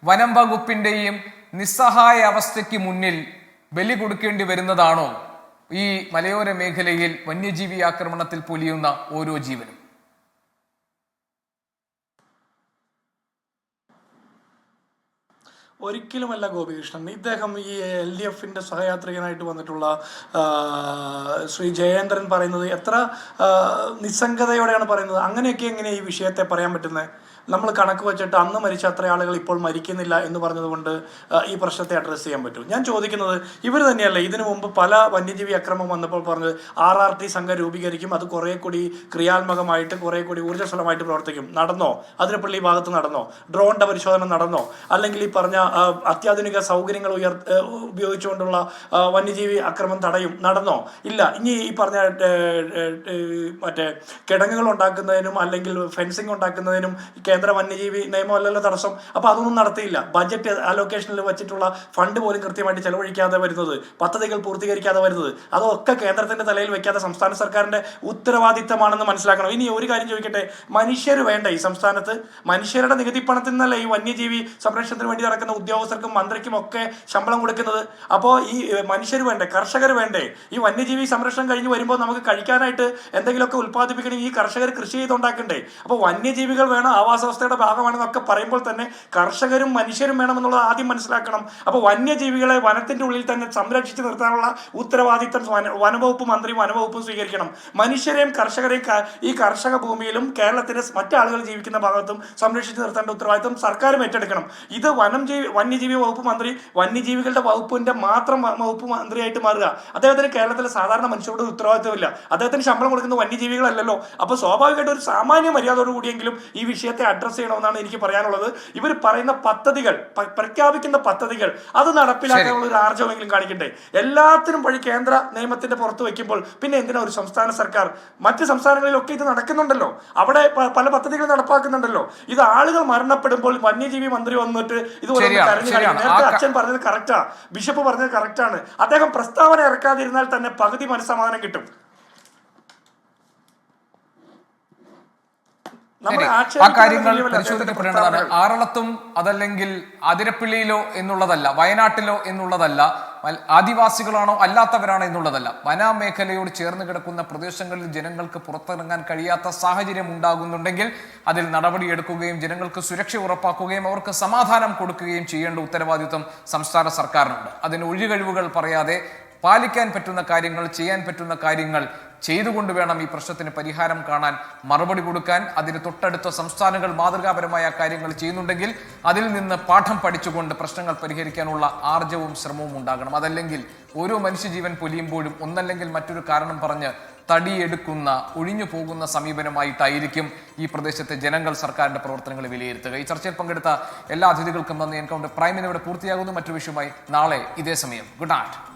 Speaker 2: വനം വകുപ്പിന്റെയും നിസ്സഹായ അവസ്ഥയ്ക്ക് മുന്നിൽ ബലി കൊടുക്കേണ്ടി വരുന്നതാണോ ഈ മലയോര മേഖലയിൽ വന്യജീവി ആക്രമണത്തിൽ പൊലിയുന്ന ഓരോ ജീവനും?
Speaker 5: ഒരിക്കലുമല്ല ഗോപികൃഷ്ണൻ. ഇദ്ദേഹം ഈ LDFന്റെ സഹയാത്രികനായിട്ട് വന്നിട്ടുള്ള ശ്രീ ജയേന്ദ്രൻ പറയുന്നത് എത്ര നിസ്സംഗതയോടെയാണ് പറയുന്നത്. അങ്ങനെയൊക്കെ എങ്ങനെ ഈ വിഷയത്തെ പറയാൻ പറ്റുന്നത്? നമ്മൾ കണക്ക് വെച്ചിട്ട് അന്ന് മരിച്ച അത്ര ആളുകൾ ഇപ്പോൾ മരിക്കുന്നില്ല എന്ന് പറഞ്ഞതുകൊണ്ട് ഈ പ്രശ്നത്തെ അഡ്രസ്സ് ചെയ്യാൻ പറ്റും? ഞാൻ ചോദിക്കുന്നത്, ഇവർ തന്നെയല്ലേ ഇതിനു മുമ്പ് പല വന്യജീവി അക്രമം വന്നപ്പോൾ പറഞ്ഞത് RRT സംഘം രൂപീകരിക്കും, അത് കുറേ കൂടി ക്രിയാത്മകമായിട്ട് കുറേ കൂടി ഊർജ്ജസ്വലമായിട്ട് പ്രവർത്തിക്കും. നടന്നോ? അതിരപ്പള്ളി ഭാഗത്ത് നടന്നോ? ഡ്രോണിൻ്റെ പരിശോധന നടന്നോ? അല്ലെങ്കിൽ ഈ പറഞ്ഞ അത്യാധുനിക സൗകര്യങ്ങൾ ഉപയോഗിച്ചുകൊണ്ടുള്ള വന്യജീവി അക്രമം നടന്നോ? ഇല്ല. ഇനി ഈ പറഞ്ഞ മറ്റേ കിടങ്ങുകൾ ഉണ്ടാക്കുന്നതിനും അല്ലെങ്കിൽ ഫെൻസിങ് ഉണ്ടാക്കുന്നതിനും കേന്ദ്ര വന്യജീവി നിയമമല്ലല്ലോ തടസ്സം. അപ്പോൾ അതൊന്നും നടത്തിയില്ല. ബജറ്റ് അലോക്കേഷനിൽ വെച്ചിട്ടുള്ള ഫണ്ട് പോലും കൃത്യമായിട്ട് ചെലവഴിക്കാതെ വരുന്നത്, പദ്ധതികൾ പൂർത്തീകരിക്കാതെ വരുന്നത്, അതൊക്കെ കേന്ദ്രത്തിന്റെ തലയിൽ വെക്കാതെ സംസ്ഥാന സർക്കാരിന്റെ ഉത്തരവാദിത്തമാണെന്ന് മനസ്സിലാക്കണം. ഇനി ഒരു കാര്യം ചോദിക്കട്ടെ, മനുഷ്യർ വേണ്ട ഈ സംസ്ഥാനത്ത്? മനുഷ്യരുടെ നികുതി പണത്തിൽ നിന്നല്ല ഈ വന്യജീവി സംരക്ഷണത്തിന് വേണ്ടി നടക്കുന്ന ഉദ്യോഗസ്ഥർക്കും മന്ത്രിക്കും ഒക്കെ ശമ്പളം കൊടുക്കുന്നത്? അപ്പോൾ ഈ മനുഷ്യർ വേണ്ടേ, കർഷകർ വേണ്ടേ? ഈ വന്യജീവി സംരക്ഷണം കഴിഞ്ഞ് വരുമ്പോൾ നമുക്ക് കഴിക്കാനായിട്ട് എന്തെങ്കിലുമൊക്കെ ഉൽപ്പാദിപ്പിക്കണമെങ്കിൽ ഈ കർഷകർ കൃഷി ചെയ്തുണ്ടാക്കണ്ടേ? അപ്പോൾ വന്യജീവികൾ വേണം, ആവാസ വ്യവസ്ഥയുടെ ഭാഗമാണെന്നൊക്കെ പറയുമ്പോൾ തന്നെ കർഷകരും മനുഷ്യരും വേണമെന്നുള്ളത് ആദ്യം മനസ്സിലാക്കണം. അപ്പോൾ വന്യജീവികളെ വനത്തിന്റെ ഉള്ളിൽ തന്നെ സംരക്ഷിച്ച് നിർത്താനുള്ള ഉത്തരവാദിത്തം വനവകുപ്പ് മന്ത്രിയും വനവകുപ്പും സ്വീകരിക്കണം. മനുഷ്യരെയും കർഷകരെയും ഈ കർഷക ഭൂമിയിലും കേരളത്തിലെ മറ്റാളുകൾ ജീവിക്കുന്ന ഭാഗത്തും സംരക്ഷിച്ച് നിർത്തേണ്ട ഉത്തരവാദിത്തം സർക്കാരും ഏറ്റെടുക്കണം. ഇത് വന്യജീവി വകുപ്പ് മന്ത്രി വന്യജീവികളുടെ വകുപ്പിന്റെ മാത്രം വകുപ്പ് മന്ത്രിയായിട്ട് മാറുക. അദ്ദേഹത്തിന് കേരളത്തിലെ സാധാരണ മനുഷ്യരുടെ ഉത്തരവാദിത്തമില്ല. അദ്ദേഹത്തിന് ശമ്പളം കൊടുക്കുന്ന വന്യജീവികളല്ലല്ലോ. അപ്പോൾ സ്വാഭാവികമായിട്ട് ഒരു സാമാന്യ മര്യാദയോടുകൂടിയെങ്കിലും ഈ വിഷയത്തെ അഡ്രസ് ചെയ്യണമെന്നാണ് എനിക്ക് പറയാനുള്ളത്. ഇവർ പറയുന്ന പദ്ധതികൾ, പ്രഖ്യാപിക്കുന്ന പദ്ധതികൾ അത് നടപ്പിലാക്കാനുള്ള ഒരു ആർജവമെങ്കിലും കാണിക്കട്ടെ. എല്ലാത്തിനും വഴി കേന്ദ്ര നിയമത്തിന്റെ പുറത്ത് വെക്കുമ്പോൾ പിന്നെ എന്തിനാ ഒരു സംസ്ഥാന സർക്കാർ? മറ്റ് സംസ്ഥാനങ്ങളിലൊക്കെ ഇത് നടക്കുന്നുണ്ടല്ലോ, അവിടെ പല പദ്ധതികൾ നടപ്പാക്കുന്നുണ്ടല്ലോ. ഇത് ആളുകൾ മരണപ്പെടുമ്പോൾ വന്യജീവി മന്ത്രി വന്നിട്ട് ഇതുപോലെ നേരത്തെ അച്ഛൻ പറഞ്ഞത് കറക്റ്റാ, ബിഷപ്പ് പറഞ്ഞത് കറക്റ്റാണ്. അദ്ദേഹം പ്രസ്താവന ഇറക്കാതിരുന്നാൽ തന്നെ പകുതി മനസ്സമാധാനം കിട്ടും.
Speaker 2: ആ കാര്യങ്ങൾ പരിശോധിക്കപ്പെടേണ്ടതാണ്. ആറളത്തും അതല്ലെങ്കിൽ അതിരപ്പിള്ളിയിലോ എന്നുള്ളതല്ല, വയനാട്ടിലോ എന്നുള്ളതല്ല, ആദിവാസികളാണോ അല്ലാത്തവരാണോ എന്നുള്ളതല്ല, വനമേഖലയോട് ചേർന്ന് കിടക്കുന്ന പ്രദേശങ്ങളിൽ ജനങ്ങൾക്ക് പുറത്തിറങ്ങാൻ കഴിയാത്ത സാഹചര്യം ഉണ്ടാകുന്നുണ്ടെങ്കിൽ അതിൽ നടപടിയെടുക്കുകയും ജനങ്ങൾക്ക് സുരക്ഷ ഉറപ്പാക്കുകയും അവർക്ക് സമാധാനം കൊടുക്കുകയും ചെയ്യേണ്ട ഉത്തരവാദിത്വം സംസ്ഥാന സർക്കാരിനുണ്ട്. അതിന് ഒഴികഴിവുകൾ പറയാതെ പാലിക്കാൻ പറ്റുന്ന കാര്യങ്ങൾ, ചെയ്യാൻ പറ്റുന്ന കാര്യങ്ങൾ ചെയ്തുകൊണ്ട് വേണം ഈ പ്രശ്നത്തിന് പരിഹാരം കാണാൻ, മറുപടി കൊടുക്കാൻ. അതിന് തൊട്ടടുത്ത സംസ്ഥാനങ്ങൾ മാതൃകാപരമായ കാര്യങ്ങൾ ചെയ്യുന്നുണ്ടെങ്കിൽ അതിൽ നിന്ന് പാഠം പഠിച്ചുകൊണ്ട് പ്രശ്നങ്ങൾ പരിഹരിക്കാനുള്ള ആർജവും ശ്രമവും ഉണ്ടാകണം. അതല്ലെങ്കിൽ ഓരോ മനുഷ്യജീവൻ പൊലിയുമ്പോഴും ഒന്നല്ലെങ്കിൽ മറ്റൊരു കാരണം പറഞ്ഞ് തടിയെടുക്കുന്ന, ഒഴിഞ്ഞു പോകുന്ന സമീപനമായിട്ടായിരിക്കും ഈ പ്രദേശത്തെ ജനങ്ങൾ സർക്കാരിന്റെ പ്രവർത്തനങ്ങൾ വിലയിരുത്തുക. ഈ ചർച്ചയിൽ പങ്കെടുത്ത എല്ലാ അതിഥികൾക്കും നന്ദി. എൻകൗണ്ടർ പ്രൈമിന് ഇവിടെ പൂർത്തിയാകുന്നു. മറ്റൊരു വിഷയമായി നാളെ ഇതേ സമയം. Good night.